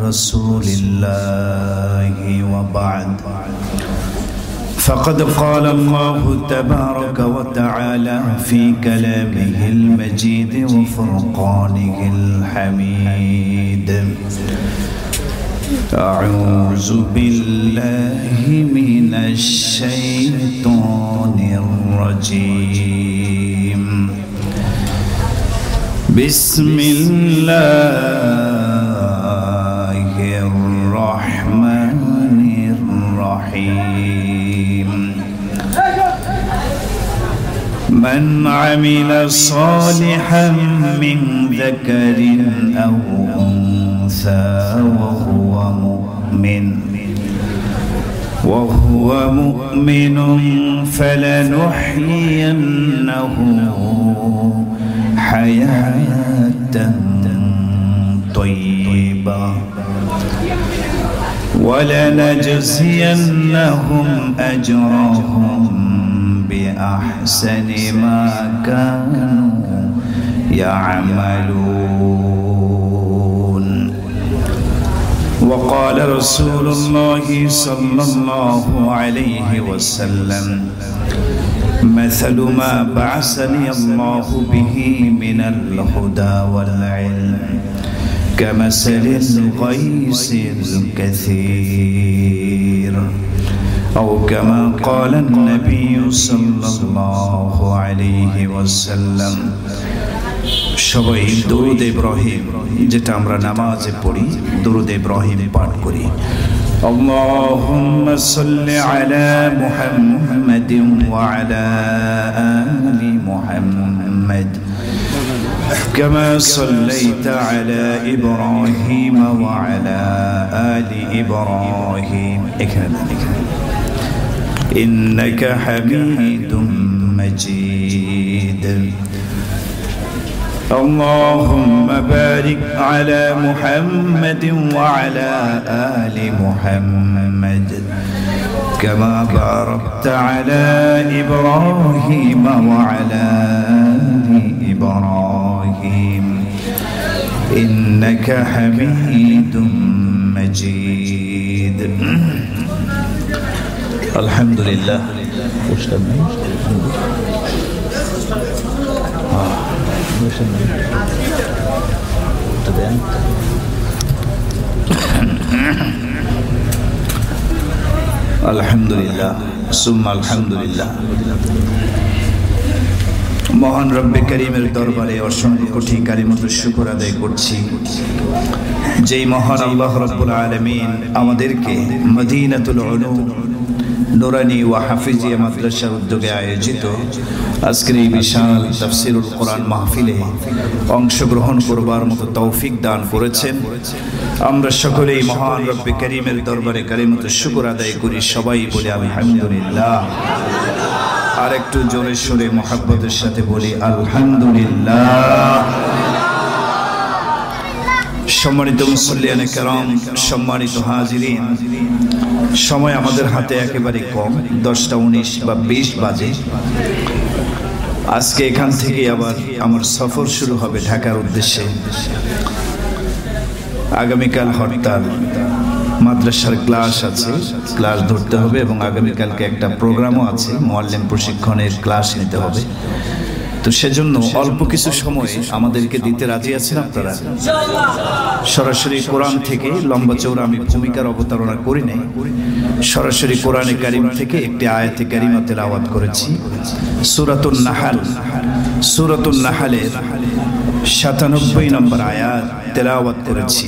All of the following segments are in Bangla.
رسول الله وبعد فقد قال الله تبارك وتعالى في كلامه المجيد وفرقانه الحميد أعوذ بالله من الشيطان الرجيم بسم الله الرحمن الرحيم من عمل صالحا من ذكر أو أنثى وهو مؤمن فلنحيينه حياة طيبة ولنجزينهم أجرهم بأحسن ما كانوا يعملون وقال رسول الله صلى الله عليه وسلم مثل ما بعثني الله به من الهدى والعلم كمثل الغيث الكثير أو كما قال النبي صلى الله عليه وسلم সবাই দরুদ ইব্রাহিম যেটা আমরা নামাজে পড়ি দরুদ ইব্রাহিম পাঠ করি اللهم صل على محمد وعلى آل محمد كما صليت على إبراهيم وعلى آل إبراهيم إنك حميد مجيد اللهم بارك على محمد وعلى آل محمد كما باركت على إبراهيم وعلى آل إبراهيم إنك حميد مجيد الحمد لله আলহামদুলিল্লাহ সুম্মা আলহামদুলিল্লাহ মহান রব্বে কারীমের দরবারে অসংখ্য কোটি কালিমাতুর শুকর আদায় করছি যেই মহান আল্লাহ রাব্বুল আলামিন আমাদেরকে মদিনাতুল উলুম নুরানি ওয়া হাফিজিয়া মাদ্রাসার উদ্যোগে আয়োজিত আজকের এই বিশাল তাফসীরুল কোরআন মাহফিলে অংশগ্রহণ করবার মতো তৌফিক দান করেছেন। আমরা সকলেই মহান রব্বে কারীমের দরবারে কালিমাতুশ শুকর আদায় করি, সবাই বলি আলহামদুলিল্লাহ। আর একটু জোরে সোরে মহব্বতের সাথে বলি আলহামদুলিল্লাহ। সম্মানিত মুসল্লিয়ানে কেরাম, সম্মানিত হাজিরিন, সময় আমাদের হাতে একেবারে কম, 10টা 19 বা 20 বাজে। আজকে এখান থেকে আবার আমার সফর শুরু হবে ঢাকার উদ্দেশ্যে। আগামীকাল হরতাল, মাদ্রাসার ক্লাস আছে, ক্লাস ধরতে হবে এবং আগামীকালকে একটা প্রোগ্রামও আছে, মুআল্লিম প্রশিক্ষণের ক্লাস নিতে হবে। তো সেজন্য অল্প কিছু সময় আমাদেরকে দিতে রাজি আছেন আপনারা? সরাসরি কোরআন থেকে লম্বা চৌড়া আমি ভূমিকার অবতারণা করি নাই, সরাসরি কোরআনে কারিম থেকে একটি আয়াতে কারিমা তেলাওয়াত করেছি। সূরাতুন নাহাল, সূরাতুন নাহালের 97 নম্বর আয়াত তেলাওয়াত করেছি।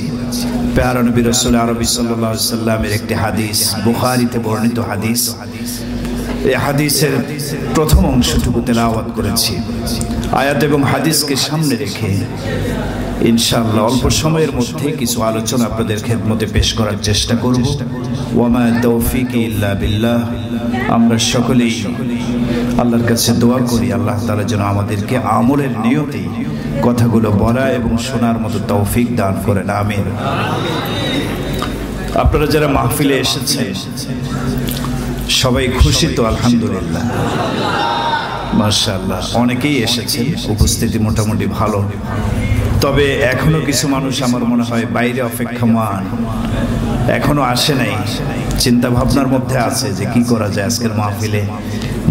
প্যারা নবী রাসূল আরবি সাল্লাল্লাহু আলাইহি সাল্লামের একটি হাদিস, বুখারীতে বর্ণিত হাদিস। এই হাদিসের প্রথম অংশটুকু তেলাওয়াত করেছি। আয়াত এবং হাদিসকে সামনে রেখে ইনশাআল্লাহ অল্প সময়ের মধ্যে কিছু আলোচনা আপনাদের খেদমতে পেশ করার চেষ্টা করব। ওয়ামা তাওফীকি ইল্লা বিল্লাহ। আমরা সকলেই আল্লাহর কাছে দোয়া করি আল্লাহ তাআলা যেন আমাদেরকে আমলের নিয়তে কথাগুলো বলা এবং শোনার মতো তৌফিক দান করেন, আমিন। আপনারা যারা মাহফিলে এসেছেন সবাই খুশি তো? আলহামদুলিল্লাহ। মাশাআল্লাহ, অনেকেই এসেছেন, উপস্থিতি মোটামুটি ভালো। তবে এখনো কিছু মানুষ আমার মনে হয় বাইরে অপেক্ষমান, এখনো আসে নাই, চিন্তা ভাবনার মধ্যে আছে যে কি করা যায়, আজকের মাহফিলে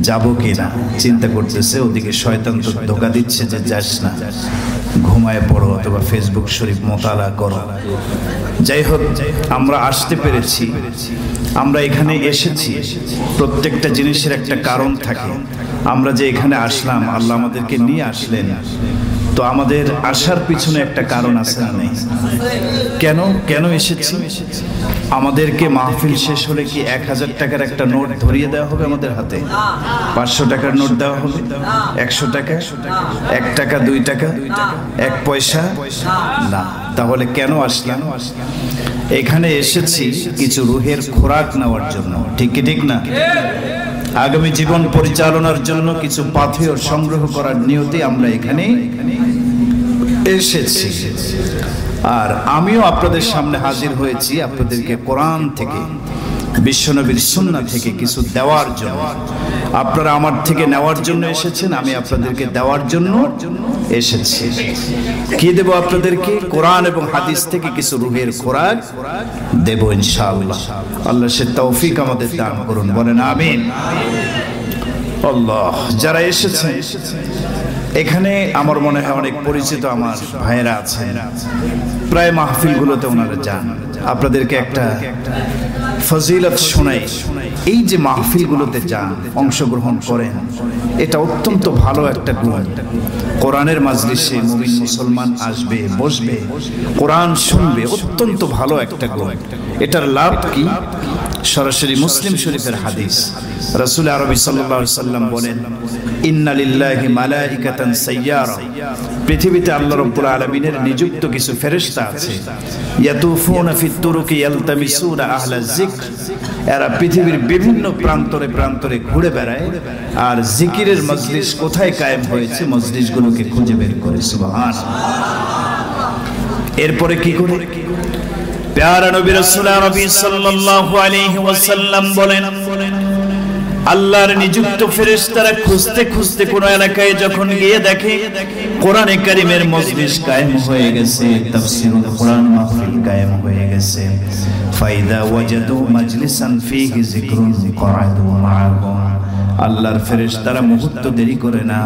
যাবো কিনা চিন্তা করতেছে। ওদিকে শয়তান তো ধোঁকা দিচ্ছে যে যাস না, ঘুমায় পড়ো অথবা ফেসবুক শরীফ মোতালা করো। যাই হোক, আমরা আসতে পেরেছি, আমরা এখানে এসেছি, প্রত্যেকটা জিনিসের একটা কারণ থাকে। আমরা যে এখানে আসলাম, আল্লাহ আমাদেরকে নিয়ে আসলেন, তো আমাদের আসার পিছনে একটা কারণ আছে না নেই? কেন কেন এসেছি? আমাদেরকে মাহফিল শেষ হলে কি 1000 টাকার একটা নোট ধরিয়ে দেওয়া হবে আমাদের হাতে? 500 টাকার নোট দেওয়া হবে? 100 টাকা, 1 টাকা, 2 টাকা, 1 পয়সা? না। তাহলে কেন আসলাম? এখানে এসেছি কিছু রুহের খোরাক নেওয়ার জন্য, ঠিক কি ঠিক না? আগামী জীবন পরিচালনার জন্য কিছু পাথেয় সংগ্রহ করার নিয়তে আমরা এখানে এসেছি। আর আমিও আপনাদের সামনে হাজির হয়েছি আপনাদেরকে কোরআন থেকে, বিশ্বনবীর সুন্নাহ থেকে কিছু দেওয়ার জন্য। আপনারা আমার থেকে নেওয়ার জন্য এসেছেন, আমি আপনাদেরকে দেওয়ার জন্য এসেছি। কি দেব আপনাদেরকে? কোরআন এবং হাদিস থেকে কিছু রুহের খোরাক দেব ইনশাআল্লাহ। আল্লাহ সে তৌফিক আমাদের দান করুন, বলেন আমিন। আল্লাহ, যারা এসেছেন এখানে আমার মনে হয় অনেক পরিচিত আমার ভাইয়েরা আছেন, প্রায় মাহফিলগুলোতে ওনারা যান। আপনাদেরকে একটা ফজিলত শোনাই, এই যে মাহফিলগুলোতে যান, অংশগ্রহণ করেন, এটা অত্যন্ত ভালো একটা গুণ। কোরআনের মাজলিসে মুমিন মুসলমান আসবে, বসবে, কোরআন শুনবে, অত্যন্ত ভালো একটা গুণ। এটার লাভ কি? সরাসরি মুসলিম শরীফের হাদিস, রাসূল আরবি সাল্লাল্লাহু আলাইহি সাল্লাম বলেন, ইন্না লিল্লাহি মালাইকাতান সাইয়ারা, পৃথিবীতে আল্লাহ রাব্বুল আলামিনের নিযুক্ত কিছু ফেরেশতা আছে, ইয়াতুফুনা ফিত তুরুকি ইয়ালতামিসুনা আহলা যিকর, এরা পৃথিবীর বিভিন্ন প্রান্তরে প্রান্তরে ঘুরে বেড়ায় আর জিকিরের মজলিস কোথায় কায়েম হয়েছে মজলিসগুলোকে খুঁজে বের করে। সুবহানাল্লাহ। এরপরে কি করে? প্যারা নবী রাসূল আরবি সাল্লাল্লাহু আলাইহি ওয়াসাল্লাম বলেন, আল্লাহর নিযুক্ত ফেরেশতারা খুঁজতে খুঁজতে কোন এলাকায় যখন গিয়ে দেখে কোরআনে কারীমের মজলিস কায়েম হয়ে গেছে, তাফসীরুল কোরআন মাহফিল কায়েম হয়ে গেছে, ফাইদা ওয়াজাদু মাজলিসান ফীহি যিকরুন ক্বাআদু মাআহু, আল্লাহর ফেরেশতারা মুহূর্ত দেরি করে না,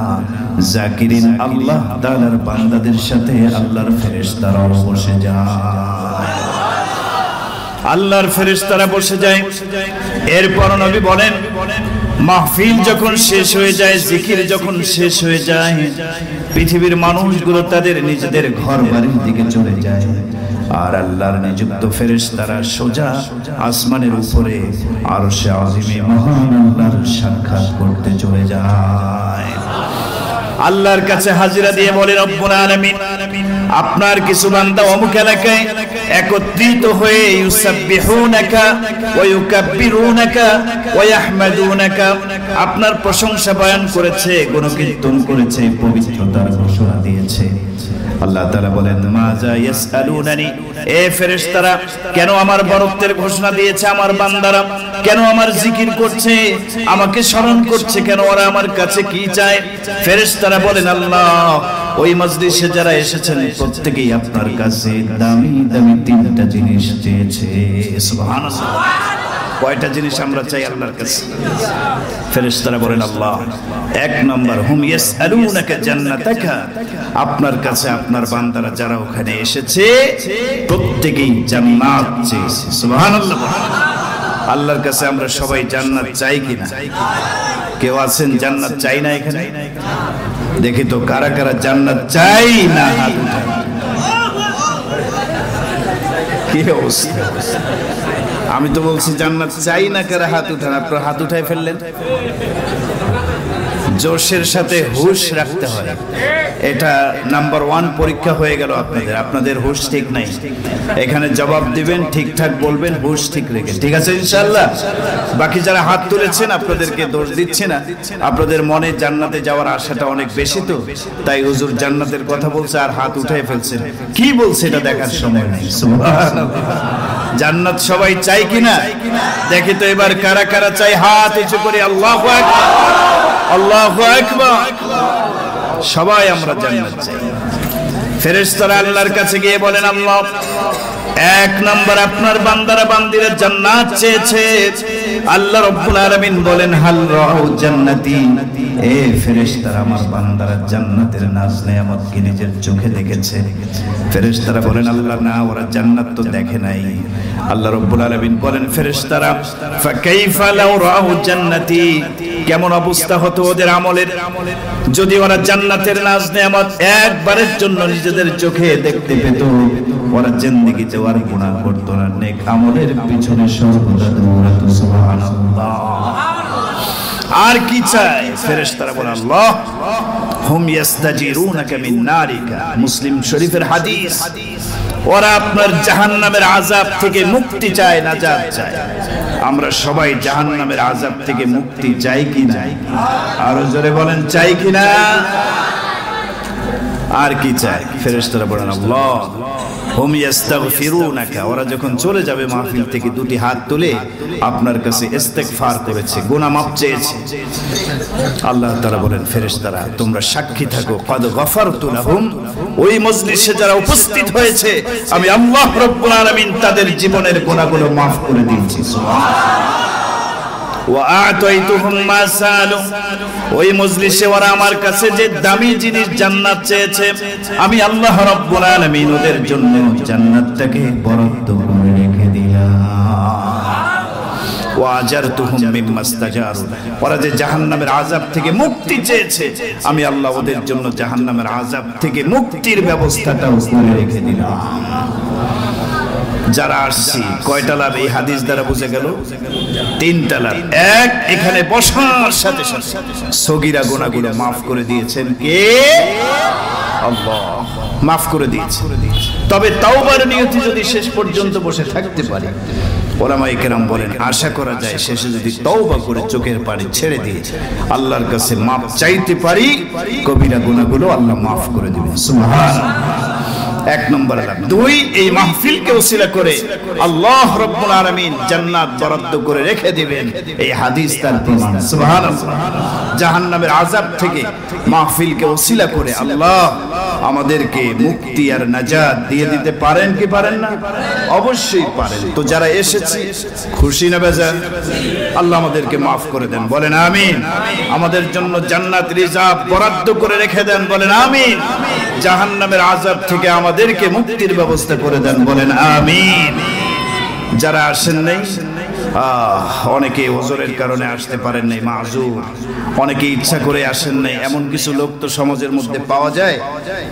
জাকিরিন আল্লাহ তাআলার বান্দাদের সাথে আল্লাহর ফেরেশতারা বসে যায়। আল্লাহর ফেরেশতারা বসে যায়। এরপর নবী বলেন, মাহফিল যখন শেষ হয়ে যায়, জিকির যখন শেষ হয়ে যায়, পৃথিবীর মানুষগুলো তাদের নিজেদের ঘর বাড়ির দিকে চলে যায়, আর আল্লাহর নিযুক্ত ফেরেশতারা সোজা আসমানের উপরে আরশে আজিমে মহান আল্লাহর সাক্ষাৎ করতে চলে যায়। আল্লাহর কাছে হাজিরা দিয়ে বলে, রব্বুল আলামিন, আপনার কিছু বান্দা অমুক এলাকায় একত্রিত হয়ে ইউসাব্বিহুনাকা ওয়া ইউকাব্বিরুনাকা ওয়া ইয়াহমাদুনাকা, আপনার প্রশংসা বয়ান করেছে, গুণকীর্তন করেছে, পবিত্রতার ঘোষণা দিয়েছে। আল্লাহ তাআলা বলেন, মাজা ইয়াসআলুনানি, এ ফেরেশতারা কেন আমার বরত্বের ঘোষণা দিয়েছে? আমার বান্দারা কেন আমার জিকির করছে, আমাকে স্মরণ করছে কেন? ওরা আমার কাছে কি চায়? ফেরেশতারা বলেন, আল্লাহ, ওই মজলিসে যারা এসেছেন প্রত্যেকেই আপনার কাছে দামি দামি 3টা জিনিস চেয়েছে। সুবহানাল্লাহ। কয়টা জিনিস আমরা চাই আল্লাহর কাছে? ফেরেশতারা বলেন, আল্লাহ, 1 নম্বর, হুম ইয়াসআলুনাকা জান্নাতাকা, আপনার কাছে আপনার বান্দারা যারা ওখানে এসেছে প্রত্যেকেই জান্নাত চেয়েছে। সুবহানাল্লাহ। আল্লাহর কাছে আমরা সবাই জান্নাত চাই কিনা? কেউ আছেন জান্নাত চাই না এখানে? দেখি তো কারা কারা জান্নাত চাই না, হাত উঠান। কি অবস্থা? আমি তো বলছি জান্নাত চাই না, কারা হাত উঠান? আপনারা হাত উঠায় ফেললেন। জোশের সাথে হুশ রাখতে হয়, এটা নাম্বার 1 পরীক্ষা হয়ে গেল আপনাদের। আপনাদের হুশ ঠিক নাই, এখানে জবাব দিবেন, ঠিকঠাক বলবেন, হুশ ঠিক রেখে। ঠিক আছে ইনশাআল্লাহ? বাকি যারা হাত তুলেছেন আপনাদেরকে দোষ দিচ্ছে না, আপনাদের মনে জান্নাতে যাওয়ার আশাটা অনেক বেশি, তো তাই হুজুর জান্নাতের কথা বলছে আর হাত উঠায় ফেলছেন। কি বলছে এটা দেখার সময় নেই। সুবহানাল্লাহ। জান্নাত সবাই চাই কিনা দেখি তো এবার কারা কারা চাই, হাত উঁচু করে আল্লাহু আকবার। আল্লাহু আকবার। সবাই আমরা জান্নাত চাই। ফেরেশতারা আল্লাহর কাছে গিয়ে বলেন, আল্লাহ, এক নাম্বার আপনার বান্দারা বান্দিরা জান্নাত চেয়েছে। আল্লাহ রাব্বুল আলামিন বলেন, হাল রাউ জান্নাতি, এ ফেরেশতারা আমার বান্দারা জান্নাতের নাজ নেয়ামত কি নিজের চোখে দেখেছে? ফেরেশতারা বলেন, আল্লাহ না, ওরা জান্নাত তো দেখে নাই। আল্লাহ রাব্বুল আলামিন বলেন, ফেরেশতারা ফাকাইফা লাউ রাউ জান্নাতি, কেমন অবস্থা হতো ওদের আমলের যদি ওরা জান্নাতের নাজ নেয়ামত একবারের জন্য নিজেদের চোখে দেখতে পেত। ওরা জিন্দেগিতে আর গুনাহ করতো না, নেক আমলের পিছনে সর্বদা দৌড়াতো। সুবহানাল্লাহ। আর কি চাই? ফেরেশতারা বলেন, আল্লাহ, হুম ইয়াস্তাজিরুনাকা মিন নারিকা, মুসলিম শরীফের হাদিস। ওরা আপনার জাহান্নামের আযাব থেকে মুক্তি চায়, নাজাত চায়। আমরা সবাই জাহান্নামের আযাব থেকে মুক্তি চাই কি না? আরো জোরে বলেন, চাই কি না? আর কি চাই? ফেরেশতারা বলেন, আল্লাহ, হুম ইস্তাগফিরুনাকা, ওরা যখন চলে যাবে মাহফিল থেকে দুটি হাত তুলে আপনার কাছে ইস্তেগফার করেছে, গুনাহ মাফ চেয়েছে। আল্লাহ তাআলা বলেন, ফেরেশতারা তোমরা সাক্ষী থাকো, ক্বাদ গফারতু লাহুম, ওই মজলিসে যারা উপস্থিত হয়েছে আমি আল্লাহ রাব্বুল আলামিন তাদের জীবনের গুনাহগুলো মাফ করে দিয়েছি। সুবহানাল্লাহ। ওয়া আতাইতুহুম মা সালু, ওই মজলিসে ওরা আমার কাছে যে দামি জিনিস জান্নাত চেয়েছে আমি আল্লাহ রাব্বুল আলামিন ওদের জন্য জান্নাতটাকে বরাদ্দ করে রেখে দিলাম। ওয়া আজারতুহুম মিম্মা ইস্তাজারু, ওরা যে জাহান্নামের আযাব থেকে মুক্তি চেয়েছে আমি আল্লাহ ওদের জন্য জাহান্নামের আযাব থেকে মুক্তির ব্যবস্থাটাও করে রেখে দিলাম। যারা আসছি কয়টা লাভ এই হাদিস দ্বারা বুঝে গেল? তিনটা লাভ। এক, এখানে বসার সাথে সাথে সগীরা গুনাহগুলো মাফ করে দিয়েছেন কে? আল্লাহ মাফ করে দিয়েছে। তবে তাওবার নিয়তে যদি শেষ পর্যন্ত বসে থাকতে পারি, ওলামায়ে কেরাম বলেন আশা করা যায় শেষে যদি তওবা করে চোখের পানি ছেড়ে দিয়ে আল্লাহর কাছে মাফ চাইতে পারি, কবিরা গুনাহগুলো আল্লাহ মাফ করে দিবেন। সুবহানাল্লাহ। এক নম্বর লাভ। দুই, এই মাহফিলকে ওসিলা করে আল্লাহ রাব্বুল আলামিন জান্নাত বরাদ্দ করে রেখে দিবেন, এই হাদিস তার প্রমাণ। সুবহানাল্লাহ। জাহান্নামের আযাব থেকে মাহফিলকে ওসিলা করে আল্লাহ আমাদেরকে মুক্তি আর নাজাত দিয়ে দিতে পারেন কি পারেন না? অবশ্যই পারেন। তো যারা এসেছি খুশি না বেজার? আল্লাহ আমাদেরকে মাফ করে দেন, বলেন আমিন। আমাদের জন্য জান্নাত রিজার্ভ বরাদ্দ করে রেখে দেন, বলেন আমিন। জাহান্নামের আযাব থেকে আমাদেরকে মুক্তির ব্যবস্থা করে দেন, বলেন আমিন। যারা আসেন নাই, অনেকে ওজরের কারণে আসতে পারেন নাই, মাযুর। অনেকে ইচ্ছা করে আসেন নাই। এমন কিছু লোক তো সমাজের মধ্যে পাওয়া যায়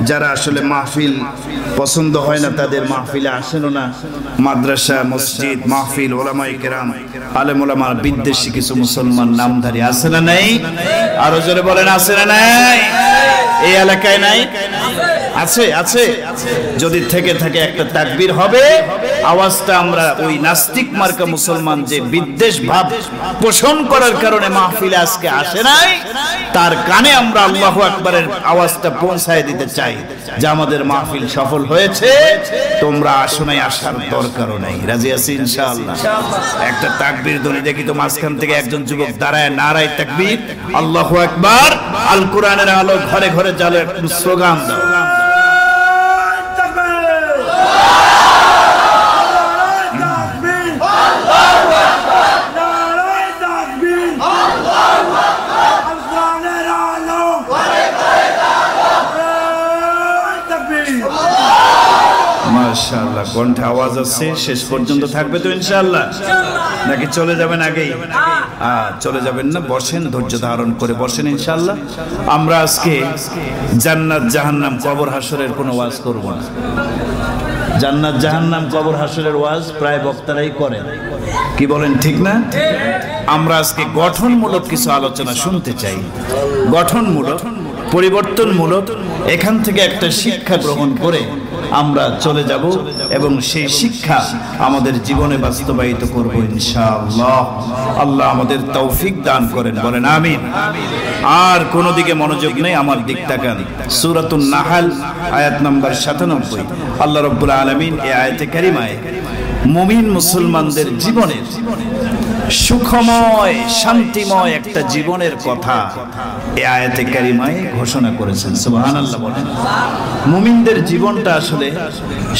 যারা আসলে মাহফিল পছন্দ হয় না, তাদের মাহফিলে আসেনও না। মাদ্রাসা, মসজিদ, মাহফিল, ওলামায়ে কেরাম, আলেম ওলামা, বিদ্বেষী কিছু মুসলমান নামধারী আছে না নাই? আরো জোরে বলেন, আছে না নাই? এই এলাকায় নাই? আছে, আছে। যদি থেকে থাকে একটা তাকবীর হবে। আওয়াজটা আমরা ওই নাস্তিক মার্কা মুসলমান যে বিদ্বেষ ভাব পোষণ করার কারণে মাহফিলে আজকে আসে নাই, তার কানে আমরা আল্লাহু আকবারের আওয়াজটা পৌঁছায় দিতে চাই যে আমাদের মাহফিল সফল হয়েছে, তোমরা আসো নাই, আসার দরকারও নাই। রাজি আছি ইনশাআল্লাহ? একটা তাকবীর ধ্বনি দেখি তো মাঝখান থেকে একজন যুবক দাঁড়ায়, নারায়ে তাকবীর, আল্লাহু আকবার, আল কোরআনের আলো ঘরে ঘরে জ্বলে, স্লোগান দাও। মাশাআল্লাহ, কণ্ঠে আওয়াজ আছে। শেষ পর্যন্ত থাকবে তো ইনশাআল্লাহ? নাকি চলে যাবেন আগেই? চলে যাবেন না, বসেন, ধৈর্য ধারণ করে বসেন ইনশাআল্লাহ। আমরা আজকে জান্নাত জাহান্নাম কবর হাসরের কোনো ওয়াজ করব না। জান্নাত জাহান্নাম কবর হাসরের ওয়াজ প্রায় বক্তারাই করেন, কি বলেন ঠিক না? আমরা আজকে গঠনমূলক কিছু আলোচনা শুনতে চাই, গঠনমূলক, পরিবর্তনমূলক। এখান থেকে একটা শিক্ষা গ্রহণ করে আমরা চলে যাব এবং সেই শিক্ষা আমাদের জীবনে বাস্তবায়িত করব ইনশাআল্লাহ। আল্লাহ আমাদের তৌফিক দান করেন, বলেন আমিন। আর কোন দিকে মনোযোগ নেই, আমার দিক তাকান। সূরাতুন নাহল আয়াত নাম্বার ৯৭। আল্লাহ রাব্বুল আলামিন এই আয়াতে কারিমায় মুমিন মুসলমানদের জীবনের সুখময় শান্তিময় একটা জীবনের কথা এই আয়াতে কারিমায় ঘোষণা করেছেন। সুবহানাল্লাহ বলেন। মুমিনদের জীবনটা আসলে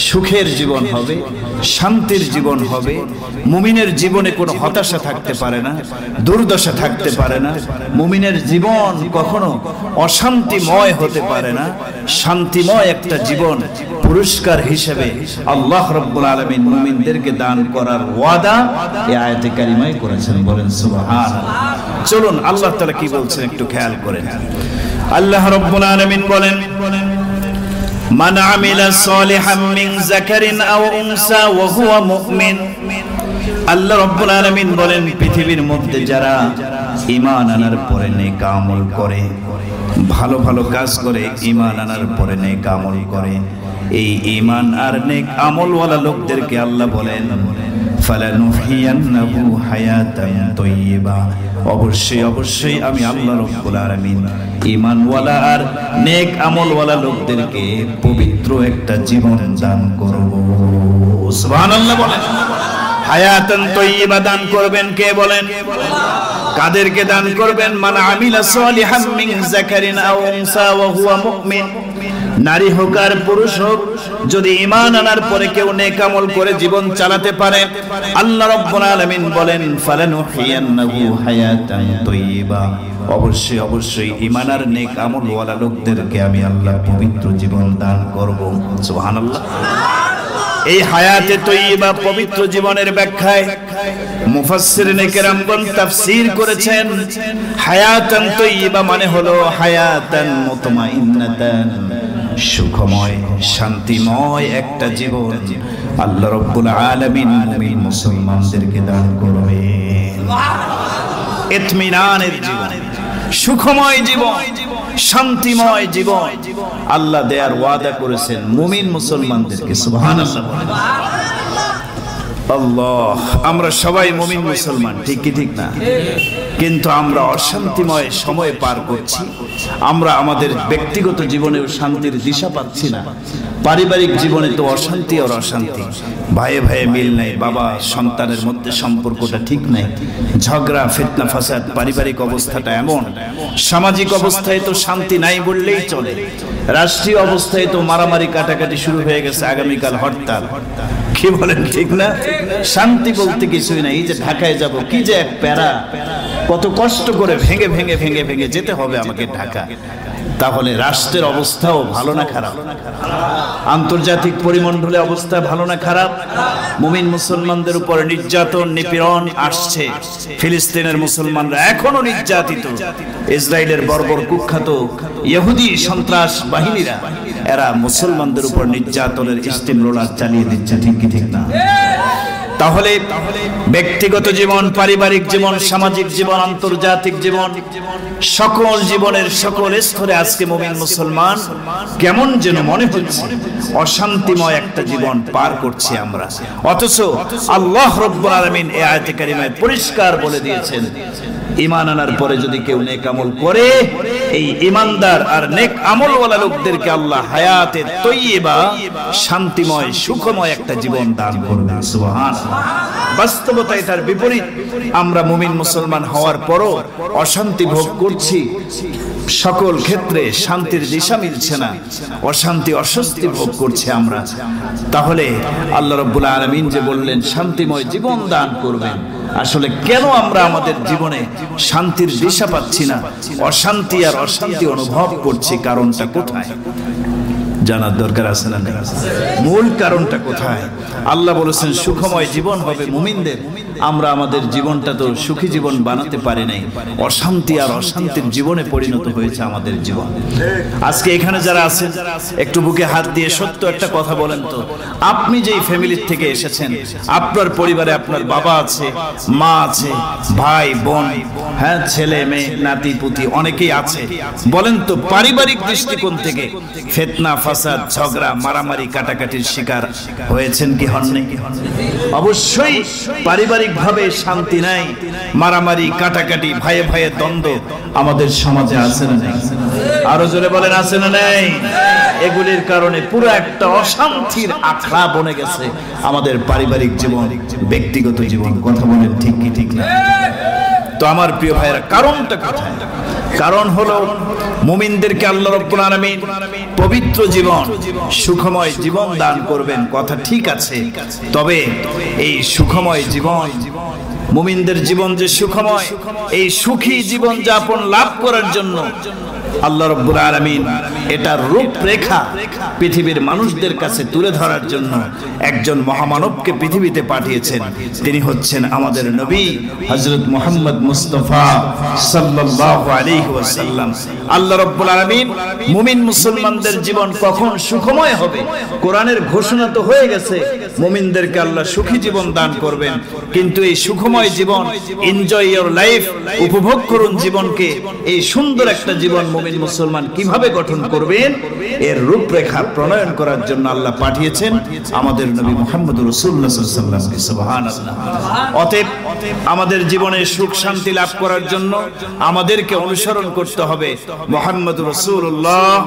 সুখের জীবন হবে, শান্তির জীবন হবে। মুমিনের জীবনে কোনো হতাশা থাকতে পারে না, দুর্দশা থাকতে পারে না। মুমিনের জীবন কখনো অশান্তিময় হতে পারে না। শান্তিময় একটা জীবন পুরস্কার হিসেবে আল্লাহ রাব্বুল আলামিন মুমিনদেরকে দান করার ওয়াদা এই আয়াতে কারিমায় করেছেন। বলেন সুবহানাল্লাহ। চলুন আল্লাহ তাআলা কি বলছেন একটু খেয়াল করেন। আল্লাহ রাব্বুল আলামিন বলেন, মান আমিলা সালিহাম মিন যাকারিন আও উনসা ওয়া হুয়া মুমিন। আল্লাহ রাব্বুল আলামিন বলেন, পৃথিবীর মধ্যে যারা ঈমান আনার পরে নেক আমল করে, ভালো ভালো কাজ করে, ঈমান আনার পরে নেক আমল করে, এই ঈমান আর নেক আমলওয়ালা লোকদেরকে আল্লাহ বলেন ফালানুহিয়ান্নাহু হায়াতান তাইয়্যিবা। অবশ্যই অবশ্যই আমি আল্লাহ রাব্বুল আলামিন ঈমানওয়ালা আর নেক আমলওয়ালা লোকদেরকে পবিত্র একটা জীবন দান করব। সুবহানাল্লাহ বলেন। হায়াতান তাইয়্যিবা দান করবেন কে বলেন? কাদেরকে দান করবেন? মান আমিলা সালিহাম মিন যাকারিন আও উনসা ওয়া হুয়া মুমিন। নারী হোক আর পুরুষ হোক, যদি ঈমান আনার পরে কেউ নেক আমল করে জীবন চালাতে পারে, আল্লাহ রাব্বুল আলামিন বলেন ফালানুহিয়ান্নাহু হায়াতান তাইয়্যিবা। অবশ্যই অবশ্যই ঈমান আর নেক আমলওয়ালা লোকদেরকে আমি আল্লাহ পবিত্র জীবন দান করব। সুবহানাল্লাহ। এই হায়াতে তাইয়্যিবা পবিত্র জীবনের ব্যাখ্যায় মুফাসসিরিনে কেরামগণ তাফসীর করেছেন, হায়াতান তাইয়্যিবা মানে হলো হায়াতান মুতমাইন্নাতান, সুখময় শান্তিময় একটা জীবন আল্লাহ রাব্বুল আলামিন মুমিন মুসলমানদেরকে দান করবেন। ইতমিনানের জীবন, সুখময় জীবন, শান্তিময় জীবন আল্লাহ দেয়ার ওয়াদা করেছেন মুমিন মুসলমানদেরকে। সুবহানাল্লাহ। আল্লাহ, আমরা সবাই মুমিন মুসলমান, ঠিক কি ঠিক না? কিন্তু আমরা অশান্তিময় সময় পার করছি। আমরা আমাদের ব্যক্তিগত জীবনেও শান্তির দিশা পাচ্ছি না। পারিবারিক জীবনে তো অশান্তি আর অশান্তি, ভাইয়ে ভাইয়ে মিল নাই, বাবা সন্তানের মধ্যে সম্পর্কটা ঠিক নাই, ঝগড়া ফিতনা ফাসাদ, পারিবারিক অবস্থাটা এমন। সামাজিক অবস্থায় তো শান্তি নাই বললেই চলে। রাষ্ট্রীয় অবস্থায় তো মারামারি কাটাকাটি শুরু হয়ে গেছে, আগামীকাল হরতাল। কি বলেন, ঠিক না? শান্তি বলতে কিছুই নাই। এই যে ঢাকায় যাব, কি যে এক প্যারা, কত কষ্ট করে ভেঙে ভেঙে ভেঙে ভেঙে যেতে হবে আমাকে ঢাকা। তাহলে রাষ্ট্রের অবস্থাও ভালো না খারাপ? আন্তর্জাতিক পরিমণ্ডলে অবস্থা ভালো না খারাপ? মুমিন মুসলমানদের উপর নির্যাতন নিপীড়ন আসছে। ফিলিস্তিনের মুসলমানরা এখনো নির্যাতিত। ইসরায়েলের বর্বর কুখ্যাত ইহুদি সন্ত্রাস বাহিনীরা এরা মুসলমানদের উপর নির্যাতনের স্টিম রোলার চালিয়ে দিচ্ছে, ঠিক কি ঠিক না? তাহলে ব্যক্তিগত জীবন, পারিবারিক জীবন, সামাজিক জীবন, আন্তর্জাতিক জীবন, সকল জীবনের সকল স্তরে আজকে মুমিন মুসলমান কেমন যেন মনে হচ্ছে অশান্তিময় একটা জীবন পার করছি আমরা। অথচ আল্লাহ রাব্বুল আলামিন এই আয়াতে কারিমায় পরিষ্কার বলে দিয়েছেন, ঈমান আনার পরে যদি কেউ নেক আমল করে, এই ঈমানদার আর নেক আমলওয়ালা লোকদেরকে আল্লাহ হায়াতে তাইয়্যিবা, শান্তিময় সুখময় একটা জীবন দান করবেন। সুবহানাল্লাহ। বাস্তবতা এটার বিপরীত। আমরা মুমিন মুসলমান হওয়ার পরও অশান্তি ভোগ করছি, সকল ক্ষেত্রে শান্তির দিশা মিলছে না, অশান্তি অস্বস্তি ভোগ করছি আমরা। তাহলে আল্লাহ রাব্বুল আলামিন যে বললেন শান্তিময় জীবন দান করবেন, আসলে কেন আমরা আমাদের জীবনে শান্তির দিশা পাচ্ছি না, অশান্তি আর অশান্তি অনুভব করছি? কারণটা কোথায় জানার দরকার আছে না? মূল কারণটা কোথায়? আল্লাহ বলেছেন সুখময় জীবন হবে মুমিনদের। আমরা আমাদের জীবনটা তো সুখী জীবন বানাতে পারি নাই, অশান্তি আর অশান্তির জীবনে পরিণত হয়েছে আমাদের জীবন। আজকে এখানে যারা আছেন একটু বুকে হাত দিয়ে সত্য একটা কথা বলেন তো, আপনি যেই ফ্যামিলির থেকে এসেছেন, আপনার পরিবারে আপনার বাবা আছে, মা আছে, ভাই বোন, হ্যাঁ ছেলে মেয়ে নাতি পুতি অনেকেই আছে। বলেন তো পারিবারিক দৃষ্টিকোণ থেকে ফিতনা ফাসাদ, ঝগড়া, মারামারি, কাটাকাটির শিকার হয়েছেন কি হননি? অবশ্যই পারিবারিকভাবে শান্তি নাই, মারামারি, কাটাকাটি, ভাইয়ে ভাইয়ে দ্বন্দ্ব আমাদের সমাজে আছে না নেই? আরো জোরে বলেন, আছে না নেই? এগুলির কারণে পুরো একটা অশান্তির আখড়া বনে গেছে আমাদের পারিবারিক জীবন, ব্যক্তিগত জীবন। কথা বলেন ঠিক কি ঠিক না? তো আমার প্রিয় ভাইয়েরা, কারণটা কোথায়? কারণ হলো মুমিনদেরকে আল্লাহ রাব্বুল আলামিন পবিত্র জীবন, সুখময় জীবন দান করবেন, কথা ঠিক আছে। তবে এই সুখময় জীবন, মুমিনদের জীবন যে সুখময়, এই সুখী জীবন যাপন লাভ করার জন্য আল্লাহ রাব্বুল আলামিন এটার রূপরেখা পৃথিবীর মানুষদের কাছে তুলে ধরার জন্য একজন মহামানবকে পৃথিবীতে পাঠিয়েছেন। তিনি হচ্ছেন আমাদের নবী হযরত মুহাম্মদ মুস্তাফা সাল্লাল্লাহু আলাইহি ওয়াসাল্লাম। আল্লাহ রাব্বুল আলামিন মুমিন মুসলমানদের জীবন কখন সুখময় হবে, কোরআনের ঘোষণা তো হয়ে গেছে মুমিনদেরকে আল্লাহ সুখী জীবন দান করবেন। কিন্তু এই সুখময় জীবন, এনজয় ইওর লাইফ, উপভোগ করুন জীবনকে, এই সুন্দর একটা জীবন মুমিন মুসলমান কিভাবে গঠন করবেন, এর রূপরেখা প্রণয়ন করার জন্য আল্লাহ পাঠিয়েছেন আমাদের নবী মুহাম্মদ রাসূলুল্লাহ সাল্লাল্লাহু আলাইহি ওয়াসাল্লামকে। সুবহানাল্লাহ। অতএব আমাদের জীবনে সুখ শান্তি লাভ করার জন্য আমাদেরকে অনুসরণ করতে হবে মুহাম্মদ রাসূলুল্লাহ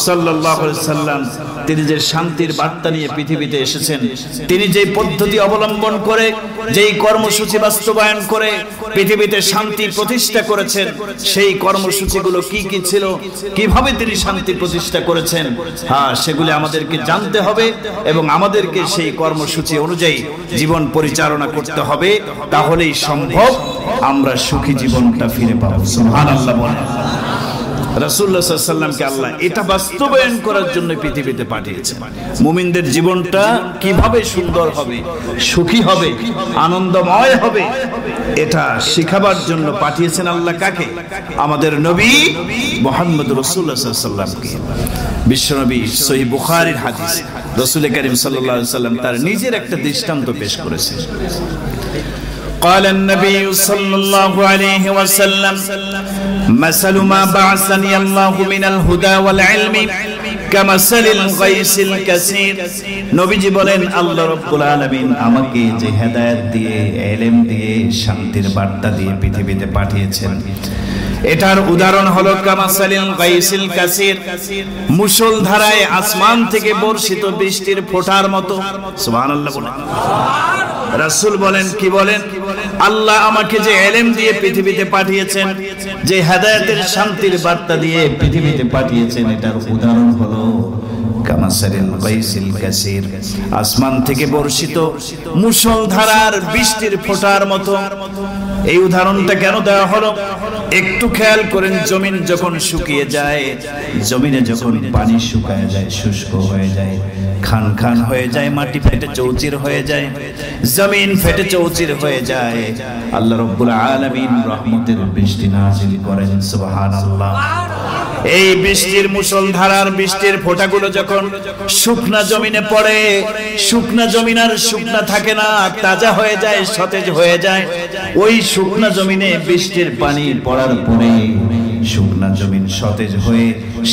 সাল্লাল্লাহু আলাইহি ওয়াসাল্লাম। তিনি যে শান্তির বার্তা নিয়ে পৃথিবীতে এসেছেন, তিনি যে পদ্ধতি অবলম্বন করে, যেই কর্মসূচি বাস্তবায়ন করে পৃথিবীতে শান্তি প্রতিষ্ঠা করেছেন, সেই কর্মসূচিগুলো কি কি ছিল, কিভাবে তিনি শান্তি প্রতিষ্ঠা করেছেন, সেগুলি আমাদেরকে জানতে হবে এবং আমাদেরকে সেই কর্মসূচি অনুযায়ী জীবন পরিচালনা করতে হবে। তাহলেই সম্ভব আমরা সুখী জীবনটা ফিরে পাবো। সুবহানাল্লাহ বলেন। রাসূলুল্লাহ সাল্লাল্লাহু আলাইহি ওয়াসাল্লামকে আল্লাহ এটা বাস্তবায়ন করার জন্য পৃথিবীতে পাঠিয়েছেন। মুমিনদের জীবনটা কিভাবে সুন্দর হবে, সুখী হবে, আনন্দময় হবে, এটা শিখাবার জন্য পাঠিয়েছেন আল্লাহ। কাকে? আমাদের নবী মুহাম্মদ রাসূলুল্লাহ সাল্লাল্লাহু আলাইহি ওয়াসাল্লামকে। বিশ্বনবী সহিহ বুখারীর হাদিস, রাসূল কারীম সাল্লাল্লাহু আলাইহি ওয়াসাল্লাম তার নিজের একটা দৃষ্টান্ত পেশ করেছেন। قال النبي صلى الله عليه وسلم مثل ما بعثني الله من الهدى والعلم كمثل الغيث الكثير। নবীজি বলেন, আল্লাহ রাব্বুল আলামিন আমাকে যে হেদায়েত দিয়ে, ইলম দিয়ে, শান্তির বার্তা দিয়ে পৃথিবীতে পাঠিয়েছেন, এটার উদাহরণ হলো কামাসালিল গাইসিল কাসির, মুষলধারায় আসমান থেকে বর্ষিত বৃষ্টির ফোঁটার মতো। সুবহানাল্লাহ বলেন। রাসূল বলেন, কি বলেন? আল্লাহ আমাকে যে ইলম দিয়ে পৃথিবীতে পাঠিয়েছেন, যে হেদায়েতের শান্তির বার্তা দিয়ে পৃথিবীতে পাঠিয়েছেন, এটার উদাহরণ হলো কামাসালিল গাইসিল কাসির, আসমান থেকে বর্ষিত মুষলধারার বৃষ্টির ফোঁটার মতো। এই উদাহরণটা কেন দেওয়া হলো একটু খেয়াল করেন। জমিন যখন শুকিয়ে যায়, জমিনে যখন পানি শুকায় যায়, শুষ্ক হয়ে যায়, খান খান হয়ে যায়, মাটি ফেটে চৌচির হয়ে যায়, জমিন ফেটে চৌচির হয়ে যায়, আল্লাহ রাব্বুল আলামিন রহমতের বৃষ্টি নাযিল করেন। সুবহানাল্লাহ। এই বৃষ্টির মুষলধারার বৃষ্টির ফোঁটাগুলো যখন শুকনা জমিনে পড়ে, শুকনা জমিন আর শুকনা থাকে না, তাজা হয়ে যায়, সতেজ হয়ে যায়। ওই শুকনা জমিনে বৃষ্টির পানি পড়ার পরে শুকনা জমিন সতেজ হয়ে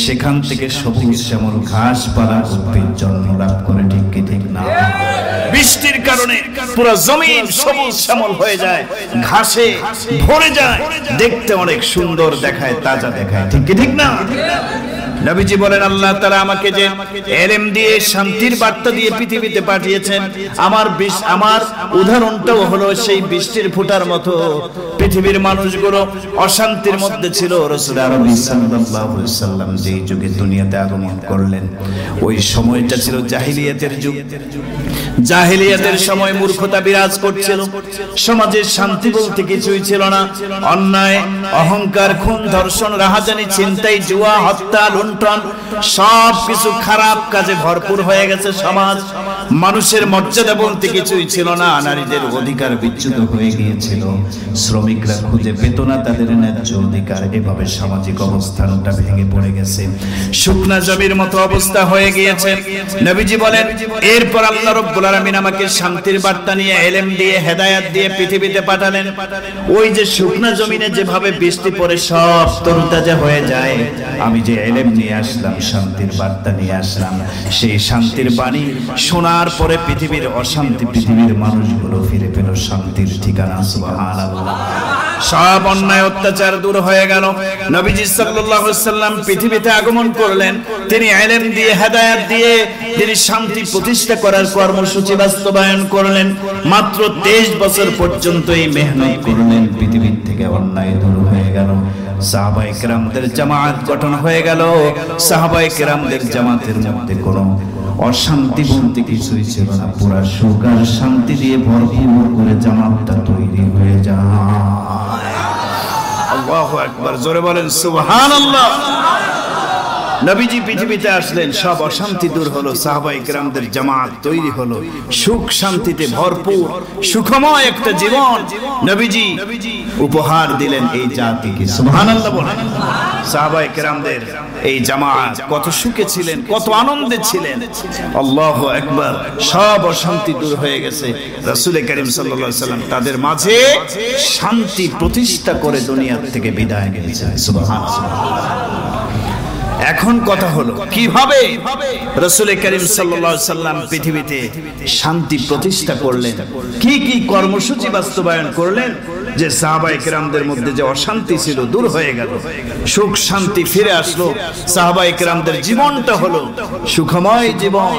সেখান থেকে সবুজ শ্যামল ঘাসপালা উদ্ভিদ জন্ম লাভ করে। ঠিক কি ঠিক না? বৃষ্টির কারণে পুরো জমিন সবুজ শ্যামল হয়ে যায়, ঘাসে ভরে যায়, দেখতে অনেক সুন্দর দেখায়, তাজা দেখায়। ঠিক কি ঠিক না? নবীজি বলেন, আল্লাহ তাআলা আমাকে যে ইলম দিয়ে, শান্তির বার্তা দিয়ে পৃথিবীতে পাঠিয়েছেন, আমার উদাহরণটাও হলো সেই বৃষ্টির ফোঁটার মতো। পৃথিবীর মানুষগুলো অশান্তির মধ্যে ছিল। রাসূল আরবি সাল্লাল্লাহু আলাইহি ওয়াসাল্লাম যেই যুগে দুনিয়াতে আগমন করলেন, ওই সময়টা ছিল জাহিলিয়াতের যুগ। জাহিলিয়াতের সময় মূর্খতা বিরাজ করছিল, সমাজে শান্তি বলতে কিছুই ছিল না। অন্যায়, অহংকার, খুন, ধর্ষণ, রাহাজানি, ছিনতাই, জুয়া, হত্যা, লুণ্ঠন, সব কিছু খারাপ কাজে ভরপুর হয়ে গেছে সমাজ। মানুষের মর্যাদা বলতে কিছুই ছিল না, নারীদের অধিকার বিচ্যুত হয়ে গিয়েছিল, শ্রমিকরা খুঁজে পেত না তাদের ন্যায্য অধিকার। এভাবে সামাজিক অবস্থানটা ভেঙে পড়ে গেছে, শুকনা জমির মতো অবস্থা হয়ে গিয়েছে। নবীজি বলেন, এরপর আল্লাহ রাব্বুল আলামিন আমাকে শান্তির বার্তা নিয়ে, ইলম দিয়ে, হেদায়েত দিয়ে পৃথিবীতে পাঠালেন। ওই যে শুকনা জমিনে যেভাবে বৃষ্টি পড়ে সব তরতাজা হয়ে যায়, আমি যে ইলম নিয়ে আসলাম, শান্তির বার্তা নিয়ে আসলাম, সেই শান্তির বাণী শোনার পরে পৃথিবীর অশান্তি, পৃথিবীর মানুষগুলো ফিরে পেল শান্তির ঠিকানা। সুবহানাল্লাহ। সব অন্যায় অত্যাচার দূর হয়ে গেল। নবীজি সাল্লাল্লাহু আলাইহি সাল্লাম পৃথিবীতে আগমন করলেন, তিনি ইলম দিয়ে, হেদায়েত দিয়ে তিনি শান্তি প্রতিষ্ঠা করার কর্মসূচি বাস্তবায়ন করলেন। মাত্র 23 বছর পর্যন্ত এই মেহনত করলেন, পৃথিবীর থেকে অন্যায় দূর হয়ে গেল। সাহাবায়ে কেরামদের জামাত গঠন হয়ে গেল। সাহাবায়ে কেরামদের জামাতের মধ্যে কোনো অশান্তি বলতে কিছুই ছিল না, পুরা সুখ আর শান্তি দিয়ে ভরপুর করে জামাতটা তৈরি হয়ে যায়। আল্লাহু আকবার, জোরে বলেন সুবহানাল্লাহ। নবীজি পৃথিবীতে আসলেন, সব অশান্তি দূর হলো, সাহাবায়ে কেরামদের জামাত তৈরি হলো, সুখ শান্তিতে ভরপুর সুখময় একটা জীবন নবীজি উপহার দিলেন এই জাতিকে। সুবহানাল্লাহ বলেন। সাহাবায়ে কেরামদের এই জামাত কত সুখে ছিলেন, কত আনন্দে ছিলেন। আল্লাহু আকবার। সব অশান্তি দূর হয়ে গেছে। রাসূল করিম সাল্লাল্লাহু আলাইহি সাল্লাম তাদের মাঝে শান্তি প্রতিষ্ঠা করে দুনিয়া থেকে বিদায় নিয়েছেন। সুবহানাল্লাহ। এখন কথা হলো, কিভাবে রাসূল করিম সাল্লাল্লাহু আলাইহি সাল্লাম পৃথিবীতে শান্তি প্রতিষ্ঠা করলেন, কি কি কর্মসূচি বাস্তবায়ন করলেন, যে সাহাবায়ে কেরামদের মধ্যে যে অশান্তি ছিল দূর হয়ে গেল, সুখ শান্তি ফিরে আসলো, সাহাবায়ে কেরামদের জীবনটা হলো সুখময় জীবন,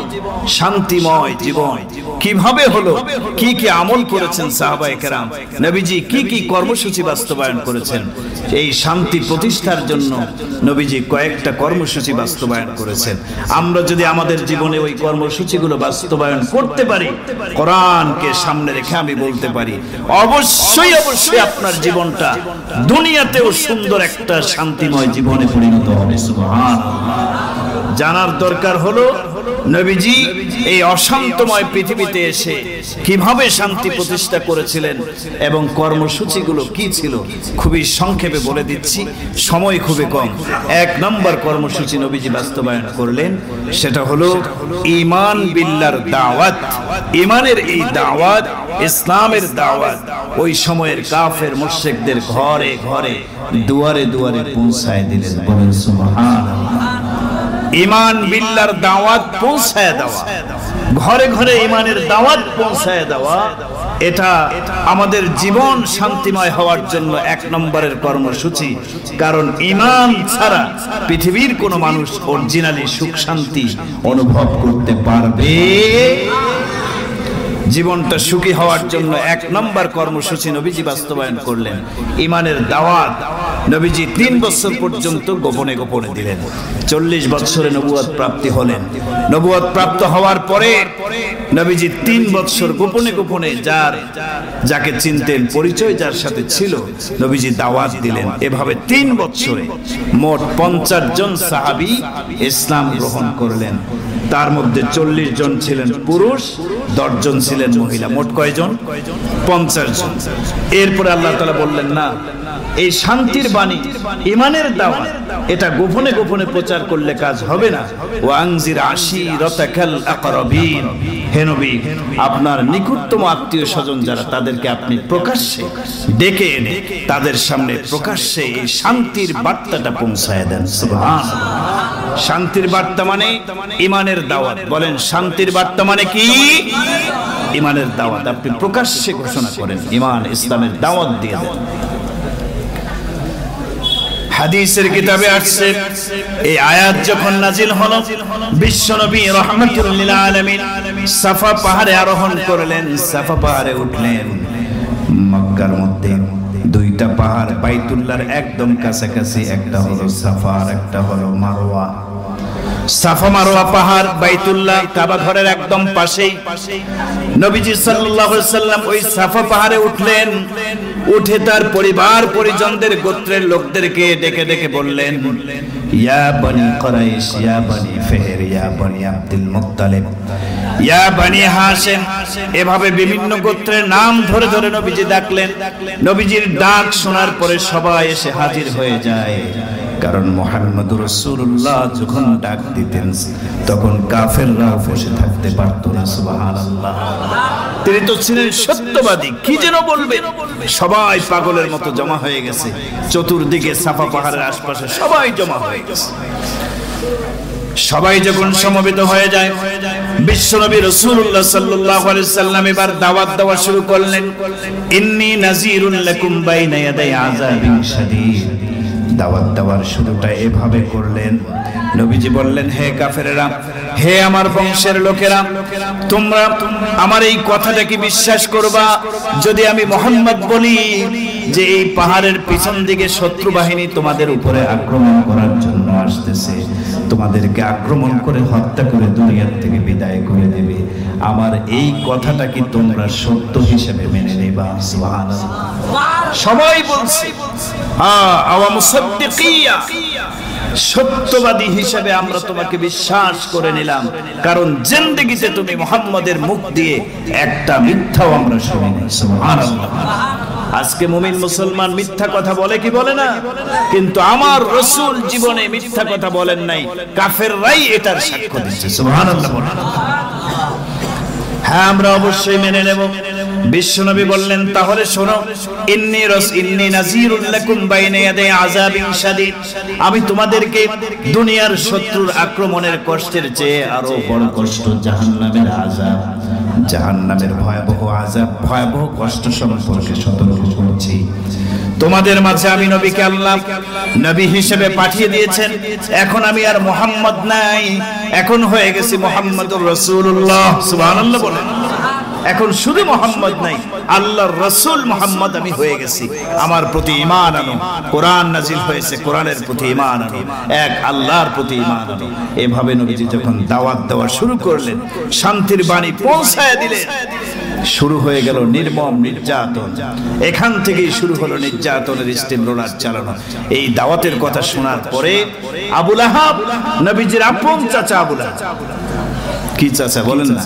শান্তিময় জীবন। কিভাবে হলো, কি কি আমল করেছেন সাহাবায়ে কেরাম, নবীজি কি কি কর্মসূচি বাস্তবায়ন করেছেন। এই শান্তি প্রতিষ্ঠার জন্য নবীজি কয়েকটা কর্মসূচি বাস্তবায়ন করেছেন। আমরা যদি আমাদের জীবনে ওই কর্মসূচিগুলো বাস্তবায়ন করতে পারি, কোরআনকে সামনে রেখে আমি বলতে পারি, অবশ্যই অবশ্যই আপনার জীবনটা দুনিয়াতেও সুন্দর একটা শান্তিময় জীবনে পরিণত হবে। সুবহানাল্লাহ। জানার দরকার হলো নবীজি এই অশান্তময় পৃথিবীতে এসে কিভাবে শান্তি প্রতিষ্ঠা করেছিলেন এবং কর্মসূচিগুলো কি ছিল। খুবই সংক্ষেপে বলে দিচ্ছি, সময় খুবই কম। 1 নম্বর কর্মসূচি নবীজি বাস্তবায়ন করলেন, সেটা হলো ঈমান বিল্লাহর দাওয়াত। ঈমানের এই দাওয়াত, ইসলামের দাওয়াত ওই সময়ের কাফের মুশরিকদের ঘরে ঘরে, দুয়ারে দুয়ারে পৌঁছায় দিলেন। বলেন সুবহানাল্লাহ। ঈমান বিল্লাহর দাওয়াত পৌঁছায় দেওয়া, ঘরে ঘরে ঈমানের দাওয়াত পৌঁছায় দেওয়া, এটা আমাদের জীবন শান্তিময় হওয়ার জন্য 1 নম্বরের কর্মসূচি। কারণ ঈমান ছাড়া পৃথিবীর কোনো মানুষ অরিজিনালি সুখ শান্তি অনুভব করতে পারবে। জীবনটা সুখী হওয়ার জন্য 1 নম্বর কর্মসূচি নবীজি বাস্তবায়ন করলেন, ঈমানের দাওয়াত। নবীজি 3 বছর পর্যন্ত গোপনে গোপনে দিলেন। 40 বছরে নবুয়ত প্রাপ্তি হলেন। নবুয়ত প্রাপ্ত হওয়ার পরে নবীজি 3 বছর গোপনে গোপনে যাকে চিনতেন, পরিচয় যার সাথে ছিল, নবীজি দাওয়াত দিলেন। এভাবে 3 বছরে মোট 50 জন সাহাবী ইসলাম গ্রহণ করলেন। তার মধ্যে 40 জন ছিলেন পুরুষ, 10 জন ছিলেন মহিলা। মোট কয়জন? 50 জন। এরপরে আল্লাহ তাআলা বললেন, না, এই শান্তির বাণী, ঈমানের দাওয়াত, এটা গোপনে গোপনে প্রচার করলে কাজ হবে না। ওয়ানজির আশিরাতাকাল আকরাবিন, হে নবী, আপনার নিকটতম আত্মীয় স্বজন যারা, তাদেরকে আপনি প্রকাশ্যে ডেকে এনে তাদের সামনে প্রকাশ্যে এই শান্তির বার্তাটা পৌঁছায় দেন। সুবহানাল্লাহ। শান্তির বার্তা মানে ঈমানের দাওয়াত। বলেন, শান্তির বার্তা মানে কি? ঈমানের দাওয়াত। আপনি প্রকাশ্যে ঘোষণা করেন, ঈমান ইসলামের দাওয়াত দিয়ে দেন। হাদিসের কিতাবে আসছে, এই আয়াত যখন নাজিল হলো, বিশ্বনবী রাহমাতুল লিল আলামিন সাফা পাহাড়ে আরোহণ করলেন, সাফা পাহাড়ে উঠলেন। মক্কার মধ্যে 2টা পাহাড় বাইতুল্লাহর একদম কাছাকাছি, একটা হলো সাফা আর একটা হলো মারওয়া। সাফা মারওয়া পাহাড়, বাইতুল্লাহ, কাবা ঘরের একদম পাশেই নবীজি সাল্লাল্লাহু আলাইহি ওয়াসাল্লাম ওই সাফা পাহাড়ে উঠলেন। উঠে তার পরিবার পরিজনদের গোত্রের লোকদেরকে ডেকে ডেকে বললেন, ইয়া বনি কুরাইশ, ইয়া বনি ফিহর, ইয়া বনি আব্দুল মুত্তালিব, ইয়া বনি হাশিম। এভাবে বিভিন্ন গোত্রের নাম ধরে ধরে নবীজি ডাকলেন। নবীজির ডাক শোনার পরে সবাই এসে হাজির হয়ে যায়, কারণ মুহাম্মদুর রাসূলুল্লাহ যখন ডাক দিতেন তখন কাফেররাও বসে থাকতে পারত না। সুবহানাল্লাহ। তিনি তো ছিলেন সত্যবাদী, কি যেন বলবেন। সবাই পাগলের মতো জমা হয়ে গেছে চতুর্দিকে, সাফা পাহাড়ের আশপাশে সবাই জমা হয়ে গেছে। সবাই যখন সমবেত হয়ে যায়, বিশ্বনবী রাসূলুল্লাহ সাল্লাল্লাহু আলাইহি সাল্লাম এবার দাওয়াত দেওয়া শুরু করলেন। ইন্নী নাযীরুন লাকুম বাইনা ইয়াদাই আযাবিন শাদীদ। দাওয়াত দেওয়ার শুরুটা এভাবে করলেন। নবীজি বললেন, হে কাফেরেরা, হে আমার বংশের লোকেরা, তোমরা আমার এই কথাটা কি বিশ্বাস করবা যদি আমি মুহাম্মদ বলি যে এই পাহাড়ের পিছন দিকে শত্রু বাহিনী তোমাদের উপরে আক্রমণ করার জন্য আসতেছে, তোমাদেরকে আক্রমণ করে হত্যা করে দুনিয়ার থেকে বিদায় করে দেবে? আমার এই কথাটা কি তোমরা সত্য হিসেবে মেনে নেবা? সুবহানাল্লাহ। সবাই বলছে আওয়া মুসাদ্দিকিয়া, সত্যবাদী হিসেবে আমরা তোমাকে বিশ্বাস করে নিলাম, কারণ জিন্দেগিতে তুমি মুহাম্মদের মুখ দিয়ে একটা মিথ্যাও আমরা শুনিনি। সুবহানাল্লাহ। আজকে মুমিন মুসলমান মিথ্যা কথা বলে কি বলে না? কিন্তু আমার রাসূল জীবনে মিথ্যা কথা বলেন নাই, কাফেররাই এটার সাক্ষ্য দিচ্ছে। সুবহানাল্লাহ। হ্যাঁ, আমরা অবশ্যই মেনে নেব। বিশ্বনবী বললেন, তাহলে শোনো, ইন্নী নাযীরুন লাকুম বাইনা ইয়াদাই আযাবিন শাদীদ। আমি তোমাদেরকে দুনিয়ার শত্রুর আক্রমণের কষ্টের চেয়ে আরো বড় কষ্ট, জাহান্নামের আযাব, জাহান্নামের ভয়াবহ আযাব, ভয়াবহ কষ্ট সম্পর্কে সতর্ক করছি। তোমাদের মাঝে আমি নবীকে আল্লাহ নবী হিসেবে পাঠিয়ে দিয়েছেন। এখন আমি আর মুহাম্মদ নাই, এখন হয়ে গেছি মুহাম্মদুর রাসূলুল্লাহ। সুবহানাল্লাহ বলেন। এখন শুধু মুহাম্মদ নাই, আল্লাহর রাসূল মুহাম্মদ আমি হয়ে গেছি। আমার প্রতি ঈমান আনো। কোরআন নাজিল হয়েছে, কোরআনের প্রতি ঈমান আনো, এক আল্লাহর প্রতি ঈমান আনো। এভাবে নবীজি যখন দাওয়াত দেওয়া শুরু করলেন, শান্তির বাণী পৌঁছায় দিলেন, শুরু হয়ে গেল নির্মম নির্যাতন। এখান থেকেই শুরু হলো নির্যাতনের স্টিম রোলার চালানো। এই দাওয়াতের কথা শোনার পরে আবু লাহাব, নবীজির আপন চাচা আবু লাহাব, কি চাচা বলেন না?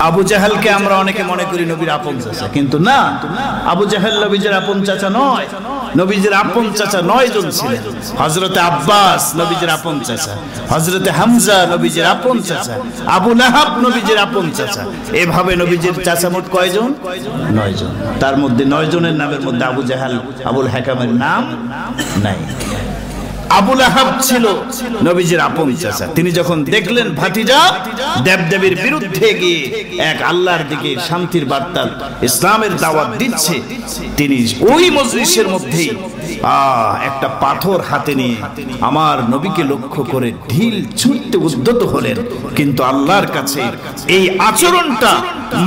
আবু জাহেলকে আমরা অনেকে মনে করি নবীর আপন চাচা, কিন্তু না, আবু জাহেল নবীজির আপন চাচা নয়। নবীজির আপন চাচা 9 জন ছিলেন। হযরতে আব্বাস নবীজির আপন চাচা, হযরতে হামজা নবীজির আপন চাচা, আবু লাহাব নবীজির আপন চাচা। এভাবে নবীজির চাচা মোট কয়জন? 9 জন। তার মধ্যে 9 জনের নামের মধ্যে আবু জাহেল, আবুল হাকামের নাম নাই। আবু লাহাব ছিল নবীজির আপন চাচা। তিনি যখন দেখলেন ভাতিজা দেবদেবীর বিরুদ্ধে গিয়ে এক আল্লাহর দিকে শান্তির বার্তা, ইসলামের দাওয়াত দিচ্ছে, তিনি ওই মজলিসের মধ্যেই একটা পাথর হাতে নিয়ে আমার নবীকে লক্ষ্য করে ঢিল ছুঁড়তে উদ্যত হলেন। কিন্তু আল্লাহর কাছে এই আচরণটা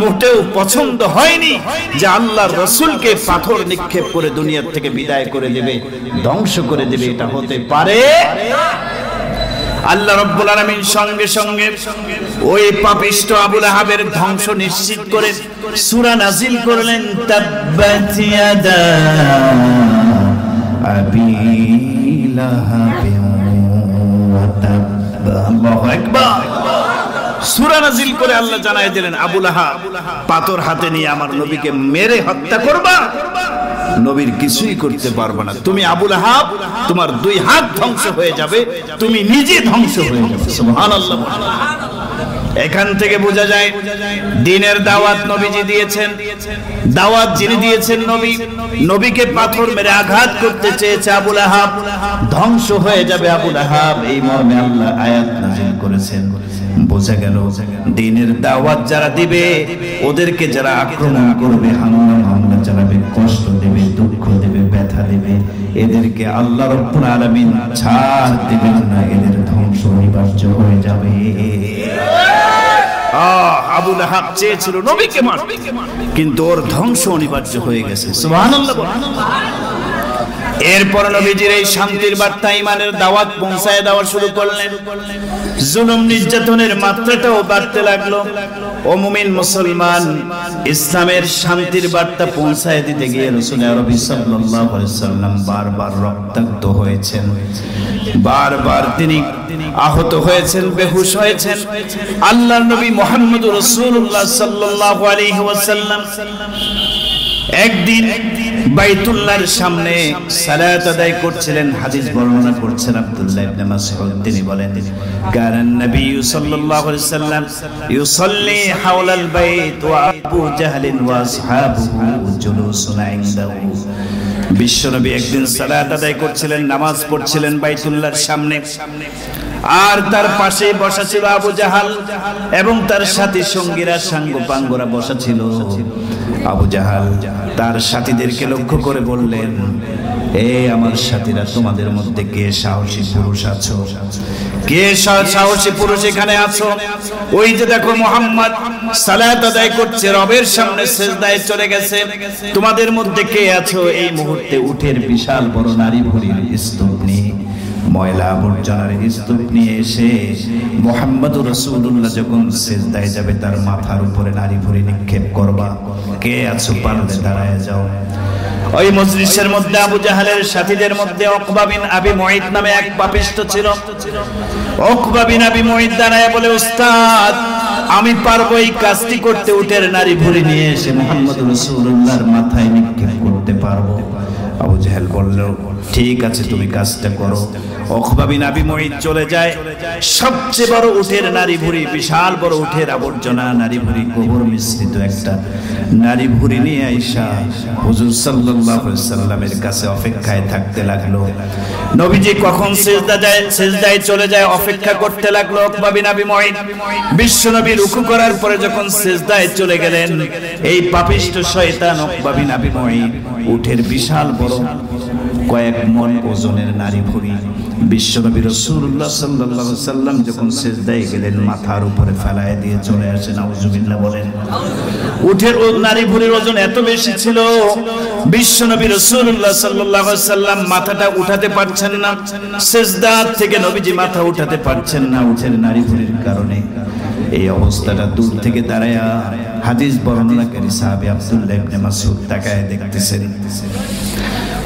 মোটেও পছন্দ হয়নি যে আল্লাহর রাসূলকে পাথর নিক্ষেপ করে দুনিয়ার থেকে বিদায় করে দেবে, ধ্বংস করে দেবে। এটা হতে পারে? আল্লাহ রাব্বুল আলামিন সঙ্গে সঙ্গে ওই পাপিষ্ট আবু লাহাবের ধ্বংস নিশ্চিত করে সূরা নাজিল করলেন, তাব্বাত ইয়াদা আবি লাহাবিন ওয়া তাব। আল্লাহু আকবার। সূরা নাজিল করে আল্লাহ জানায় দিলেন, আবু লাহাব পাথর হাতে নিয়ে আমার নবীকে মেরে হত্যা করবা, নবীর কিছুই করতে পারবে না। তুমি আবু লাহাব, তোমার 2 হাত ধ্বংস হয়ে যাবে, তুমি নিজে ধ্বংস হয়ে যাবে। সুবহানাল্লাহ। এখান থেকে বোঝা যায় দ্বীনের দাওয়াত নবীজি দিয়েছেন। দাওয়াত যিনি দিয়েছেন নবী, নবীকে পাথর মেরে আঘাত করতে চেয়েছে আবু লাহাব, ধ্বংস হয়ে যাবে আবু লাহাব, এই মর্মে আল্লাহ আয়াত নাযিল করেছেন। বোঝা গেল দ্বীনের দাওয়াত যারা দিবে, ওদেরকে যারা আক্রমণ করবে, হামলা চালাবে, কষ্ট দেবে, দুঃখ দেবে, ব্যথা দেবে, এদেরকে আল্লাহ রাব্বুল আলামিন ছাড় দিবেন না, এদের ধ্বংস অনিবার্য হয়ে যাবে। আবু লাহাব চেয়েছিল নবীকে মারতে, কিন্তু ওর ধ্বংস অনিবার্য হয়ে গেছে। সুবহানাল্লাহ। এরপর নবীজির এই শান্তির বার্তা ঈমানের দাওয়াত পৌঁছায় দেওয়া শুরু করলেন। জুলুম নির্যাতনের মাত্রাটাও বাড়তে লাগলো। ও মুমিন মুসলমান, ইসলামের শান্তির বার্তা পৌঁছায় দিতে গিয়ে রাসূল আরবি সাল্লাল্লাহু আলাইহি সাল্লাম বারবার রক্তাক্ত হয়েছেন, বারবার তিনি আহত হয়েছেন, বেহুশ হয়েছেন। আল্লাহর নবী মুহাম্মদুর রাসূলুল্লাহ সাল্লাল্লাহু আলাইহি ওয়াসাল্লাম একদিন বাইতুল্লাহর সামনে সালাত আদায় করছিলেন। হাদিস বর্ণনা করছেন আব্দুল্লাহ ইবনে মাসউদ, তিনি বলেন কারান নবী সাল্লাল্লাহু আলাইহি ওয়াসাল্লাম ইউসাল্লি হাওলাল বাইত ওয়া আবু জাহল ওয়া আসহাবুহু জুলুসুন ইনদাহু। বিশ্বনবী একদিন সালাত আদায় করছিলেন, নামাজ পড়ছিলেন বাইতুল্লাহর সামনে, আর তার পাশে বসা ছিল আবু জাহাল এবং তার সাথী সঙ্গীরা, সাঙ্গপাঙ্গরা বসা ছিল। আবু জাহাল তার সাথীদেরকে লক্ষ্য করে বললেন, এ আমার সাথীরা, তোমাদের মধ্যে কে সাহসী পুরুষ আছো? কে সাহসী পুরুষ এখানে আছো? ওই যে দেখো মুহাম্মদ সালাত আদায় করছে, রবের সামনে সিজদায় চলে গেছে। তোমাদের মধ্যে কে আছো এই মুহূর্তে উটের বিশাল বড় নারী ভুঁড়ির স্তূপ নিয়ে, ময়লা আবর্জনার স্তূপ নিয়ে এসে মুহাম্মদুর রাসূলুল্লাহ যখন সিজদায় যাবে তার মাথার উপরে নারী ভুঁড়ি নিক্ষেপ করবা। কে আছো? পারলে দাঁড়ায় যাও। ওই মজলিসের মধ্যে আবু জাহালের সাথীদের মধ্যে উকবা বিন আবি মুঈত নামে এক পাপিষ্ঠ ছিল। উকবা বিন আবি মুঈত দাঁড়ায় বলে, উস্তাদ, আমি পারবো এই কাজটি করতে, উটের নারী ভুঁড়ি নিয়ে এসে মুহাম্মদুর রাসূলুল্লাহর মাথায় নিক্ষেপ করতে পারবো। আবু জাহেল বলল, ঠিক আছে, তুমি কাজটা করো। উকবা বিন আবি মুঈত চলে যায়, সবচেয়ে বড় উটের নারী ভুঁড়ি, বিশাল বড় উটের আবর্জনা, নারী ভুঁড়ি, গোবর মিশ্রিত একটা নারী ভুঁড়ি নিয়ে আইসা হুজুর সাল্লাল্লাহু আলাইহি সাল্লামের কাছে অপেক্ষায় থাকতে লাগলো। নবীজি কখন সিজদায় চলে যায় অপেক্ষা করতে লাগলো উকবা বিন আবি মুঈত। বিশ্বনবী রুকু করার পরে যখন সিজদায় চলে গেলেন, এই পাপিষ্ঠ শয়তান উকবা বিন আবি মুঈত উটের বিশাল বড় কয়েক মণ ওজনের নারী ভুঁড়ি বিশ্বনবী রাসূলুল্লাহ সাল্লাল্লাহু আলাইহি সাল্লাম যখন সিজদায় গেলেন মাথার উপরে ফেলায় দিয়ে চলে আসেন। নাউজুবিল্লাহ বলেন। উটের ও নারী ভুঁড়ির ওজন এত বেশি ছিল, বিশ্বনবী রাসূলুল্লাহ সাল্লাল্লাহু আলাইহি সাল্লাম মাথাটা উঠাতে পারছেন না, সিজদা থেকে নবীজি মাথা উঠাতে পারছেন না উটের নারী ভুঁড়ির কারণে। এই অবস্থাটা দূর থেকে দাঁড়ায়া হাদিস বর্ণনাকারী সাহাবী আব্দুল্লাহ ইবনে মাসউদ তাকায় দেখতেছেন।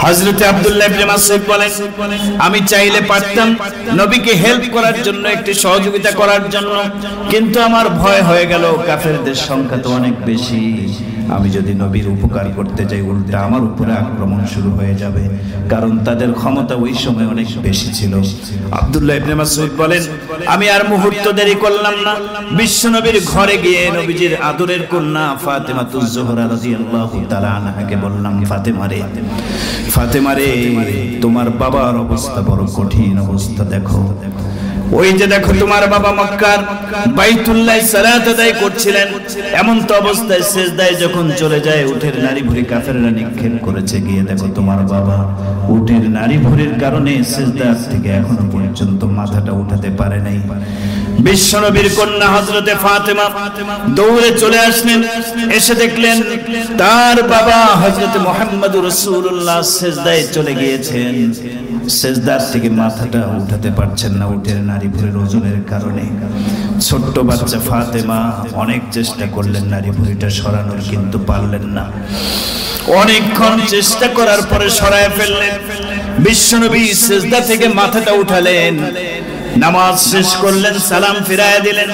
হযরত আব্দুল্লাহ ইবনে মাসউদ বলেন, আমি চাইলে পারতাম নবীকে হেল্প করার জন্য, একটি সহযোগিতা করার জন্য, কিন্তু আমার ভয় হয়ে গেল, কাফেরদের সংখ্যা তো অনেক বেশি, আমি যদি নবীর উপকার করতে যাই উল্টা আমার উপরে আক্রমণ শুরু হয়ে যাবে, কারণ তাদের ক্ষমতা ওই সময় অনেক বেশি ছিল। আব্দুল্লাহ ইবনে মাসউদ বলেন, আমি আর মুহূর্ত দেরি করলাম না, বিশ্বনবীর ঘরে গিয়ে নবীজির আদরের কন্যা ফাতেমাতুজ জোহরা রাদিয়াল্লাহু তাআলা আনহাকে বললাম, ফাতেমা রে, তোমার বাবার অবস্থা বড় কঠিন অবস্থা, দেখো ওই যে দেখো তোমার বাবা মক্কার বাইতুল্লাহ সালাত আদায় করছিলেন, এমন তো অবস্থায় সিজদায় যখন চলে যায় উটের নারী ভুঁড়ি কাফেররা নিক্ষেপ করেছে, গিয়ে দেখো তোমার বাবা উটের নারী ভুঁড়ির কারণে সিজদা থেকে এখনো পর্যন্ত মাথাটা উঠাতে পারে নাই। বিশ্বনবীর কন্যা হযরতে ফাতেমা দৌড়ে চলে আসলেন, এসে দেখলেন তার বাবা হযরতে মুহাম্মদুর রাসূলুল্লাহ সিজদায় চলে গিয়েছেন, সিজদার থেকে মাথাটা উঠাতে পারছেন না উটের নারী ভুঁড়ির ওজনের কারণে। ছোট্ট বাচ্চা ফাতেমা অনেক চেষ্টা করলেন নারী ভুঁড়িটা সরানোর, কিন্তু পারলেন না। অনেকক্ষণ চেষ্টা করার পরে সরায় ফেললেন। বিশ্বনবী সিজদা থেকে মাথাটা উঠালেন, নামাজ শেষ করলেন, সালাম ফিরায় দিলেন।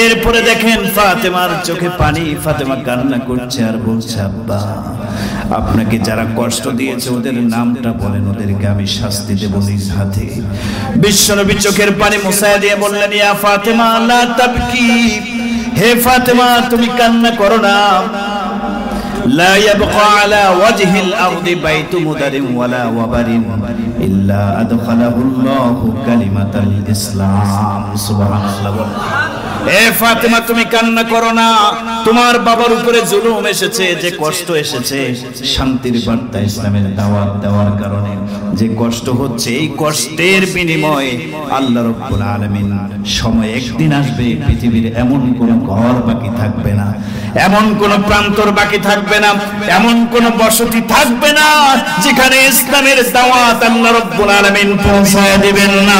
এরপরে দেখেন ফাতেমার চোখে পানি, ফাতেমা কান্না করছে আর বলছে, আব্বা, আপনাকে যারা কষ্ট দিয়েছে ওদের নামটা বলেন, ওদেরকে আমি শাস্তি দেব নিজ হাতে। বিশ্বনবী চোখের পানি মুছায়া দিয়ে বললেন, ইয়া ফাতেমা লা তাবকি, হে ফাতেমা তুমি কান্না করো না। লা ইয়াবকা আলা ওয়াজহিল আরদি বাইতু মুদারিন ওয়ালা ওয়াবারিন ইল্লা আদখালাহুল্লাহু কালিমাতাল ইসলাম। সুবহানাল্লাহ। এ ফাতেমা তুমি কান্না করো না, তোমার বাবার উপরে জুলুম এসেছে, যে কষ্ট এসেছে শান্তির বার্তা ইসলামের দাওয়াত দেওয়ার কারণে যে কষ্ট হচ্ছে, এই কষ্টের বিনিময়ে আল্লাহ রাব্বুল আলামিন সময় একদিন আসবে পৃথিবীর এমন কোন ঘর বাকি থাকবে না, এমন কোন প্রান্তর বাকি থাকবে না, এমন কোন বসতি থাকবে না যেখানে ইসলামের দাওয়াত আল্লাহ রাব্বুল আলামিন পৌঁছায় দিবেন না।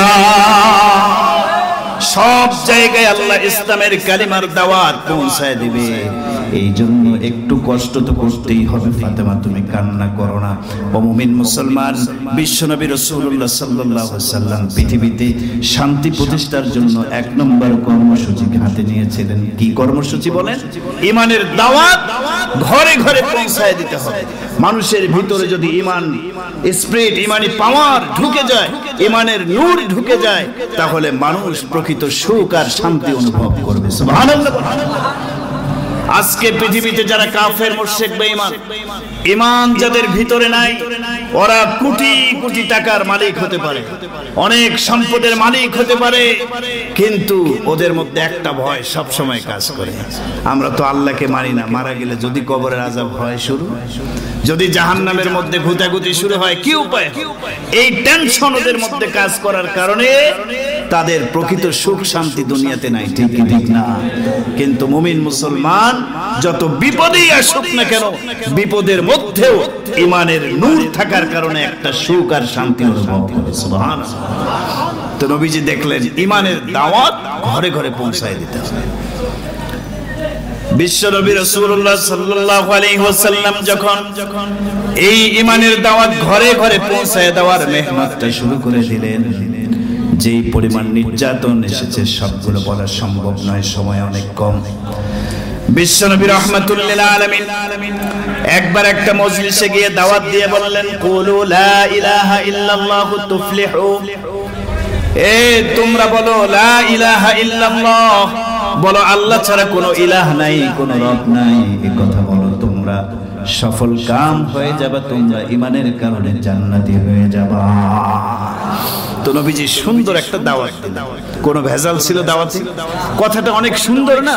সব জায়গায় আল্লাহ ইসলামের কালিমার দাওয়াত পৌঁছায় দিবে। এই জন্য একটু কষ্ট তো করতেই হবে। ফাতেমা তুমি কান্না করো না। ও মুমিন মুসলমান, বিশ্বনবী রাসূলুল্লাহ সাল্লাল্লাহু আলাইহি ওয়াসাল্লাম পৃথিবীতে শান্তি প্রতিষ্ঠার জন্য এক নম্বর কর্মসূচি হাতে নিয়েছিলেন। কি কর্মসূচি বলেন? ঈমানের দাওয়াত ঘরে ঘরে পৌঁছায় দিতে হবে। মানুষের ভিতরে যদি ঈমান স্পিরিট, ঈমানি পাওয়ার ঢুকে যায়, ঈমানের নূর ঢুকে যায়, তাহলে মানুষ প্রকৃত সুখ আর শান্তি অনুভব করবে। সুবহানাল্লাহ। আজকে পৃথিবীতে যারা কাফের, মুশরিক, বেঈমান, ঈমান যাদের ভিতরে নাই, ওরা কোটি কোটি টাকার মালিক হতে পারে, অনেক সম্পদের মালিক হতে পারে, কিন্তু ওদের মধ্যে একটা ভয় সব সময় কাজ করে। আমরা তো আল্লাহকে মানি না, মারা গেলে যদি কবরের আযাব হয় শুরু, যদি জাহান্নামের মধ্যে ঘুতাঘুতি শুরু হয়, কি উপায়? এই টেনশন ওদের মধ্যে কাজ করার কারণে তাদের প্রকৃত সুখ শান্তি দুনিয়াতে নাই। ঠিক কি ঠিক না? কিন্তু মুমিন মুসলমান যত বিপদেই আসুক না কেন, বিপদের মধ্যেও ঈমানের নূর থাকার কারণে একটা সুখ আর শান্তি অনুভব করে। সুবহানাল্লাহ। তো নবীজি দেখলেন ঈমানের দাওয়াত ঘরে ঘরে পৌঁছায় দিতে হবে। বিশ্বনবী রাসূলুল্লাহ সাল্লাল্লাহু আলাইহি ওয়াসাল্লাম যখন এই ঈমানের দাওয়াত ঘরে ঘরে পৌঁছায় দেওয়ার মেহনতটা শুরু করে দিলেন, যেই পরিমাণ নির্যাতন এসেছে সবগুলো বলা সম্ভব নয়, সময় অনেক কম। বিশ্বনবী রাহমাতুল লিল আলামিন একবার একটা মজলিসে গিয়ে দাওয়াত দিয়ে বললেন, কুলু লা ইলাহা ইল্লাল্লাহু তুফলিহু। এ তোমরা বলো লা ইলাহা ইল্লাল্লাহ, বলো আল্লাহ ছাড়া কোনো ইলাহ নাই, কোনো রব নাই, এই কথা বলো, তোমরা সফল কাম হয়ে যাবে, তোমরা ঈমানের কারণে জান্নাতি হয়ে যাবা। তো নবীজি সুন্দর একটা দাওয়াত দিলেন, কোন ভেজাল ছিল দাওয়াতে? কথাটা অনেক সুন্দর না?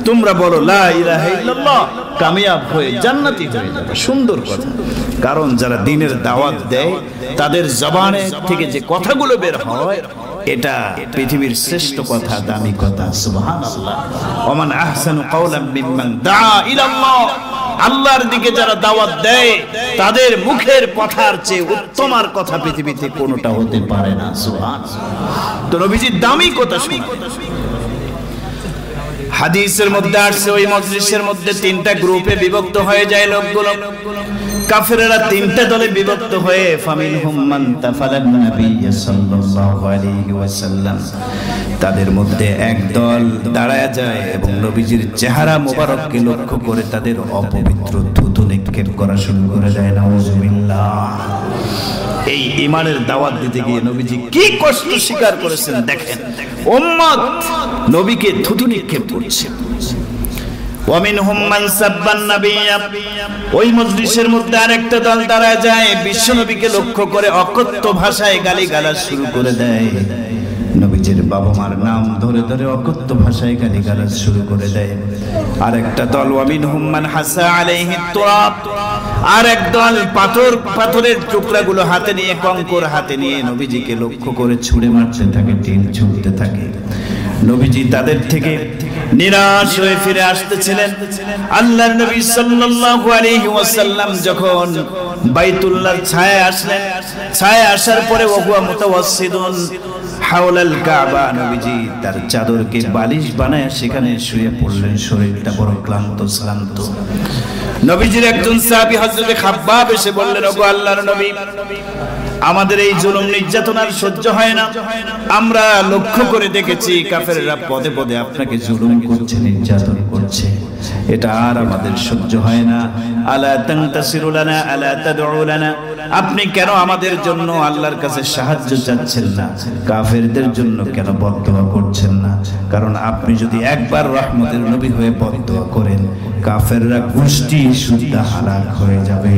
তোমরা বলো লা ইলাহা ইল্লাল্লাহ, কামিয়াব হয়ে জান্নাতি হয়ে যাবে। সুন্দর কথা। কারণ যারা দ্বীনের দাওয়াত দেয় তাদের জবানে থেকে যে কথাগুলো বের হয়, এটা পৃথিবীর শ্রেষ্ঠ কথা, দামি কথা। সুবহানাল্লাহ। ওমান আহসানু কাওলাম মিম্মান দাআ ইলাল্লাহ। আল্লাহর দিকে যারা দাওয়াত দেয় তাদের মুখের কথার চেয়ে উত্তম আর কথা পৃথিবীতে কোনোটা হতে পারে না। সুবহানাল্লাহ। তো নবীজির দামি কথা শুনুন। হাদিসের মধ্যে আসছে ওই মজলিসের মধ্যে তিনটা গ্রুপে বিভক্ত হয়ে যায় লোকগুলো। কাফেররা তিনটা দলে বিভক্ত হয়ে ফামিনহুম মান তাফালান নবী সাল্লাল্লাহু আলাইহি ওয়াসাল্লাম, তাদের মধ্যে এক দল দাঁড়ায় যায় এবং নবীজির চেহারা মোবারককে লক্ষ্য করে তাদের অপবিত্র থুতু নিক্ষেপ করা শুরু করে দেয়। নাউযুবিল্লাহ। এই ঈমানের দাওয়াত দিতে গিয়ে নবীজি কি কষ্ট স্বীকার করেছেন দেখেন। উম্মত নবীকে থুতু নিক্ষেপ করছে। ওয়ামিনহুম মান সাব্বান নাবিয়্যা, ওই মজলিসের মধ্যে আরেকটা দল দাঁড়ায় যায়, বিশ্ব নবীকে লক্ষ্য করে অকথ্য ভাষায় গালিগালাজ শুরু করে দেয়। নবীজির বাবা মার নাম ধরে ধরে অকথ্য ভাষায় গালিগালাজ শুরু করে দেয়। আরেকটা দল ওয়ামিনহুম মান হাসা আলাইহি তুরাব, আরেক দল পাথরের টুকরাগুলো হাতে নিয়ে, কঙ্কর হাতে নিয়ে নবীজিকে লক্ষ্য করে ছুঁড়ে মারতে থাকে, তীর ছুঁড়তে থাকে। নবীজি তাদের থেকে নিরাশ হয়ে ফিরে আসতেছিলেন। আল্লাহর নবী সাল্লাল্লাহু আলাইহি ওয়াসাল্লাম যখন বাইতুল্লাহর ছায়া আসলেন, ছায়া আসার পরে ওয়া মুতাওয়াসসিদুন হাওলাল কাবা, নবীজি তার চাদরকে বালিশ বানায় সেখানে শুয়ে পড়লেন, শরীরটা বড় ক্লান্ত শ্রান্ত। নবীজির একজন সাহাবী হযরত খাব্বাব এসে বললেন, ওগো আল্লাহর নবী, আমাদের এই জুলুম নির্যাতন আর সহ্য হয় না। আমরা লক্ষ্য করে দেখেছি কাফেররা পদে পদে আপনাকে জুলুম করছে, নির্যাতন করছে, এটা আর আমাদের সহ্য হয় না। আলা তানতাসিরু লানা আলা তাদউ লানা, আপনি কেন আমাদের জন্য আল্লাহর কাছে সাহায্য চাচ্ছেন না? কাফেরদের জন্য কেন বদদোয়া করছেন না? কারণ আপনি যদি একবার রহমতের নবী হয়ে বদদোয়া করেন, কাফেররা গোষ্ঠী সুদ্ধা হালাক হয়ে যাবে।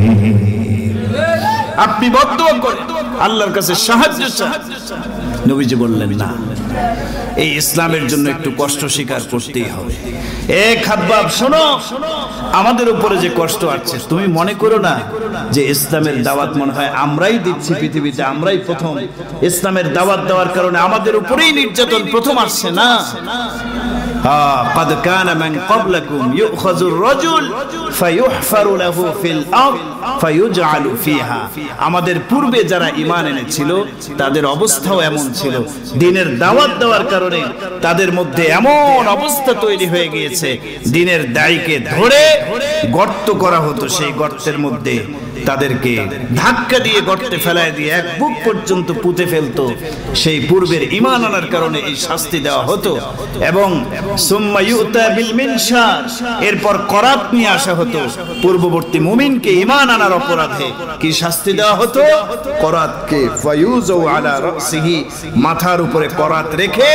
আপনি বদদোয়া করেন, আল্লাহর কাছে সাহায্য চান। নবীজি বললেন না, এই ইসলামের জন্য একটু কষ্ট স্বীকার করতেই হবে। খাব্বাব শোনো, আমাদের উপরে যে কষ্ট আসছে তুমি মনে করো না যে ইসলামের দাওয়াত মনে হয় আমরাই দিচ্ছি পৃথিবীতে, আমরাই প্রথম ইসলামের দাওয়াত দেওয়ার কারণে আমাদের উপরেই নির্যাতন প্রথম আসছে না। قد كان من قبلكم يؤخذ الرجل فيحفر له في الأرض فيجعل فيها। আমাদের পূর্বে যারা ঈমান এনেছিল তাদের অবস্থাও এমন ছিল, দ্বীনের দাওয়াত দেওয়ার কারণে তাদের মধ্যে এমন অবস্থা তৈরি হয়ে গিয়েছে, দ্বীনের দায়ীকে ধরে গর্ত করা হতো, সেই গর্তের মধ্যে তাদেরকে ধাক্কা দিয়ে গর্তে ফেলায় দিয়ে এক বুক পর্যন্ত পুঁতে ফেলতো। সেই পূর্বের ঈমান আনার কারণে এই শাস্তি দেওয়া হতো। এবং সুম্মা ইউতা বিল মিনশার, এরপর করাত নিয়ে আসা হতো। পূর্ববর্তী মুমিনকে ঈমান আনার অপরাধে কি শাস্তি দেওয়া হতো? করাতকে ফায়ুজু আলা রাসিহি, মাথার উপরে করাত রেখে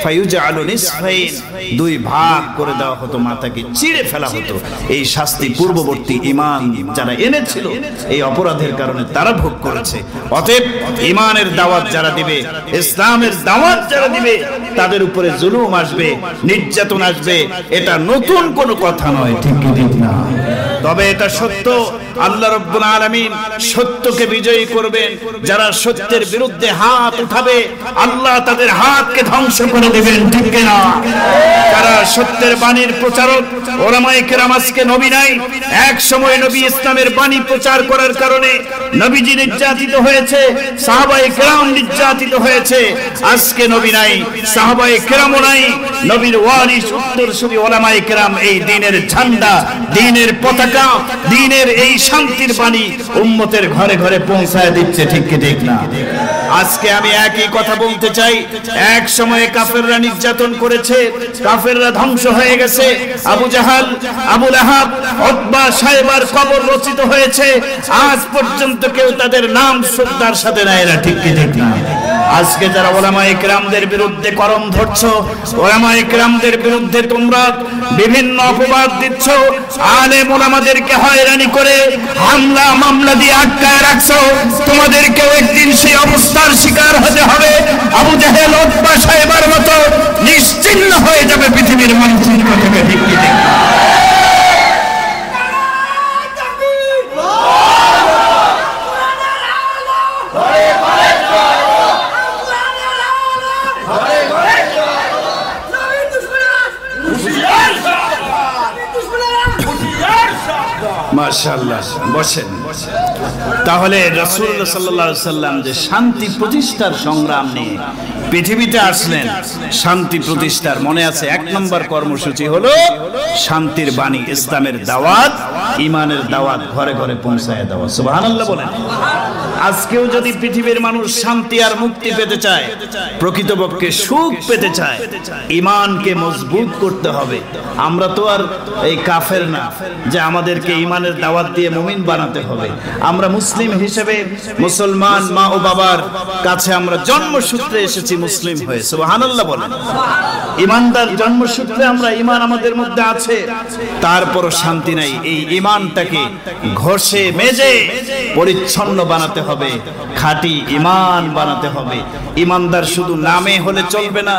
ফায়ুজআলু নিসফাইন, দুই ভাগ করে দেওয়া হতো, মাথাকে চিড়ে ফেলা হতো। এই শাস্তি পূর্ববর্তী ঈমান যারা এনেছিল এই অপরাধের কারণে তারা ভোগ করেছে। অতএব ঈমানের দাওয়াত যারা দিবে, ইসলামের দাওয়াত যারা দিবে, তাদের উপরে জুলুম আসবে, নির্যাতন আসবে, এটা নতুন কোনো কথা নয়, ঠিক না? তবে এটা সত্য, আল্লাহ রাব্বুল আলামিন সত্যকে বিজয়ী করবেন। যারা সত্যের বিরুদ্ধে হাত উঠাবে আল্লাহ তাদের হাতকে ধ্বংস করে দেবেন, ঠিক না? যারা সত্যের বাণীর প্রচারক, ওলামায়ে কেরাম, আজকে নবী নাই, এক সময় নবী ইসলামের বাণী প্রচার করার কারণে নবীজি নির্যাতিত হয়েছে, সাহাবায়ে কেরাম নির্যাতিত হয়েছে। আজকে নবী নাই, সাহাবায়ে কেরামও নাই, নবীর ওয়ারিস উত্তরসূরি ওলামায়ে কেরাম এই দ্বীনের ঝান্ডা, দ্বীনের পতাকা, দ্বীনের এই শান্তির বাণী উম্মতের ঘরে ঘরে পৌঁছায় দিচ্ছে, ঠিক কি ঠিক না? আজকে আমি একই কথা বলতে চাই, এক সময়ে কাফেররা নির্যাতন করেছে, কাফেররা ধ্বংস হয়ে গেছে। আবু জাহাল, আবু লাহাব, উতবা, শায়বার কবর রচিত হয়েছে, আজ পর্যন্ত কেউ তাদের নাম শ্রদ্ধার সাথে নেয় না, ঠিক কি ঠিক না? আজকে যারা ওলামায়ে কেরামদের বিরুদ্ধে করম ধরছো, ওলামায়ে কেরামদের বিরুদ্ধে তোমরা বিভিন্ন অপবাদ দিচ্ছ, আলেম ওলামাদেরকে হয়রানি করে হামলা মামলা দিয়ে আটকায় রাখছো, তোমাদেরকেও একদিন সেই অবস্থার শিকার হতে হবে। আবু জাহেল, উতবা, শায়বার মতো নিশ্চিহ্ন হয়ে যাবে পৃথিবীর মানচিত্র থেকে, ঠিক কি ঠিক না? মাশাআল্লাহ, বসেন। তাহলে রাসূলুল্লাহ সাল্লাল্লাহু আলাইহি সাল্লাম যে শান্তি প্রতিষ্ঠার সংগ্রাম নিয়ে পৃথিবীতে আসলেন, শান্তি প্রতিষ্ঠার, মনে আছে, এক নম্বর কর্মসূচি হলো শান্তির বাণী, ইসলামের দাওয়াত, ঈমানের দাওয়াত ঘরে ঘরে পৌঁছায় দেওয়া। সুবহানাল্লাহ বলেন। আজকেও যদি পৃথিবীর মানুষ শান্তি আর মুক্তি পেতে চায়, প্রকৃতপক্ষে সুখ পেতে চায়, ঈমানকে মজবুত করতে হবে। আমরা তো আর এই কাফের না যে আমাদেরকে ঈমানের দাওয়াত দিয়ে মুমিন বানাতে হবে। আমরা মুসলিম হিসেবে, মুসলমান মা ও বাবার কাছে আমরা জন্মসূত্রে এসেছি মুসলিম হয়ে, সুবহানাল্লাহ বলেন। ঈমানদার জন্মসূত্রে আমরা, ঈমান আমাদের মধ্যে আছে, তারপরও শান্তি নাই। এই ঈমানটাকে ঘষে মেজে পরিচ্ছন্ন বানাতে হবে, খাঁটি ঈমান বানাতে হবে। ঈমানদার শুধু নামে হলে চলবে না,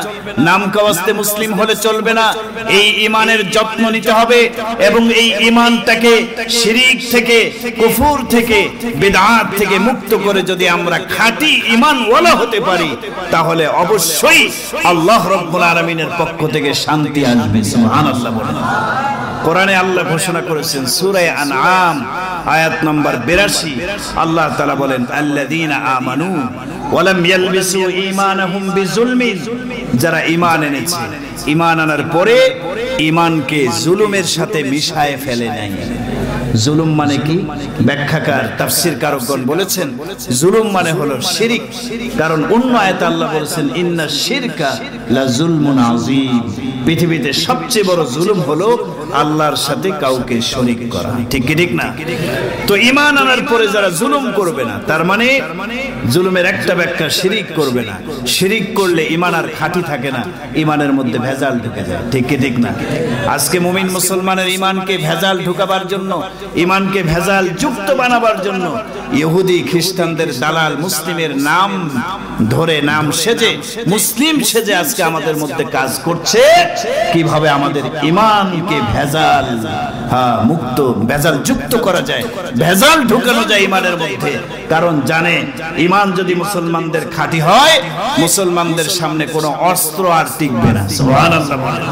নাম কাওয়াস্তে মুসলিম হলে চলবে না, এই ঈমানের যত্ন নিতে হবে। এবং এই ঈমানটাকে শিরিক থেকে, কুফর থেকে, বিদআত থেকে মুক্ত করে যদি আমরা খাঁটি ঈমানওয়ালা হতে পারি, তাহলে অবশ্যই আল্লাহ রাব্বুল আলামিনের পক্ষ থেকে শান্তি আসবে। সুবহানাল্লাহ বলেন। কোরআনে আল্লাহ ঘোষণা করেছেন সূরা আনআম আয়াত নম্বর 82, আল্লাহ তাআলা বলেন, আল্লাযীনা আমানু ওয়া লাম ইয়ালবিসু ঈমানাহুম বিজুলমিন, যারা ঈমান এনেছে, ঈমান আনার পরে ঈমানকে জুলুমের সাথে মিশায়ে ফেলে নাই। জুলুম মানে কি? ব্যাখ্যাকার, তাফসীর কারকগণ বলেছেন জুলুম মানে হলো শিরক। কারণ অন্য আয়াতে আল্লাহ বলেছেন ইন্না শিরকা লা জুলমুন আযীম, পৃথিবীতে সবচেয়ে বড় জুলুম হলো আল্লাহর সাথে কাউকে শরীক করা, ঠিক কি ঠিক না? তো ঈমান আনার পরে যারা জুলুম করবে না, তার মানে জুলুমের একটা ব্যাখ্যা শিরিক করবে না। শিরিক করলে ঈমান আর খাঁটি থাকে না, ঈমানের মধ্যে ভেজাল ঢুকে যায়, ঠিক কি ঠিক না? আজকে মুমিন মুসলমানের ঈমানকে ভেজাল ঢুকাবার জন্য, ঈমানকে ভেজাল যুক্ত বানাবার জন্য ইহুদি খ্রিস্টানদের দালাল মুসলিমের নাম ধরে, নাম সেজে, মুসলিম সেজে আজকে আমাদের মধ্যে কাজ করছে। কিভাবে আমাদের ঈমানকে ভেজাল মুক্ত, ভেজাল যুক্ত করা যায়, ভেজাল ঢুকানো যায় ঈমানের মধ্যে। কারণ জানে ঈমান যদি মুসলমানদের খাঁটি হয়, মুসলমানদের সামনে কোনো অস্ত্র আর টিকবে না। সুবহানাল্লাহ বলেন।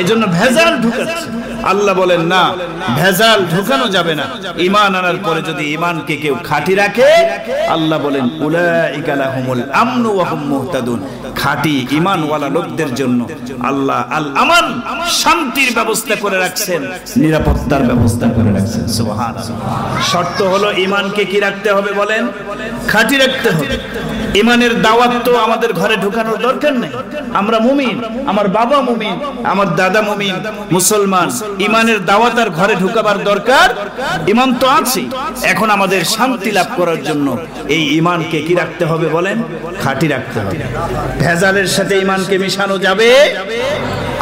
এই জন্য ভেজাল ঢুকাচ্ছে। আল্লাহ বলেন না, ভেজাল ঢুকানো যাবে না। ঈমান আনার পরে যদি ঈমানকে কেউ খাঁটি রাখে, আল্লাহ বলেন উলাইকা লাহুমুল আমনু ওয়া হুম মুহতাদুন। খাঁটি ঈমানওয়ালা লোকদের জন্য আল্লাহ আল আমান, শান্তির ব্যবস্থা করে রাখছেন, নিরাপত্তার ব্যবস্থা করে রাখছেন। সুবহানাল্লাহ। শর্ত হলো ঈমানকে কি রাখতে হবে বলেন? খাঁটি রাখতে হবে। ঈমানের দাওয়াত তো আমাদের ঘরে ঢুকানোর দরকার নেই। আমরা মুমিন, আমার বাবা মুমিন, আমার দাদা মুমিন, মুসলমান। ঈমানের দাওয়াত আর ঘরে ঢুকাবার দরকার? ঈমান তো আছে। এখন আমাদের শান্তি লাভ করার জন্য এই ঈমানকে কি রাখতে হবে বলেন? খাঁটি রাখতে হবে। ভেজালের সাথে ঈমানকে মিশানো যাবে?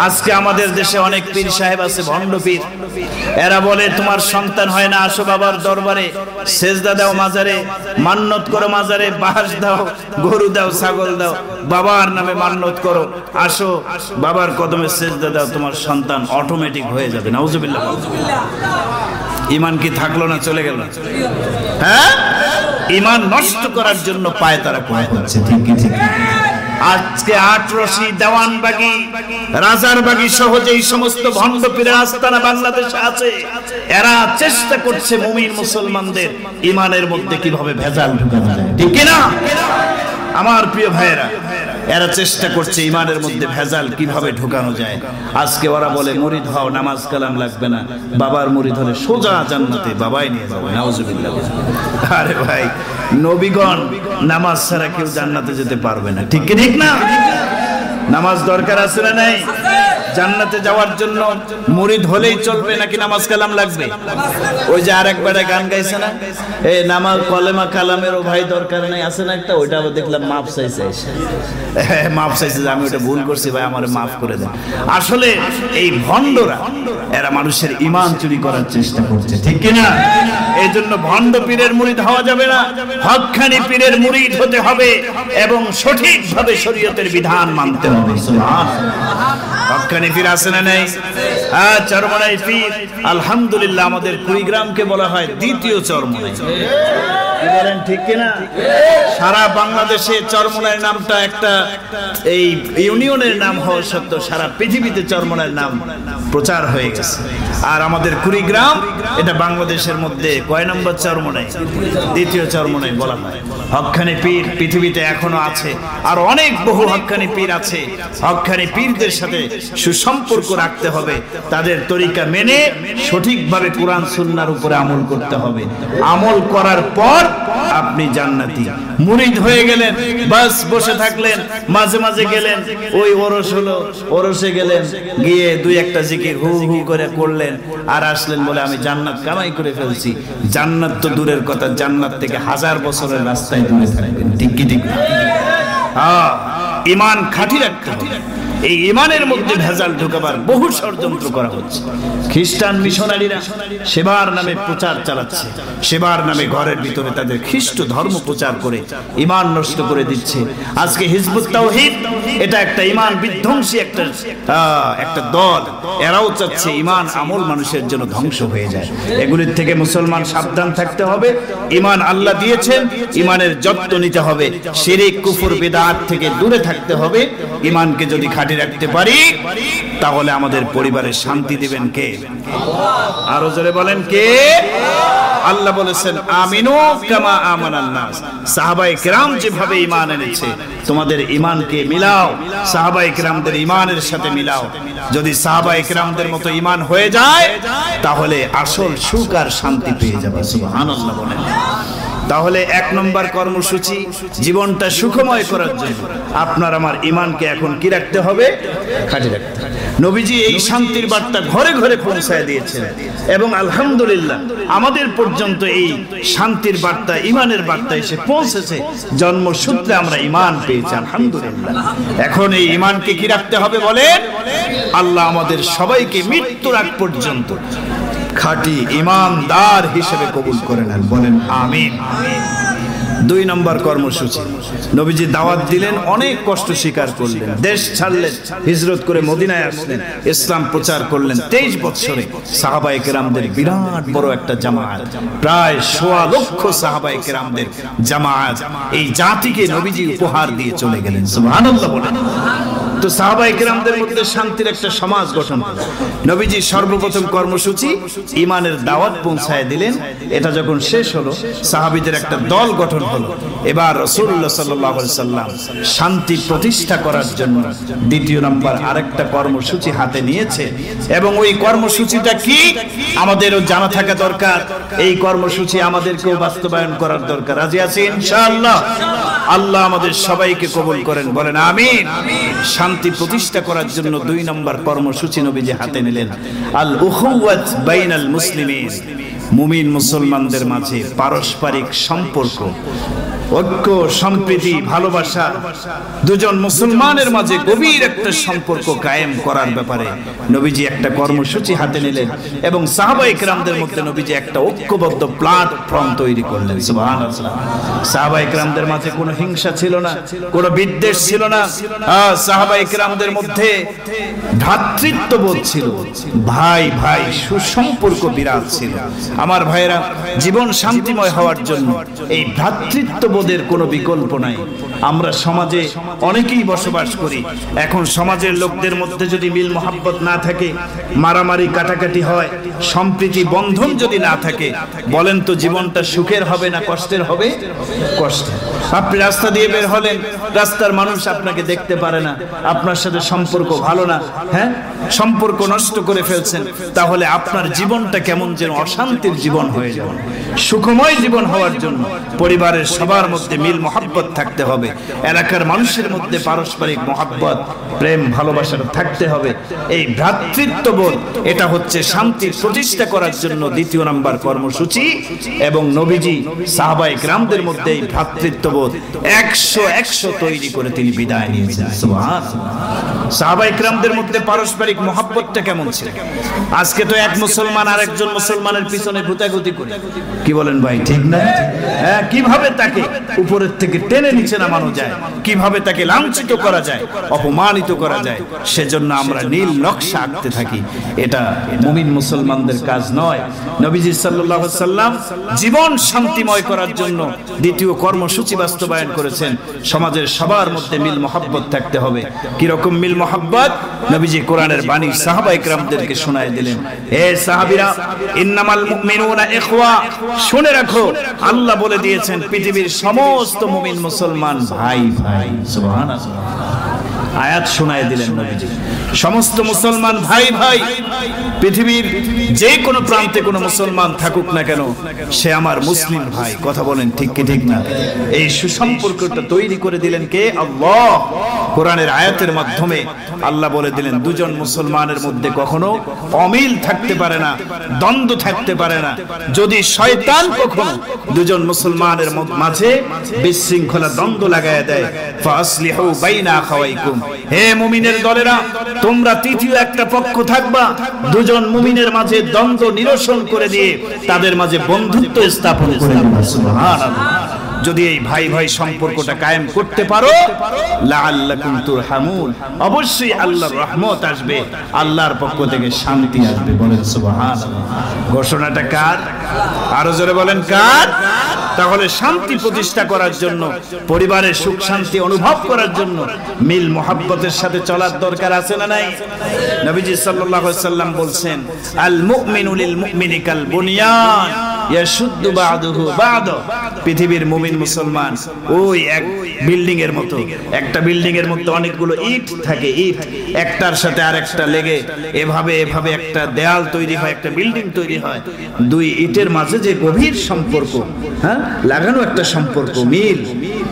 আজকে আমাদের দেশে অনেক পীর সাহেব আছে, ভণ্ড পীর। এরা বলে তোমার সন্তান হয় না, আসো বাবার দরবারে, সেজদা দাও মাজারে, মান্নত করো মাজারে, বাঁশ দাও, গরু দাও, ছাগল দাও, বাবার নামে মান্নত করো, আসো বাবার কদমে সেজদা দাও, তোমার সন্তান অটোমেটিক হয়ে যাবে। নাউজুবিল্লাহ। ঈমান কি থাকলো না, চলে গেল? হ্যাঁ, ঈমান নষ্ট করার জন্য পায় তারা কোথায় হচ্ছে, ঠিক কি ঠিক? আজকে আটরশি, দেওয়ানবাগি, রাজারবাগি সহ যেই সমস্ত ভণ্ড পীরের আস্তানা বাংলাদেশে আছে, এরা চেষ্টা করছে মুমিন মুসলমানদের ঈমানের মধ্যে কিভাবে ভেজাল ঢুকানো যায়, ঠিক কি না? আমার প্রিয় ভাইয়েরা, এরা চেষ্টা করছে ঈমানের মধ্যে ভেজাল কিভাবে ঢুকানো যায়। আজকে ওরা বলে মুরিদ হও, নামাজ কালাম লাগবে না, বাবার মুরিদ হলে সোজা জান্নাতে বাবাই নিয়ে যাবে। নাউজুবিল্লাহ। আরে ভাই, নবীগণ নামাজ ছাড়া কেউ জান্নাতে যেতে পারবে না, ঠিক কি ঠিক না? নামাজ দরকার আছে না নাই? জান্নাতে যাওয়ার জন্য মুরিদ হলেই চলবে নাকি নামাজ কালাম লাগবে? ওই যে আরেকবার গান গাইছে না, এই নামাজ কলেমা কালামেরও ভাই দরকার নাই, আছে না একটা? ওইটা আবার দেখলাম মাফ চাইছে, মাফ চাইছে যে আমি ওটা ভুল করছি ভাই, আমারে মাফ করে দেন। আসলে এই ভণ্ডরা, এরা মানুষের ঈমান চুরি করার চেষ্টা করছে, ঠিক কি না? এই জন্য ভণ্ড পীরের মুরিদ হওয়া যাবে না, হক্কানি পীরের মুরিদ হতে হবে এবং সঠিকভাবে শরীয়তের বিধান মানতে হবে। সুবহানাল্লাহ। হক্কানি পীর আছে না নাই? হ্যাঁ, চরমনাই পীর। আলহামদুলিল্লাহ, আমাদের কুড়িগ্রামকে বলা হয় দ্বিতীয় চরমনাই। বলেন ঠিক কিনা? সারা বাংলাদেশে চরমনাইয়ের নামটা একটা এই ইউনিয়নের নাম হওয়া সত্ত্বেও সারা পৃথিবীতে চরমনাইয়ের নাম প্রচার হয়ে গেছে। আর আমাদের কুড়িগ্রাম এটা বাংলাদেশের মধ্যে কয় নম্বর চরমনাই? দ্বিতীয় চরমনাই বলা হয়। হক্কানি পীর পৃথিবীতে এখনো আছে, আর অনেক বহু হক্কানি পীর আছে। হক্কানি পীরদের সাথে সুসম্পর্ক রাখতে হবে, তাদের তরিকা মেনে সঠিকভাবে কোরআন সুন্নাহর উপরে আমল করতে হবে। আমল করার পর আপনি জান্নাতি। মুরিদ হয়ে গেলেন, বাস বসে থাকলেন, মাঝে মাঝে গেলেন, ওই ওরস হলো, ওরসে গেলেন, গিয়ে দুই একটা জিকির হু হু করে করলেন, আর আসলেন বলে আমি জান্নাত কামাই করে ফেলছি। জান্নাত তো দূরের কথা, জান্নাত থেকে 1000 বছরের রাস্তায় দূরে থাকবেন, ঠিক কি ঠিক? হ্যাঁ, ঈমান খাঁটি রাখতে হবে। এই ঈমানের মধ্যে ভেজাল ঢোকাবার বহু ষড়যন্ত্র করা হচ্ছে। খ্রিস্টান মিশনারিরা সেবার নামে প্রচার চালাচ্ছে, সেবার নামে ঘরের ভিতরে তাদের খ্রিস্ট ধর্ম প্রচার করে ঈমান নষ্ট করে দিচ্ছে। আজকে হিজবুত তাওহীদ, এটা একটা ঈমান বিধ্বংসী একটা দল। এরাও চাচ্ছে ঈমান আমল মানুষের জন্য ধ্বংস হয়ে যায়। এগুলির থেকে মুসলমান সাবধান থাকতে হবে। ঈমান আল্লাহ দিয়েছেন, ঈমানের যত্ন নিতে হবে। শিরক কুফর বিদআত থেকে দূরে থাকতে হবে। ঈমানকে যদি খাঁটি রাখতে পারি, তাহলে আমাদের পরিবারে শান্তি দিবেন কে? আরো জোরে বলেন কে? আল্লাহ বলেছেন আমিনু কামা আমানান নাস। সাহাবায়ে কেরাম যেভাবে ঈমান এনেছে, তোমাদের ঈমানকে মিলাও, সাহাবায়ে কেরামদের ঈমানের সাথে মিলাও। যদি সাহাবায়ে কেরামদের মতো ঈমান হয়ে যায়, তাহলে আসল সুখ আর শান্তি পেয়ে যাবে। সুবহানাল্লাহ বলেন। তাহলে 1 নম্বর কর্মসূচি জীবনটা সুখময় করার জন্য আপনার আমার ঈমানকে এখন কি রাখতে হবে? খাঁটি রাখতে হবে। নবীজি এই শান্তির বার্তা ঘরে ঘরে পৌঁছায় দিয়েছেন এবং আলহামদুলিল্লাহ আমাদের পর্যন্ত এই শান্তির বার্তা, ঈমানের বার্তা এসে পৌঁছেছে। জন্মসূত্রে আমরা ঈমান পেয়েছি আলহামদুলিল্লাহ। এখন এই ঈমানকে কি রাখতে হবে বলেন? আল্লাহ আমাদের সবাইকে মৃত্যুর আগ পর্যন্ত খাঁটি ঈমানদার হিসেবে কবুল করে নেন, বলেন আমিন। 2 নম্বর কর্মসূচি নবীজি দাওয়াত দিলেন, অনেক কষ্ট স্বীকার করলেন, দেশ ছাড়লেন, হিজরত করে মদিনায় আসলেন, ইসলাম প্রচার করলেন। 23 বছরে সাহাবায়ে কেরামদের বিরাট বড় একটা জামায়াত, প্রায় 1.25 লক্ষ সাহাবায়ে কেরামদের জামায়াত এই জাতিকে নবীজি উপহার দিয়ে চলে গেলেন। সুবহানাল্লাহ বলেন। তো সাহাবায়ে কেরামদের মধ্যে শান্তির একটা সমাজ গঠন হলো। নবীজি সর্বপ্রথম কর্মসূচি ঈমানের দাওয়াত পৌঁছায় দিলেন। এটা যখন শেষ হলো, সাহাবীদের একটা দল গঠন হলো। এবার রাসূলুল্লাহ সাল্লাল্লাহু আলাইহি সাল্লাম শান্তি প্রতিষ্ঠা করার জন্য 2 নম্বর আরেকটা কর্মসূচি হাতে নিয়েছে এবং ওই কর্মসূচিটা কি আমাদেরও জানা থাকা দরকার। এই কর্মসূচি আমাদেরকেও বাস্তবায়ন করার দরকার। রাজি আছি ইনশাআল্লাহ? আল্লাহ আমাদের সবাইকে কবুল করেন, বলেন আমিন। শান্তি প্রতিষ্ঠা করার জন্য 2 নম্বর কর্মসূচি নবীজি হাতে নিলেন। আল উখুওয়াত বাইনাল মুসলিমিন, মুমিন মুসলমানদের মাঝে পারস্পরিক সম্পর্ক, ঐক্য, সম্প্রীতি, ভালোবাসা, দুজন মুসলমানের মাঝে গভীর একটা সম্পর্ক কায়েম করার ব্যাপারে নবীজি একটা কর্মসূচি হাতে নিলেন এবং সাহাবায়ে কেরামদের মধ্যে নবীজি একটা ঐক্যবদ্ধ প্ল্যাটফর্ম তৈরি করলেন। সুবহানাল্লাহ। সাহাবায়ে কেরামদের মাঝে কোনো হিংসা ছিল না, কোনো বিদ্বেষ ছিল না। সাহাবায়ে কেরামদের মধ্যে ভ্রাতৃত্ববোধ ছিল, ভাই ভাই সুসম্পর্ক বিরাজ ছিল। আমার ভাইয়েরা, জীবন শান্তিময় হওয়ার জন্য এই ভ্রাতৃত্ববোধের কোনো বিকল্প নাই। আমরা সমাজে অনেকেই বসবাস করি। এখন সমাজের লোকদের মধ্যে যদি মিল মহাব্বত না থাকে, মারামারি কাটাকাটি হয়, সম্প্রীতি বন্ধন যদি না থাকে, বলেন তো জীবনটা সুখের হবে না কষ্টের হবে? কষ্টের। আপনি রাস্তা দিয়ে বের হলেন, রাস্তার মানুষ আপনাকে দেখতে পারে না, আপনার সাথে সম্পর্ক ভালো না, হ্যাঁ, সম্পর্ক নষ্ট করে ফেলছেন, তাহলে আপনার জীবনটা কেমন যেন অশান্তির জীবন হয়ে যাবে। সুখময় জীবন হওয়ার জন্য পরিবারের সবার মধ্যে মিল মহাব্বত থাকতে হবে, এলাকার মানুষের মধ্যে পারস্পরিক মহাব্বত, প্রেম, ভালোবাসা থাকতে হবে। এই ভ্রাতৃত্ববোধ, এটা হচ্ছে শান্তি প্রতিষ্ঠা করার জন্য 2 নম্বর কর্মসূচি। এবং নবীজি সাহাবায়ে কেরামদের মধ্যে এই ভ্রাতৃত্ববোধ 100 তৈরি করে তিনি বিদায় নিয়েছেন। সুবহানাল্লাহ। সাহাবায়ে কেরামদের মধ্যে পারস্পরিক মহাব্বতটা কেমন ছিল? আজকে তো এক মুসলমান আরেকজন মুসলমানের পিছনে ঘুতাঘুতি করে, কি বলেন ভাই, ঠিক না? হ্যাঁ, কিভাবে তাকে উপরের থেকে টেনে নিচে নামানো যায়, কিভাবে তাকে লাঞ্ছিত করা যায়, অপমানিত করা যায়, সেজন্য আমরা নীল নকশা আঁকতে থাকি। এটা মুমিন মুসলমানদের কাজ নয়। নবীজি সাল্লাল্লাহু আলাইহি সাল্লাম জীবন শান্তিময় করার জন্য 2 কর্মসূচি বাস্তবায়ন করেছেন। সমাজের সবার মধ্যে মিল মহাব্বত থাকতে হবে। কি রকম মিল মহাব্বত? নবীজি কোরআনের বাণী সাহাবায়ে কেরামদেরকে শোনায় দিলেন। হে সাহাবীরা, ইন্নামাল মুমিনুনা ইখওয়া, শুনে রাখো, আল্লাহ বলে দিয়েছেন পৃথিবীর সমস্ত মুমিন মুসলমান ভাই ভাই। সুবহানাল্লাহ। আয়াত শোনায় দিলেন নবীজি, সমস্ত মুসলমান ভাই ভাই। পৃথিবীর যে কোনো প্রান্তে কোনো মুসলমান থাকুক না কেন, সে আমার মুসলিম ভাই। কথা বলেন ঠিক কি ঠিক না? এই সুসম্পর্কটা তৈরি করে দিলেন কে? আল্লাহ। কোরআনের আয়াতের মাধ্যমে আল্লাহ বলে দিলেন, 2জন মুসলমানের মধ্যে কখনো অমিল থাকতে পারে না, দ্বন্দ্ব থাকতে পারে না। যদি শয়তান কখনো 2জন মুসলমানের মাঝে বিশৃঙ্খলা দ্বন্দ্ব লাগায় দেয়, ফাসলিহু বাইনা আখাওয়াইকুম, হে মুমিনের দলেরা, তোমরা তৃতীয় একটা পক্ষ থাকবা, 2জন মুমিনের মাঝে দ্বন্দ্ব নিরসন করে দিয়ে তাদের মাঝে বন্ধুত্ব স্থাপন করে দিবা। সুবহানাল্লাহ। যদি এই ভাই ভাই সম্পর্কটা কায়েম করতে পারো, লাআল্লাকুম তুরহামুন, অবশ্যই আল্লাহর রহমত আসবে, আল্লাহর পক্ষ থেকে শান্তি আসবে। বলেন সুবহানাল্লাহ। ঘোষণাটা কার? আরো জোরে বলেন কার? তাহলে শান্তি প্রতিষ্ঠা করার জন্য, পরিবারের সুখ শান্তি অনুভব করার জন্য মিল মহাব্বতের সাথে চলার দরকার আছে না নাই? নবীজি সাল্লাল্লাহু আলাইহি সাল্লাম বলছেন, আল মুমিনু লিল মুমিনি কাল বুনিয়ান ইয়াশুদ্দু বাদুহু বাদ। পৃথিবীর মুমিন মুসলমান ওই এক বিল্ডিং এর মতো, একটা বিল্ডিং এর মধ্যে অনেকগুলো ইট থাকে, ইট একটার সাথে আরেকটা লেগে এভাবে এভাবে একটা দেয়াল তৈরি হয়, একটা বিল্ডিং তৈরি হয়। দুই ইটের মাঝে যে গভীর সম্পর্ক, হ্যাঁ, লাগানো একটা সম্পর্ক, মিল।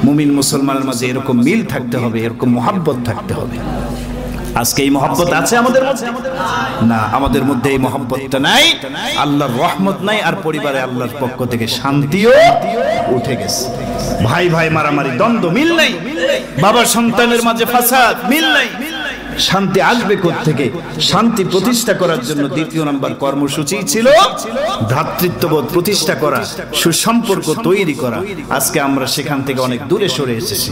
মুমিন মুসলমানের মাঝে এরকম মিল থাকতে হবে, এরকম মহব্বত থাকতে হবে। আজকে এই মহব্বত আছে আমাদের মধ্যে? না, আমাদের মধ্যে এই মহব্বতটা নাই, আল্লাহর রহমত নাই, আর পরিবারে আল্লাহর পক্ষ থেকে শান্তিও উঠে গেছে। ভাই ভাই মারামারি, দ্বন্দ্ব, মিল নাই। বাবা সন্তানের মাঝে ফাসাদ, মিল নাই। শান্তি আসবে কোত্থেকে? শান্তি প্রতিষ্ঠা করার জন্য দ্বিতীয় নাম্বার কর্মসূচি ছিল ভ্রাতৃত্ববোধ প্রতিষ্ঠা করা, সুসম্পর্ক তৈরি করা। আজকে আমরা সেখান থেকে অনেক দূরে সরে এসেছি।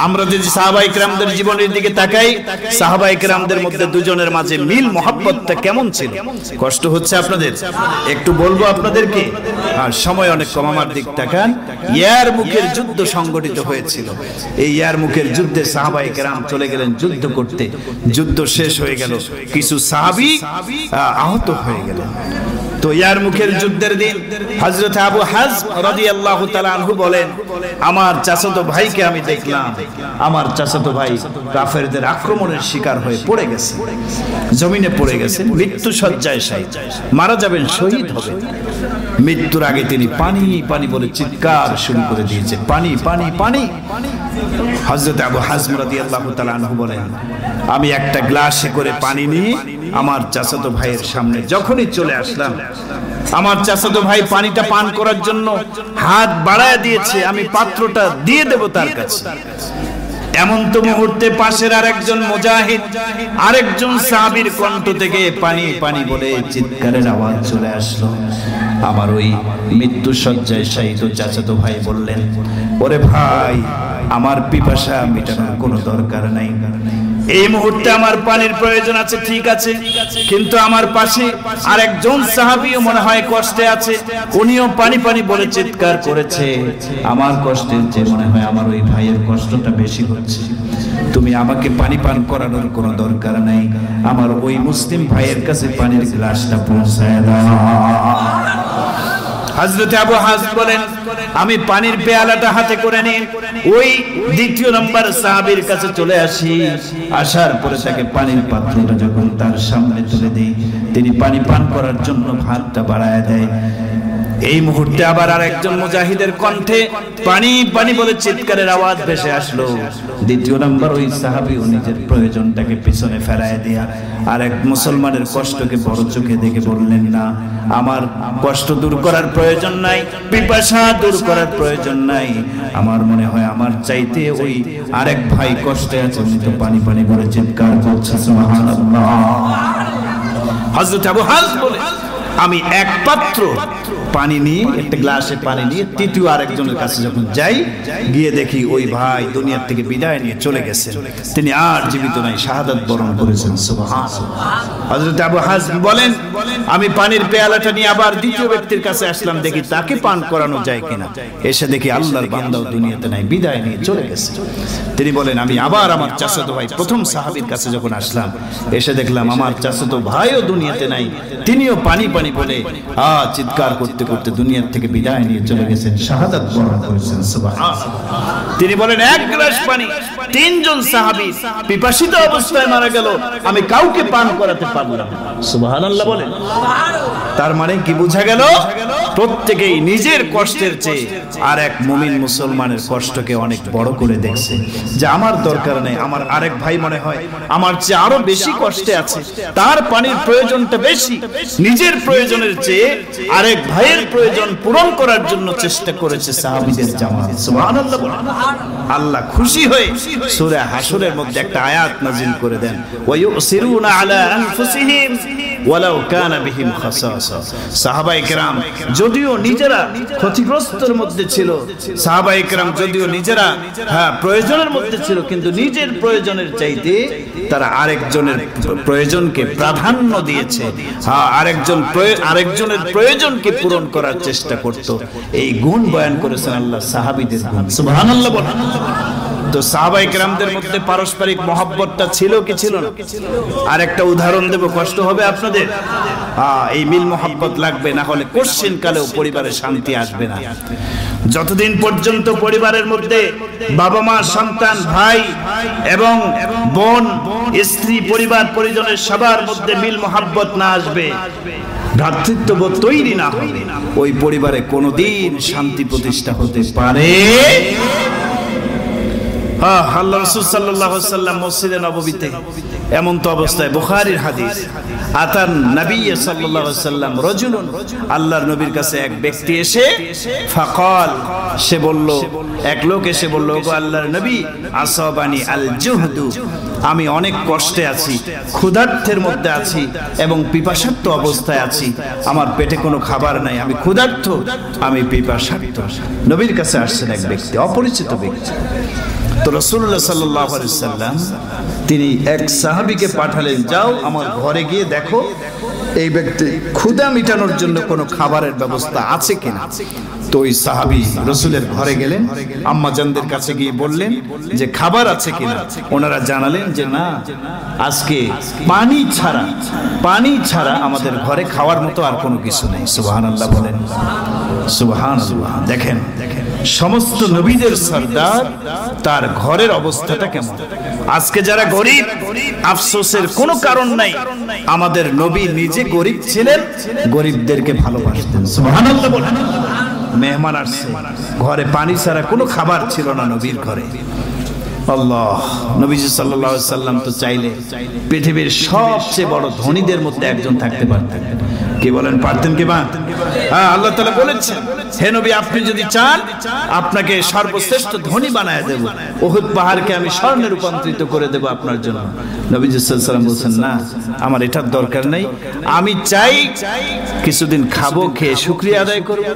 আমরা যদি সাহাবায়ে কেরামদের জীবনের দিকে তাকাই, সাহাবায়ে কেরামদের মধ্যে দুজনের মাঝে মিল মহব্বতটা কেমন ছিল? কষ্ট হচ্ছে আপনাদের? একটু বলবো আপনাদেরকে, আর সময় অনেক কম, আমার দিক তাকান। ইয়ারমুকের যুদ্ধ সংগঠিত হয়েছিল। এই ইয়ারমুকের যুদ্ধে সাহাবায়ে কেরাম চলে গেলেন যুদ্ধ করতে। যুদ্ধ শেষ হয়ে গেল, কিছু সাহাবী আহত হয়ে গেলেন। তো ইয়ারমুকের যুদ্ধের দিন হযরত আবু হাজম রাদিয়াল্লাহু তাআলা আনহু বলেন, আমার চাচাতো ভাইকে আমি দেখলাম, আমার চাচাতো ভাই কাফেরদের আক্রমণের শিকার হয়ে পড়ে গেছে, জমিনে পড়ে গেছে, মৃত্যু শয্যায় শায়িত, মারা যাবেন, শহীদ হবেন। মৃত্যুর আগে তিনি পানি পানি বলে চিৎকার শুরু করে দিয়েছে, পানি পানি পানি। হযরত আবু হাজম রাদিয়াল্লাহু তাআলা আনহু বলেন, আমি একটা গ্লাসে করে পানি নিয়ে আমার চাচাতো ভাইয়ের সামনে যখনই চলে আসলাম, আমার চাচাতো ভাই পানিটা পান করার জন্য হাত বাড়ায় দিয়েছে, আমি পাত্রটা দিয়ে দেব তার কাছে। এমন তো মুহূর্তে পাশের আরেকজন মুজাহিদ, আরেকজন সাহাবীর কণ্ঠ থেকে পানি পানি বলে চিৎকারের আওয়াজ চলে আসলো। আমার ওই মৃত্যু শয্যায় শায়িত চাচাতো ভাই বললেন, ওরে ভাই, আমার পিপাসা মেটানোর কোনো দরকার নাই, এই মুহূর্তে আমার পানির প্রয়োজন আছে, ঠিক আছে, কিন্তু আমার পাশে আরেকজন সাহাবীও মনে হয় কষ্টে আছে, উনিও পানি পানি বলে চিৎকার করেছে, আমার কষ্টের চেয়ে মনে হয় আমার ওই ভাইয়ের কষ্টটা বেশি হচ্ছে, তুমি আমাকে পানি পান করানোর কোনো দরকার নাই, আমার ওই মুসলিম ভাইয়ের কাছে পানির গ্লাসটা পৌঁছায় দাও। হযরত আবু হাজম বলেন, আমি পানির পেয়ালাটা হাতে করে নিয়ে ওই দ্বিতীয় নম্বর সাহাবীর কাছে চলে আসি। আসার পরে তাকে পানির পাত্রটা যখন তার সামনে তুলে দেই, তিনি পানি পান করার জন্য হাতটা বাড়ায় দেয়। এই মুহূর্তে আবার আরেকজন মুজাহিদের কণ্ঠে পানি পানি বলে চিৎকারের আওয়াজ ভেসে আসলো। দ্বিতীয় নম্বর ওই সাহাবীও নিজের প্রয়োজনটাকে পিছনে ফেরায় দিয়া আরেক মুসলমানের কষ্টকে বড় চোখে দেখে বললেন, না, আমার কষ্ট দূর করার প্রয়োজন নাই, পিপাসা দূর করার প্রয়োজন নাই, আমার মনে হয় আমার চাইতে ওই আরেক ভাই কষ্টে আছে, উনি তো পানি পানি বলে চিৎকার করছে, সুবহানাল্লাহ। হযরত আবু হাজম বলে, আমি এক পাত্র পানি নিয়ে, একটা গ্লাসে পানি নিয়ে তৃতীয় আরেকজনের কাছে যখন যাই, গিয়ে দেখি ওই ভাই দুনিয়ার থেকে বিদায় নিয়ে চলে গেছেন, তিনি আর জীবিত নাই, শাহাদাত বরণ করেছেন, সুবহানাল্লাহ। হযরত আবু হাজম বলেন, আমি পানির পেয়ালাটা নিয়ে আবার দ্বিতীয় ব্যক্তির কাছে আসলাম, দেখি তাকে পান করানো যায় কিনা। এসে দেখি আল্লাহর বান্দাও দুনিয়াতে নাই, বিদায় নিয়ে চলে গেছে। তিনি বলেন, আমি আবার আমার চাচাতো ভাই প্রথম সাহাবীর কাছে যখন আসলাম, এসে দেখলাম আমার চাচাতো ভাইও দুনিয়াতে নাই, তিনিও পানি পানি বলে চিৎকার করতে করতে দুনিয়ার থেকে বিদায় নিয়ে চলে গেছেন, শাহাদাত বরণ করেছেন, সুবহানাল্লাহ। তিনি বলেন, এক গ্লাস পানি তিনজন সাহাবী পিপাসিত অবস্থায় মারা গেল, আমি কাউকে পান করাতে পারলাম না, সুবহানাল্লাহ বলেন। তার মানে কি বোঝা গেল? প্রত্যেকেই নিজের কষ্টের চেয়ে আর এক মুমিন মুসলমানের কষ্টকে অনেক বড় করে দেখছে, যে আমার দরকার নেই, আমার আরেক ভাই মনে হয় আমার চেয়ে আরো বেশি কষ্টে আছে, তার পানির প্রয়োজনটা বেশি, নিজের প্রয়োজনের চেয়ে আরেক ভাইয়ের প্রয়োজন পূরণ করার জন্য চেষ্টা করেছে সাহাবীদের জামাত, সুবহানাল্লাহ। আল্লাহ খুশি হয়ে সূরা হাশরের মধ্যে একটা আয়াত নাযিল করে দেন, ওয়া ইউসিরুনা আলা আনফুসিহিম ওয়ালাউ কানা বিহিম খাসাসা। সাহাবায়ে কেরাম যদিও নিজেরা ক্ষতিগ্রস্তের মধ্যে ছিল, সাহাবায়ে কেরাম যদিও নিজেরা প্রয়োজনের মধ্যে ছিল, কিন্তু নিজের প্রয়োজনের চাইতে তারা আরেকজনের প্রয়োজনকে প্রাধান্য দিয়েছে, আরেকজনের প্রয়োজনকে পূরণ করার চেষ্টা করত। এই গুণ বয়ান করেছেন আল্লাহ সাহাবীদের গুণ, সুবহানাল্লাহ বলেন। তো তো সাহাবায়ে কেরামদের মধ্যে পারস্পরিক মহব্বতটা ছিল কি ছিল না? আর একটা উদাহরণ দেব, কষ্ট হবে আপনাদের। এই মিল মহব্বত লাগবে, না হলে কোশ্চেন কালেও পরিবারে শান্তি আসবে না। যতদিন পর্যন্ত পরিবারের মধ্যে বাবা মা, সন্তান, ভাই এবং বোন, স্ত্রী, পরিবার পরিজনের সবার মধ্যে মিল মহব্বত না আসবে, ভ্রাতৃত্ববোধ তৈরি না হবে, ওই পরিবারে কোনোদিন শান্তি প্রতিষ্ঠা হতে পারে। আল্লাহ রাসূল সাল্লাল্লাহু আলাইহি ওয়াসাল্লাম মসজিদে নববীতে এমন তো অবস্থায়, বুখারীর হাদিস, আতান নবী সাল্লাল্লাহু আলাইহি ওয়াসাল্লাম রাজুলুন, আল্লাহর নবীর কাছে এক ব্যক্তি এসে, ফাকাল, সে বলল, এক লোক এসে বলল, গো আল্লাহর নবী, আসাবানি আল জুহদু, আমি অনেক কষ্টে আছি, ক্ষুধার্তের মধ্যে আছি এবং পিপাসার্ত অবস্থায় আছি, আমার পেটে কোনো খাবার নাই, আমি ক্ষুধার্ত, আমি পিপাসার্ত। নবীর কাছে আসছেন এক ব্যক্তি, অপরিচিত ব্যক্তি। তো রাসূলুল্লাহ সাল্লাল্লাহু আলাইহি ওয়াসাল্লাম তিনি এক সাহাবীকে পাঠালেন, যাও আমার ঘরে গিয়ে দেখো এই ব্যক্তি ক্ষুধা মিটানোর জন্য কোনো খাবারের ব্যবস্থা আছে কিনা। তো ওই সাহাবী রাসূলের ঘরে গেলেন, আম্মাজানদের কাছে গিয়ে বললেন যে খাবার আছে কিনা। ওনারা জানালেন যে না, আজকে পানি ছাড়া আমাদের ঘরে খাওয়ার মতো আর কোনো কিছু নেই। সুবহানাল্লাহ বলেন, সুবহানাল্লাহ। দেখেন সমস্ত নবীদের সরদার, তার ঘরের অবস্থাটা কেমন। আজকে যারা গরিব, আফসোসের কোনো কারণ নাই, আমাদের নবী নিজে গরিব ছিলেন, গরিবদেরকে ভালোবাসতেন। সুবহানাল্লাহ বলেন। মেহমান আসছে, ঘরে পানি ছাড়া কোনো খাবার ছিল না নবীর ঘরে। আল্লাহ, নবীজি সাল্লাল্লাহু আলাইহি ওয়াসাল্লাম তো চাইলে পৃথিবীর সবচেয়ে বড় ধনীদের মধ্যে একজন থাকতে পারতেন। কি বলেন, পারতেন কি বা? হ্যাঁ, আল্লাহ তাআলা বলেছেন, হে নবী, আপনি যদি চান আপনাকে সর্বশ্রেষ্ঠ ধনী বানায় দেব, উহুদ পাহাড়কে আমি স্বর্ণে রূপান্তরিত করে দেব আপনার জন্য। নবীজি সাল্লাল্লাহু আলাইহি ওয়াসাল্লাম বলেছেন, না, আমার এটার দরকার নেই, আমি চাই কিছুদিন খাবো, খেয়ে শুকরিয়া আদায় করব,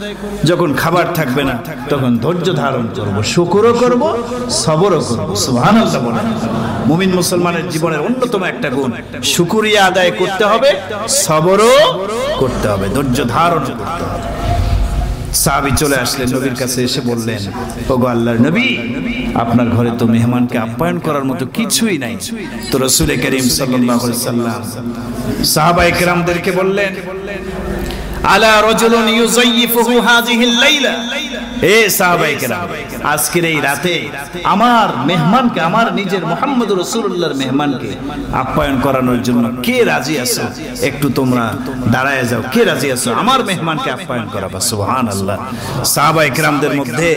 যখন খাবার থাকবে না তখন ধৈর্য ধারণ করব, শুকরও করব, সবরও করব। সুবহানাল্লাহ বলেন। মুমিন মুসলমানের জীবনের অন্যতম একটা গুণ, শুকরিয়া আদায় করতে হবে, সবরও করতে হবে, ধৈর্য ধারণ করতে হবে। সাহাবী চলে আসলেন নবীর কাছে, এসে বললেন, ওগো আল্লাহর নবী, আপনার ঘরে তো মেহমানকে আপ্যায়ন করার মতো কিছুই নাই। তো রাসূল করিম সাল্লাল্লাহু আলাইহি ওয়াসাল্লাম সাহাবায়ে কেরামদেরকে বললেন, আলা রাজুলুন ইউযায়্যিফুহু হাযিহিল লাইলা, হে সাহাবায়ে কেরাম, আজকের এই রাতে আমার মেহমানকে, আমার নিজের মুহাম্মদ রাসূলুল্লাহর মেহমানকে আপ্যায়ন করানোর জন্য কে রাজি আছো? একটু তোমরা দাঁড়ায় যাও, কে রাজি আছো আমার মেহমানকে আপ্যায়ন করাবা? সুবহানাল্লাহ। সাহাবায়ে কেরামদের মধ্যে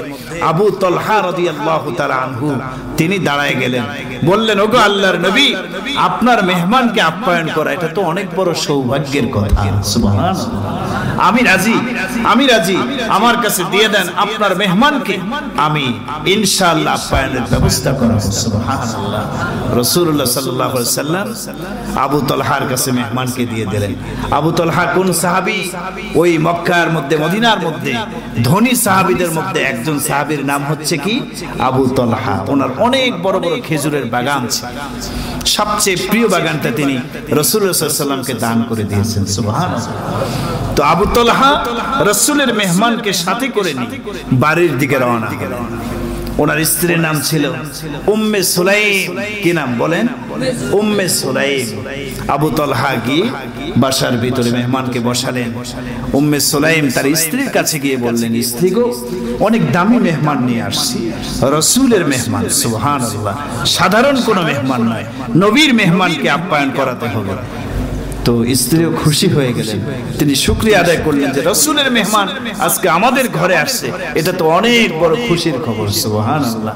আবু তালহা রাদিয়াল্লাহু তাআলা আনহু, তিনি দাঁড়ায় গেলেন, বললেন, ওগো আল্লাহর নবী, আপনার মেহমানকে আপ্যায়ন করা এটা তো অনেক বড় সৌভাগ্যের কথা। সুবহানাল্লাহ। আমি রাজি, আমার কাছে দিয়ে দেন আপনার মেহমানকে, আমি ইনশাআল্লাহ আপ্যায়নের ব্যবস্থা করব। সুবহানাল্লাহ। রাসূলুল্লাহ সাল্লাল্লাহু আলাইহি ওয়াসাল্লাম আবু তালহার কাছে মেহমানকে দিয়ে দিলেন। আবু তালহা কোন সাহাবী? ওই মক্কার মধ্যে, মদিনার মধ্যে ধনী সাহাবীদের মধ্যে একজন সাহাবীর নাম হচ্ছে কি? আবু তালহা। ওনার অনেক বড় বড় খেজুরের বাগান ছিল, সবচেয়ে প্রিয় বাগানটা তিনি রাসূলুল্লাহ সাল্লাল্লাহু আলাইহি ওয়াসাল্লামকে দান করে দিয়েছেন। সুবহানাল্লাহ। তো আবু তালহা রাসূলের মেহমানকে সাথে করে নিয়ে বাড়ির দিকে রওনা হলেন। ওনার স্ত্রীর নাম ছিল উম্মে সুলাইম। কি নাম বলেন? উম্মে সুলাইম। আবু তালহা গিয়ে বাসার ভিতরে মেহমানকে বসালেন। উম্মে সুলাইম তার স্ত্রীর কাছে গিয়ে বললেন, স্ত্রী গো, অনেক দামি মেহমান নিয়ে আসছি, রাসূলের মেহমান। সুবহানাল্লাহ। সাধারণ কোনো মেহমান নয়, নবীর মেহমানকে আপ্যায়ন করাতে হবে। তো স্ত্রীও খুশি হয়ে গেলেন, তিনি শুকরিয়া আদায় করলেন যে রাসূলের মেহমান আজকে আমাদের ঘরে আসছে, এটা তো অনেক বড় খুশির খবর। সুবহানাল্লাহ।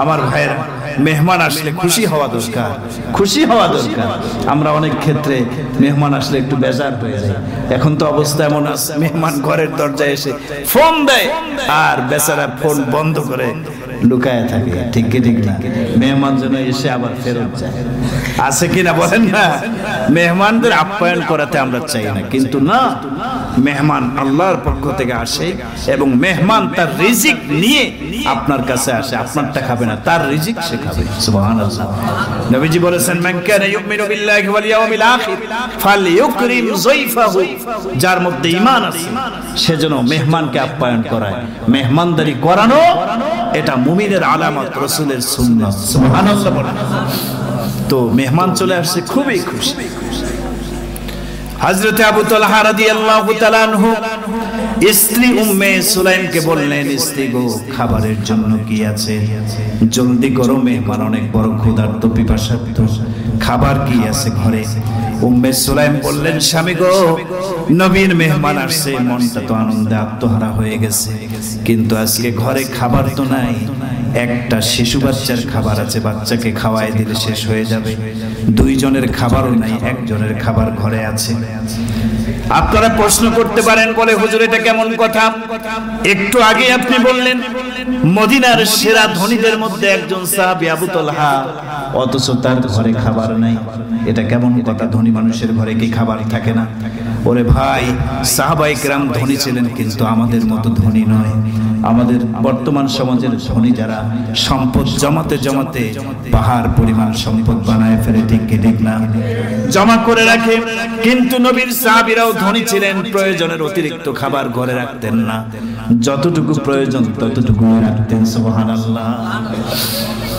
আমার ভাইয়েরা, মেহমান আসলে খুশি হওয়া দরকার, খুশি হওয়া দরকার। আমরা অনেক ক্ষেত্রে মেহমান আসলে একটু বেজার হয়ে যাই। এখন তো অবস্থা এমন আছে, মেহমান ঘরের দরজায় এসে ফোন দেয় আর বেচারা ফোন বন্ধ করে লুকায় থাকে। ঠিক কি ঠিক না? মেহমান যেন এসে আবার ফেরত যায়। আছে কিনা বলেন না? মেহমানদের আপ্যায়ন করাতে আমরা চাই না, কিন্তু না, মেহমান আল্লাহর পক্ষ থেকে আসে এবং মেহমান তার রিজিক নিয়ে আপনার কাছে আসে। আপনারটা খাবে না, তার রিজিক সে খাবে। সুবহানাল্লাহ। নবীজি বলেছেন, মান কানা ইউমিনু বিল্লাহি ওয়াল ইয়াউমিল আখির ফালইউকরিম যায়ফাহু, যার মধ্যে ঈমান আছে সে যেন মেহমানকে আপ্যায়ন করায়। মেহমানদারি করানো এটা মুমিনের আলামত, রাসূলের সুন্নাত। সুবহানাল্লাহ বলেন। তো মেহমান চলে আসছে, খুবই খুশি। হযরত আবু তালহা রাদিয়াল্লাহু তাআলা আনহু স্ত্রী উম্মে সুলাইমকে বললেন, স্ত্রী গো, খাবারের জন্য কি আছে? জলদি করো, মেহমান অনেক বড় ক্ষুধার্ত পিপাসার্ত, খাবার কি আছে ঘরে? উম্মে সুলাইম বললেন, স্বামী গো, নবীর মেহমান আসছে, মনটা তো আনন্দে আত্মহারা হয়ে গেছে, কিন্তু আজকে ঘরে খাবার তো নাই। একটা শিশু বাচ্চার খাবার আছে, বাচ্চাকে খাওয়াই দিলে শেষ হয়ে যাবে। দুইজনের খাবারও নাই, একজনের খাবার ঘরে আছে। আপনারা প্রশ্ন করতে পারেন, বলে হুজুর এটা কেমন কথা? একটু আগে আপনি বললেন মদিনার সেরা ধনীদের মধ্যে একজন সাহাবী আবু তালহা, অথচ তার ঘরে খাবার নাই। এটা কেমন কথা? ধনী মানুষের ঘরে কি খাবার থাকে না? ওরে ভাই, সাহাবায়ে কেরাম ধনী ছিলেন, কিন্তু আমাদের মতো ধনী নয়। আমাদের বর্তমান সমাজের ধনী যারা সম্পদ জমাতে জমাতে পাহাড় পরিমাণ সম্পদ বানায় ফেলে, ঠিক কি ঠিক না? জমা করে রাখে। কিন্তু নবীর সাহাবীরাও ধনী ছিলেন, প্রয়োজনের অতিরিক্ত খাবার ঘরে রাখতেন না, যতটুকু প্রয়োজন ততটুকু রাখতেন। সুবহানাল্লাহ।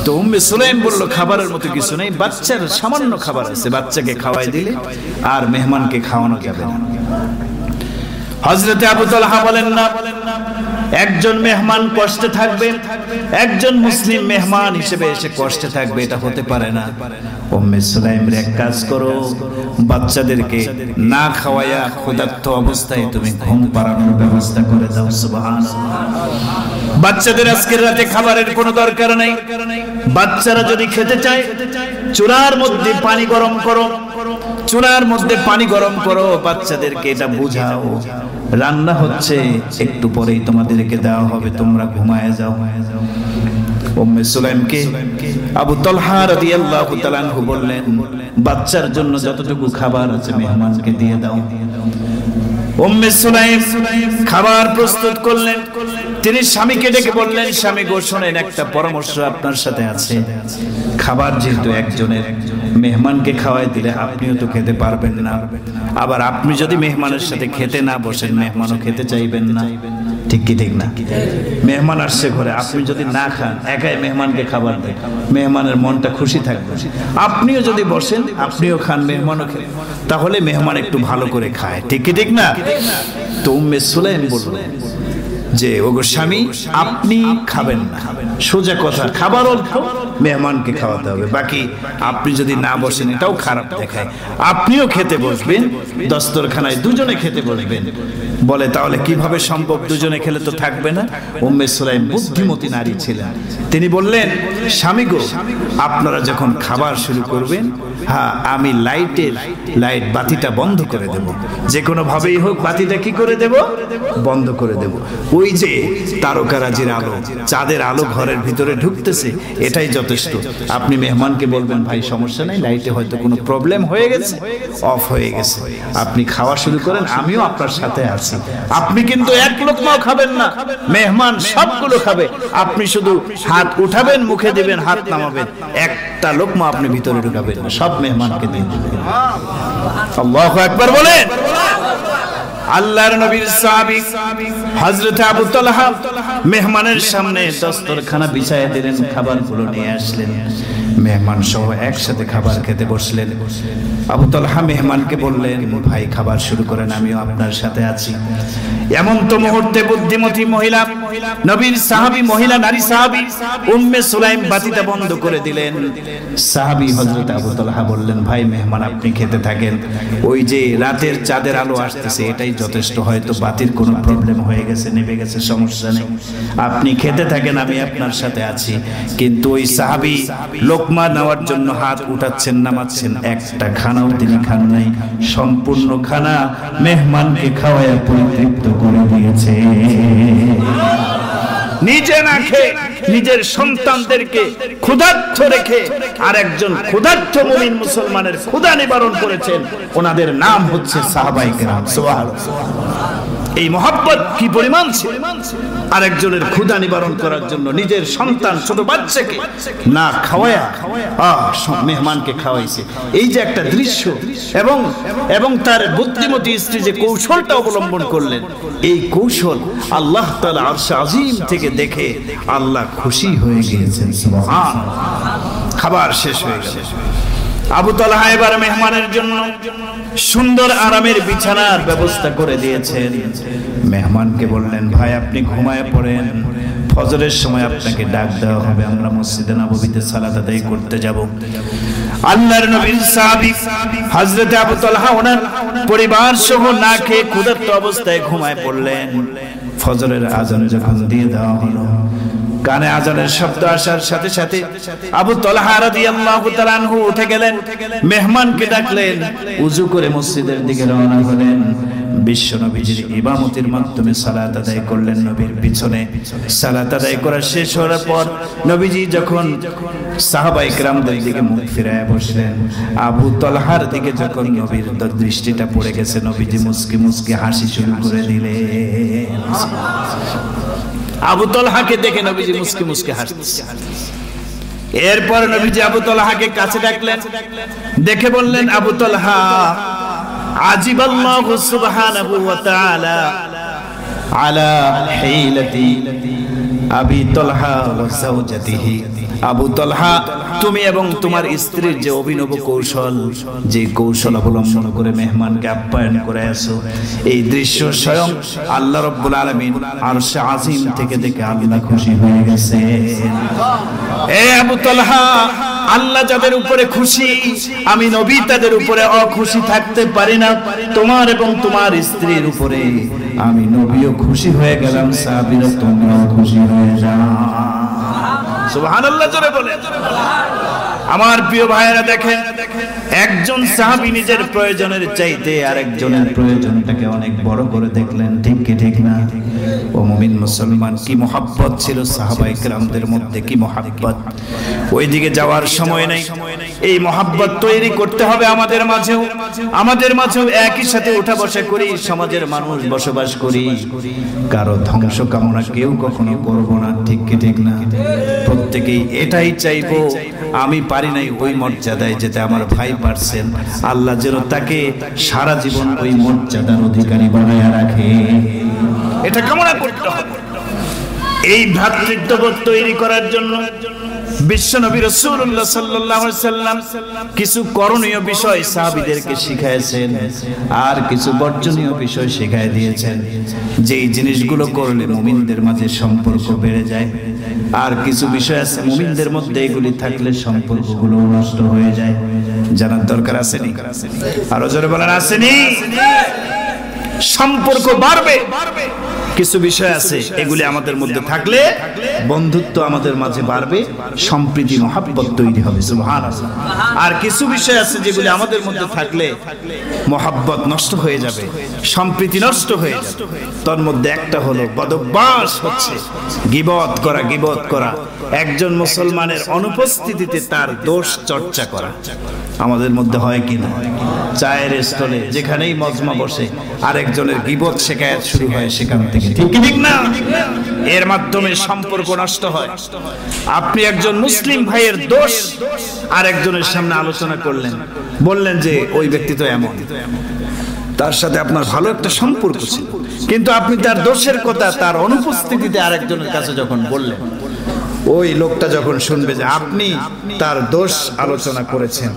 তো উম্মে সুলাইম বলল, খাবারের মতো কিছু নেই, বাচ্চার সামান্য খাবার আছে, বাচ্চাকে খাওয়াই দিলে আর মেহমানকে খাওয়ানো যাবে না। হযরতে আবু তালহা বলেন, না, একজন মেহমান কষ্টে থাকবে, একজন মুসলিম মেহমান হিসেবে এসে কষ্টে থাকবে, এটা হতে পারে না। উম্মে সুলাইম রে, এক কাজ করো, বাচ্চাদেরকে না খাওয়ায়া ক্ষুধার্ত অবস্থায় তুমি ঘুম পাড়ানোর ব্যবস্থা করে দাও। সুবহানাল্লাহ। বাচ্চাদের আজকের রাতে খাবারের কোনো দরকার নাই। বাচ্চারা যদি খেতে চায়, চুলার মধ্যে পানি গরম করো, চুলার মধ্যে পানি গরম করো, বাচ্চাদেরকে এটা বুঝাও রান্না হচ্ছে, একটু পরেই তোমাদেরকে দেওয়া হবে, তোমরা ঘুমায় যাও। উম্মে সুলাইমকে আবু তালহা রাদিয়াল্লাহু তাআলা আনহু বললেন, বাচ্চার জন্য যতটুকু খাবার আছে মেহমানকে দিয়ে দাও। উম্মে সুলাইম খাবার প্রস্তুত করলেন। তিনি স্বামীকে ডেকে বললেন, স্বামী গো, শোনেন, একটা পরামর্শ আপনার সাথে আছে। খাবার যেহেতু একজনের, মেহমানকে খাওয়াই দিলে আপনিও তো খেতে পারবেন না, আবার আপনি যদি মেহমানের সাথে খেতে না বসেন, মেহমানও খেতে চাইবেন না, ঠিক কি ঠিক না? মেহমান আসছে ঘরে, আপনি যদি না খান, একাই মেহমানকে খাবার দেন, মেহমানের মনটা খুশি থাকবে। আপনিও যদি বসেন, আপনিও খান, মেহমানও খান, তাহলে মেহমান একটু ভালো করে খায়, ঠিক কি ঠিক না? তো উম্মে সুলাইম বলল যে, ওগো স্বামী, আপনি খাবেন না, সোজা কথা, খাবার অল্প, মেহমানকে খাওয়াতে হবে, বাকি আপনি যদি না বসেন এটাও খারাপ দেখায়, আপনিও খেতে বসবেন, দস্তরখানায় দুজনে খেতে বসবেন। বলে, তাহলে কিভাবে সম্ভব? দুজনে খেলে তো থাকবে না। উম্মে সুলাইম বুদ্ধিমতী নারী ছিলেন, তিনি বললেন, স্বামী গো, আপনারা যখন খাবার শুরু করবেন, হ্যাঁ, আমি লাইট বাতিটা বন্ধ করে দেব, যে কোনো ভাবেই হোক বাতিটা কি করে দেব? বন্ধ করে দেব। ওই যে তারকারাজির আলো, চাঁদের আলো ঘরের ভিতরে ঢুকতেছে, এটাই যথেষ্ট। আপনি মেহমানকে বলবেন, ভাই সমস্যা নাই, লাইটে হয়তো কোনো প্রবলেম হয়ে গেছে, অফ হয়ে গেছে, আপনি খাওয়া শুরু করেন, আমিও আপনার সাথে আছি। আপনি কিন্তু এক লোকমাও খাবেন না, মেহমান সবগুলো খাবে, আপনি শুধু হাত উঠাবেন, মুখে দিবেন, হাত নামাবেন, একটা লোকমা আপনি ভিতরে ঢুকাবেন না, সব মেহমানকে দিয়ে দিবেন। আল্লাহু আকবার বলেন। আল্লাহর নবীর সাহাবী হযরত আবু তালহা মেহমানের সামনে দস্তরখানা বিছায়া দিলেন, খাবারগুলো নিয়ে আসলেন, মেহমান সহ একসাথে খাবার খেতে বসলেন। আবু তালহা মেহমানকে বললেন, ভাই খাবার শুরু করেন, আমিও আপনার সাথে আছি। এমন তো মুহূর্তে বুদ্ধিমতী মহিলা, নবীর সাহাবী মহিলা, নারী সাহাবী উম্মে সুলাইম বাতিটা বন্ধ করে দিলেন। সাহাবী হযরত আবু তালহা বললেন, ভাই মেহমান আপনি খেতে থাকেন, ওই যে রাতের চাঁদের আলো আসতেছে, এটাই যথেষ্ট, হয়তো বাতির কোনো প্রবলেম হয়ে গেছে, নেমে গেছে, সমস্যা নেই, আপনি খেতে থাকেন, আমি আপনার সাথে আছি। কিন্তু ওই সাহাবী লোকমা নেওয়ার জন্য হাত উঠাচ্ছেন, নামাচ্ছেন, একটা খানাও তিনি খান নাই, সম্পূর্ণ খানা মেহমানকে খাওয়ায়া পরিতৃপ্ত করে দিয়েছে। নিজে না খেয়ে নিজের সন্তানদেরকে ক্ষুধার্ত রেখে আর একজন ক্ষুধার্ত মুমিন মুসলমানের ক্ষুধা নিবারণ করেছেন, ওনাদের নাম হচ্ছে সাহাবায়ে কেরাম। সুবহানাল্লাহ। এই মহব্বত কি পরিমাণ ছিল, আরেকজনের ক্ষুধা নিবারণ করার জন্য নিজের সন্তান ছোট বাচ্চাকে না খাওয়ায়া মেহমানকে খাওয়াইছে। এই যে একটা দৃশ্য, এবং তার বুদ্ধিমতী স্ত্রী যে কৌশলটা অবলম্বন করলেন, এই কৌশল আল্লাহ তাআলা আরশে আজিম থেকে দেখে আল্লাহ খুশি হয়ে গিয়েছেন। সুবহানাল্লাহ। খাবার শেষ হয়ে গেল। আবু তালহা এবার মেহমানের জন্য সুন্দর আরামের বিছানার ব্যবস্থা করে দিয়েছেন। মেহমানকে বললেন, ভাই আপনি ঘুমায় পড়েন, ফজরের সময় আপনাকে ডাক দেওয়া হবে, আমরা মসজিদে নববীতে সালাত আদায় করতে যাব। আল্লাহর নবীর সাহাবী হযরত আবু তালহা ওনার পরিবার সহ না খেয়ে ক্ষুধার্ত অবস্থায় ঘুমায় পড়লেন। ফজরের আজান যখন দিয়ে দেওয়া হলো, কানে আজানের শব্দ আসার সাথে সাথে আবু তালহা রাদিয়াল্লাহু তাআলা আনহু উঠে গেলেন, মেহমানকে ডাকলেন, ওযু করে মসজিদের দিকে রওনা হলেন। বিশ্ব নবীজির ইমামতির মাধ্যমে সালাত আদায় করলেন নবীর পিছনে। সালাত আদায় করা শেষ হওয়ার পর নবীজি যখন সাহাবায়ে কেরামদের দিকে মুখ ফিরায় বসলেন, আবু তালহার দিকে যখন নবীর দৃষ্টিটা পড়ে গেছে, নবীজি মুস্কি মুস্কি হাসি শুরু করে দিলেন। আবু তালহাকে দেখে নবীজি মুস্কি মুস্কি হাসছে। এরপর নবীজি আবু তালহাকে কাছে ডাকলেন, দেখে বললেন, আবু তালহা, আজিবাল্লাহু সুবহানাহু ওয়া তাআলা আলা হিলাতি আবি তালহা ওয়া যাওজাতিহি। আবু তালহা, তুমি এবং তোমার স্ত্রীর যে অভিনব কৌশল, যে কৌশল অবলম্বন করে মেহমানকে আপ্যায়ন করে আসো, এই দৃশ্য স্বয়ং আল্লাহ রাব্বুল আলামিন আরশে আজিম থেকে দেখে আল্লাহ খুশি হয়ে গেছে। এ আবু তালহা, আল্লাহ যাদের উপরে খুশি, আমি নবী তাদের উপরে অখুশি থাকতে পারি না। তোমার এবং তোমার স্ত্রীর উপরে আমি নবীও খুশি হয়ে গেলাম, সাহাবীরা তোমরাও খুশি হয়ে যাও। সুবহানাল্লাহ জোরে বলেন। আমার প্রিয় ভাইয়েরা, দেখেন, একজন সাহাবী নিজের প্রয়োজনের চাইতে আরেকজনের প্রয়োজনটাকে অনেক বড় করে দেখলেন, ঠিক কি ঠিক না? ও মুমিন মুসলমান, কি মহব্বত ছিল সাহাবায়ে কেরামদের মধ্যে, কি মহব্বত! ওইদিকে যাওয়ার সময় নাই। এই মহব্বত তৈরি করতে হবে আমাদের মাঝেও একই সাথে উঠা বসা করি, সমাজের মানুষ বসবাস করি, কারো ধ্বংস কামনা কেউ কখনো করব না, ঠিক কি ঠিক না? প্রত্যেকেই এটাই চাইবো, আমি পারি নাই ওই মর্যাদায় যেতে আমার ভাই পারছেন, আল্লাহ যেন তাকে সারা জীবন ওই মর্যাদার অধিকারী বানায় রাখে, এটা কামনা করতে হবে। এই ভ্রাতৃত্ববোধ তৈরি করার জন্য বিশ্বনবী রাসূলুল্লাহ সাল্লাল্লাহু আলাইহি সাল্লাম কিছু করণীয় বিষয় সাহাবীদেরকে শিখাইছেন, আর কিছু বর্জনীয় বিষয় শিখাই দিয়েছেন, যেই জিনিসগুলো করলে মুমিনদের মাঝে সম্পর্ক বেড়ে যায়। আর কিছু বিষয় আছে মুমিনদের মধ্যে এগুলি থাকলে সম্পর্কগুলো নষ্ট হয়ে যায়। জানার দরকার আছে নি? আরো জোরে বলেন, আছে নি? সম্পর্ক বাড়বে। কিছু বিষয় আছে এগুলি আমাদের মধ্যে থাকলে বন্ধুত্ব আমাদের মাঝে বাড়বে, সম্প্রীতি মহব্বত তৈরি হবে। সুবহানাল্লাহ। আর কিছু বিষয় আছে যেগুলি আমাদের মধ্যে থাকলে মহব্বত নষ্ট হয়ে যাবে, সম্প্রীতি নষ্ট হয়ে যাবে। তার মধ্যে একটা হলো বদঅভ্যাস, হচ্ছে গীবত করা, একজন মুসলমানের অনুপস্থিতিতে তার দোষ চর্চা করা। আমাদের মধ্যে হয় কি না? চায়ের স্থলে যেখানেই মজমা বসে আরেকজনের গীবত শিকায়াত শুরু হয় সেখান থেকে, ঠিক না? এর মাধ্যমে সম্পর্ক নষ্ট হয়। আপনি একজন মুসলিম ভাইয়ের দোষ আরেকজনের সামনে আলোচনা করলেন, বললেন যে ওই ব্যক্তি তো এমন, তার সাথে আপনার ভালো একটা সম্পর্ক ছিল, কিন্তু আপনি তার দোষের কথা তার অনুপস্থিতিতে আরেকজনের কাছে যখন বললেন, ওই লোকটা যখন শুনবে যে আপনি তার দোষ আলোচনা করেছেন,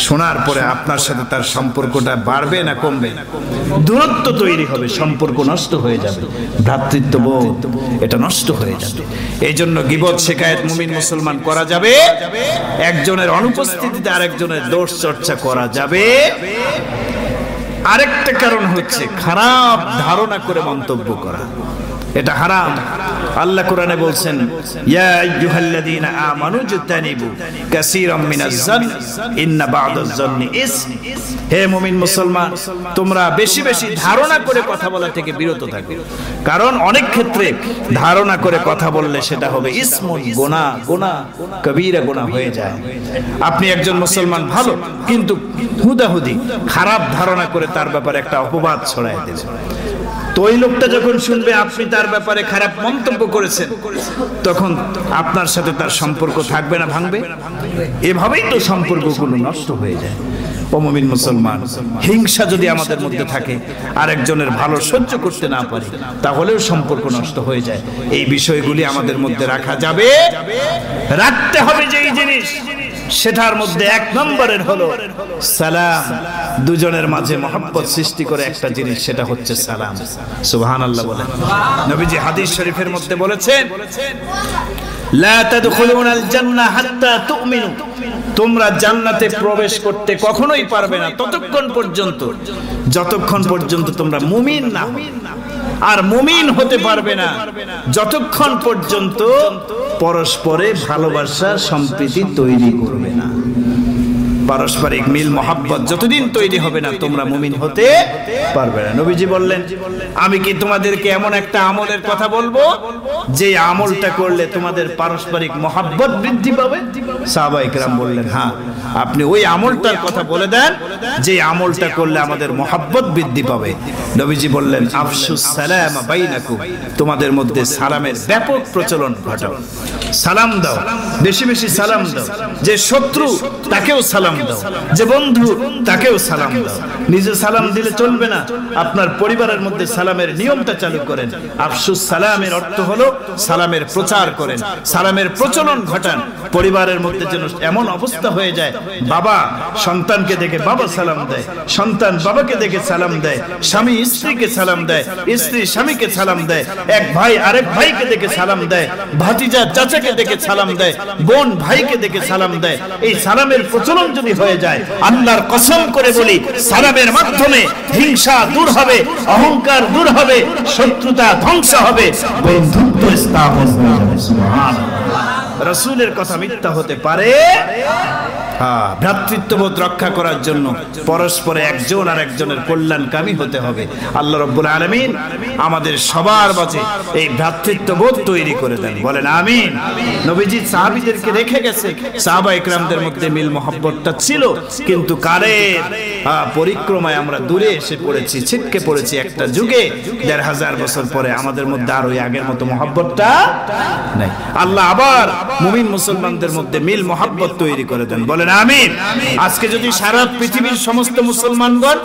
শোনার পরে আপনার সাথে তার সম্পর্কটা বাড়বে না কমবে? দূরত্ব তৈরি হবে, সম্পর্ক নষ্ট হয়ে যাবে, ভ্রাতৃত্ববোধ এটা নষ্ট হয়ে যাবে। এই জন্য গীবত শিকায়াত মুমিন মুসলমান করা যাবে, একজনের অনুপস্থিতিতে আরেকজনের দোষ চর্চা করা যাবে। আরেকটা কারণ হচ্ছে খারাপ ধারণা করে মন্তব্য করা, এটা হারাম। আল্লাহ কোরআনে বলছেন, ইয়া আইয়ুহাল্লাযীনা আমানু জতানিবু কাসীরাম মিনাজ যান্নি ইন্না বা'দাজ যান্নি ইসম। হে মুমিন মুসলমান, তোমরা বেশি বেশি ধারণা করে কথা বলা থেকে বিরত থাকো, কারণ অনেক ক্ষেত্রে ধারণা করে কথা বললে সেটা হবে ইসমুন, গুনাহ, কবিরা গুনাহ হয়ে যায়। আপনি একজন মুসলমান ভালো, কিন্তু হুদাহুদি খারাপ ধারণা করে তার ব্যাপারে একটা অপবাদ ছড়ায় দিলেন, তো ওই লোকটা যখন শুনবে আপনি তার ব্যাপারে খারাপ মন্তব্য করেছেন, তখন আপনার সাথে তার সম্পর্ক থাকবে না, ভাঙবে? এভাবেই তো সম্পর্কগুলো নষ্ট হয়ে যায়। ও মুমিন মুসলমান, হিংসা যদি আমাদের মধ্যে থাকে, আরেকজনের ভালো সহ্য করতে না পারি, তাহলেও সম্পর্ক নষ্ট হয়ে যায়। এই বিষয়গুলি আমাদের মধ্যে রাখা যাবে, রাখতে হবে। যেই জিনিস সেটার মধ্যে এক নম্বরের হলো সালাম। দুজনের মাঝে মহব্বত সৃষ্টি করে একটা জিনিস, সেটা হচ্ছে সালাম। সুবহানাল্লাহ বলেন। নবীজি হাদিস শরীফের মধ্যে বলেছেন, লা তাদখুলুনাল জান্নাহ হাত্তা তুমিনু, তোমরা জান্নাতে প্রবেশ করতে কখনোই পারবে না যতক্ষণ পর্যন্ত তোমরা মুমিন না হও। আর মুমিন হতে পারবে না যতক্ষণ পর্যন্ত পরস্পরে ভালোবাসা সম্প্রীতি তৈরি করবে না। পারস্পরিক মিল মহাব্বত যতদিন তৈরি হবে না, তোমরা মুমিন হতে পারবে না। নবীজি বললেন, আমি কি তোমাদেরকে এমন একটা আমলের কথা বলবো যে আমলটা করলে তোমাদের পারস্পরিক মহাব্বত বৃদ্ধি পাবে? সাহাবায়ে কেরাম বললেন, হ্যাঁ, আপনি ওই আমলটার কথা বলে দেন যে আমলটা করলে আমাদের মহাব্বত বৃদ্ধি পাবে। নবীজি বললেন, আফশুস সালাম বাইনাকুম, তোমাদের মধ্যে সালামের ব্যাপক প্রচলন ঘটাও। সালাম দাও, বেশি বেশি সালাম দাও। যে শত্রু তাকেও সালাম দাও, যে বন্ধু তাকেও সালাম দাও। নিজে সালাম দিলে চলবে না, আপনার পরিবারের মধ্যে সালামের নিয়মটা চালু করেন। আফশুস সালামের অর্থ হলো সালামের প্রচার করেন, সালামের প্রচলন ঘটান। পরিবারের মধ্যে যেন এমন অবস্থা হয়ে যায়, বাবা সন্তানকে দেখে বাবা সালাম দেয়, সন্তান বাবাকে দেখে সালাম দেয়, স্বামী স্ত্রীকে সালাম দেয়, স্ত্রী স্বামীকে সালাম দেয়, এক ভাই আরেক ভাইকে দেখে সালাম দেয়, ভাতিজা চাচাকে দেখে সালাম দেয়, বোন ভাইকে দেখে সালাম দেয়। এই সালামের প্রচলন যদি হয়ে যায়, আল্লাহর কসম করে বলি, সালামের মাধ্যমে হিংসা দূর হবে, অহংকার দূর হবে, শত্রুতা ধ্বংস হবে, বন্ধুত্ব স্থাপন হয়ে যাবে। সুবহানাল্লাহ। রাসূলের কথা মিথ্যা হতে পারে? হ্যাঁ, ভ্রাতৃত্ববোধ রক্ষা করার জন্য পরস্পরে একজন আর একজনের কল্যাণকামী হতে হবে। আল্লাহ রাব্বুল আলামিন আমাদের সবার মাঝে এই ভ্রাতৃত্ববোধ তৈরি করে দেন, বলেন আমিন। নবীজি সাহাবীদেরকে রেখে গেছে, সাহাবায়ে কেরামদের মধ্যে মিল মহব্বতটা ছিল, কিন্তু কালের পরিক্রমায় আমরা দূরে এসে পড়েছি, ছিটকে পড়েছি। একটা যুগে ১৫০০ বছর পরে আমাদের মধ্যে আর ওই আগের মতো মহব্বতটা নাই। আল্লাহ আবার মুমিন মুসলমানদের মধ্যে মিল মহব্বত তৈরি করে দেন, বলেন আমিন। আজকে যদি সারা পৃথিবীর সমস্ত মুসলমানগণ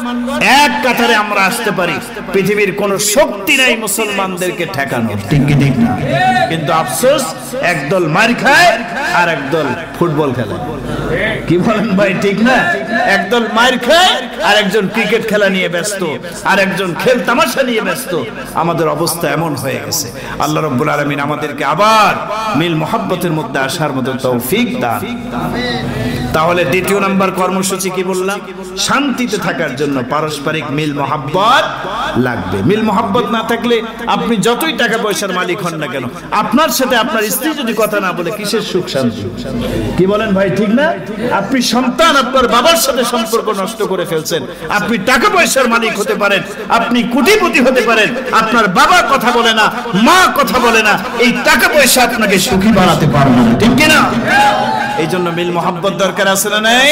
এক কাতারে আমরা আসতে পারি, পৃথিবীর কোন শক্তি নাই মুসলমানদেরকে ঠেকানোর, ঠিক কি ঠিক না? কিন্তু আফসোস, একদল মার খায় আর একদল ফুটবল খেলে। কি বলেন ভাই, ঠিক না? একদল মার খায় আর একজন ক্রিকেট খেলা নিয়ে ব্যস্ত, আর একজন খেল তামাশা নিয়ে ব্যস্ত। আমাদের অবস্থা এমন হয়ে গেছে। আল্লাহ রাব্বুল আলামিন আমাদেরকে আবার মিল মহব্বতের মধ্যে আসার মতো তৌফিক দান। তাহলে দ্বিতীয় নাম্বার কর্মসূচি কি বললাম? শান্তিতে থাকার জন্য পারস্পরিক মিল মহাব্বত লাগবে। মিল মহাব্বত না থাকলে আপনি যতই টাকা পয়সার মালিক হন না কেন, আপনার সাথে আপনার স্ত্রী যদি কথা না বলে, কিসের সুখ শান্তি? কি বলেন ভাই, ঠিক না? আপনি সন্তান আপনার বাবার সাথে সম্পর্ক নষ্ট করে ফেলছেন। আপনি টাকা পয়সার মালিক হতে পারেন, আপনি কোটিপতি হতে পারেন, আপনার বাবা কথা বলে না, মা কথা বলে না, এই টাকা পয়সা আপনাকে সুখী বানাতে পারবে না, ঠিক কিনা? এই জন্য মিল মহাব্বত দরকার আছে না নাই?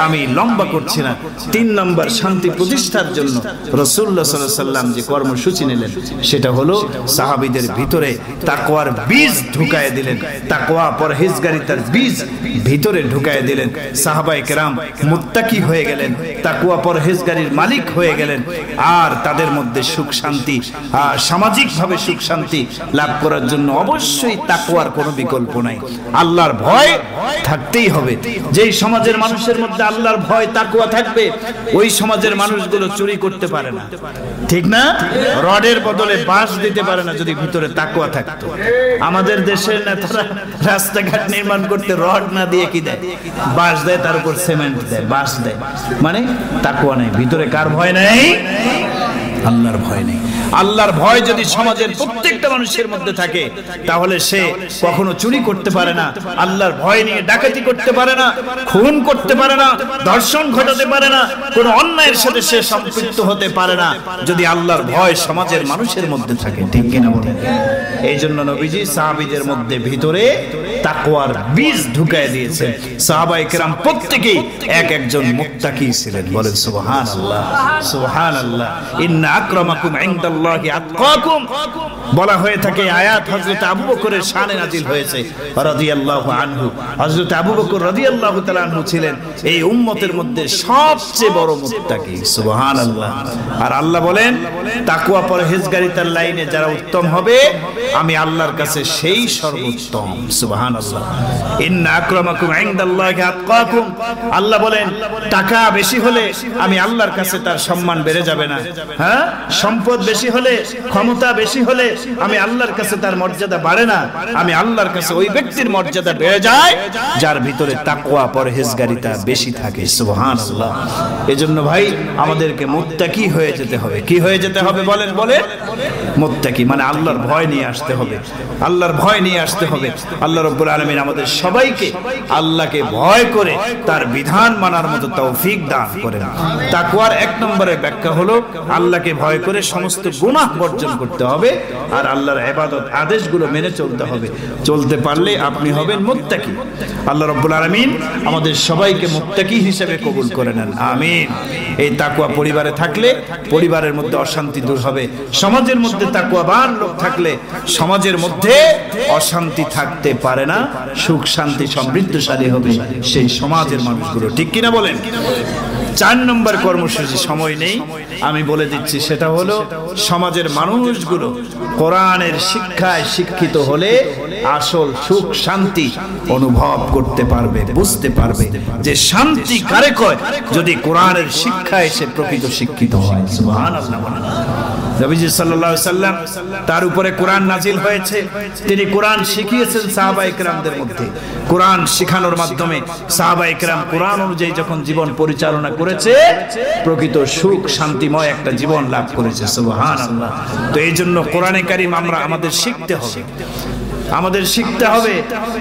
আমি লম্বা করছি না। ৩ নম্বর শান্তি প্রতিষ্ঠার জন্য রাসূলুল্লাহ সাল্লাল্লাহু আলাইহি ওয়াসাল্লাম যে কর্মসূচি নিলেন, সেটা হলো সাহাবীদের ভিতরে তাকওয়ার বীজ ঢুকায় দিলেন। তাকওয়া পরহেজগারিতার বীজ ভিতরে ঢুকায় দিলেন। সাহাবায়ে কেরাম মুত্তাকি হয়ে গেলেন, তাকওয়া পরহেজগারির মালিক হয়ে গেলেন। আর তাদের মধ্যে সুখ শান্তি, সামাজিকভাবে সুখ শান্তি লাভ করার জন্য অবশ্যই তাকওয়ার কোনো বিকল্প নাই। আল্লাহর ভয় থাকতেই হবে। যেই সমাজের মানুষের মধ্যে আল্লাহর ভয় তাকওয়া থাকবে, ওই সমাজের মানুষগুলো চুরি করতে পারে না, ঠিক না? রডের বদলে বাঁশ দিতে পারে না যদি ভিতরে তাকওয়া থাকতো। আমাদের দেশের নেতারা রাস্তাঘাট নির্মাণ করতে রড না দিয়ে কি দেয়? বাঁশ দেয়, তার উপর সিমেন্ট দেয়, বাঁশ দেয়। মানে তাকওয়া নেই ভিতরে। কার ভয় নেই? আল্লাহর ভয় নেই। আল্লাহর ভয় যদি সমাজের প্রত্যেকটা মানুষের মধ্যে থাকে, তাহলে সে কখনো চুরি করতে পারে না, আল্লাহর ভয় নিয়ে ডাকাতি করতে পারে না, খুন করতে পারে না, ধর্ষণ ঘটাতে পারে না, কোনো অন্যায়ের সাথে সে সম্পৃক্ত হতে পারে না, যদি আল্লাহর ভয় সমাজের মানুষের মধ্যে থাকে, ঠিক কিনা বলেন? এই জন্য নবীজি সাহাবীদের মধ্যে ভিতরে তাকওয়ার বীজ ঢুকায় দিয়েছেন। সাহাবায়ে কেরাম প্রত্যেকেই এক একজন মুত্তাকি ছিলেন। বলেন সুবহানাল্লাহ, সুবহানাল্লাহ। ইন্না আকরামাকুম ইনদাল্লাহি আতকাকুম বলা হয়ে থাকে। আয়াত হযরত আবু বকরের শানে নাজিল হয়েছে রাদিয়াল্লাহু আনহু। হযরত আবু বকর রাদিয়াল্লাহু তাআলা আনহু ছিলেন এই উম্মতের মধ্যে সবচেয়ে বড় মুত্তাকি। সুবহানাল্লাহ। আর আল্লাহ বলেন তাকওয়া পরহেজগারিতার লাইনে যারা উত্তম হবে আমি আল্লাহর কাছে সেই সর্বোত্তম। সুবহানাল্লাহ। ইন্না আকরামাকুম ইনদাল্লাহি আতকাকুম। আল্লাহ বলেন টাকা বেশি হলে আমি আল্লাহর কাছে তার সম্মান বেড়ে যাবে না। হ্যাঁ, সম্পদ বেশি হলে, ক্ষমতা বেশি হলে আমি আল্লাহর কাছে তার মর্যাদা বাড়ে না। আমি আল্লাহর কাছে ওই ব্যক্তির মর্যাদা বেড়ে যায় যার ভিতরে তাকওয়া পরহেজগারিতা বেশি থাকে। সুবহানাল্লাহ। এজন্য ভাই আমাদেরকে মুত্তাকি হয়ে যেতে হবে। কি হয়ে যেতে হবে বলেন? বলে মুত্তাকি মানে আল্লাহর ভয় নিয়ে আসতে হবে। আল্লাহর ভয় নিয়ে আসতে হবে। আল্লাহ রাব্বুল আলামিন আমাদের সবাইকে আল্লাহকে ভয় করে তার বিধান মানার মতো তৌফিক দান করেন। তাকওয়ার এক নম্বরের ব্যাখ্যা হলো আল্লাহকে ভয় করে সমস্ত গুনাহ বর্জন করতে হবে আর আল্লাহর ইবাদত আদেশগুলো মেনে চলতে হবে। চলতে পারলে আপনি হবেন মুত্তাকি। আল্লাহ রাব্বুল আলামিন আমাদের সবাইকে মুত্তাকি হিসেবে কবুল করে নেন। আমিন। এই তাকওয়া পরিবারে থাকলে পরিবারের মধ্যে অশান্তি দূর হবে। সমাজের মধ্যে তাকওয়াবান লোক থাকলে সমাজের মধ্যে অশান্তি থাকতে পারে না। সুখ শান্তি সমৃদ্ধশালী হবে সেই সমাজের মানুষগুলো। ঠিক কিনা বলেন? 4 নম্বর কর্মসূচি, সময় নেই আমি বলে দিচ্ছি, সেটা হলো সমাজের মানুষগুলো কোরআনের শিক্ষায় শিক্ষিত হলে আসল সুখ শান্তি অনুভব করতে পারবে, বুঝতে পারবে যে শান্তি কারে কয় যদি কোরআনের শিক্ষায় সে প্রকৃত শিক্ষিত হয়। সুবহানাল্লাহ। নবীজি সাল্লাল্লাহু আলাইহি সাল্লাম তার উপরে কোরআন নাজিল হয়েছে। তিনি কোরআন শিখিয়েছেন সাহাবায়ে কেরামদের মধ্যে। কোরআন শিখানোর মাধ্যমে সাহাবায়ে কেরাম কোরআন অনুযায়ী যখন জীবন পরিচালনা করেছে প্রকৃত সুখ শান্তিময় একটা জীবন লাভ করেছে। সুবহানাল্লাহ। তো এই জন্য কোরআনে কারীম আমাদের শিখতে হবে। আমাদের শিখতে হবে।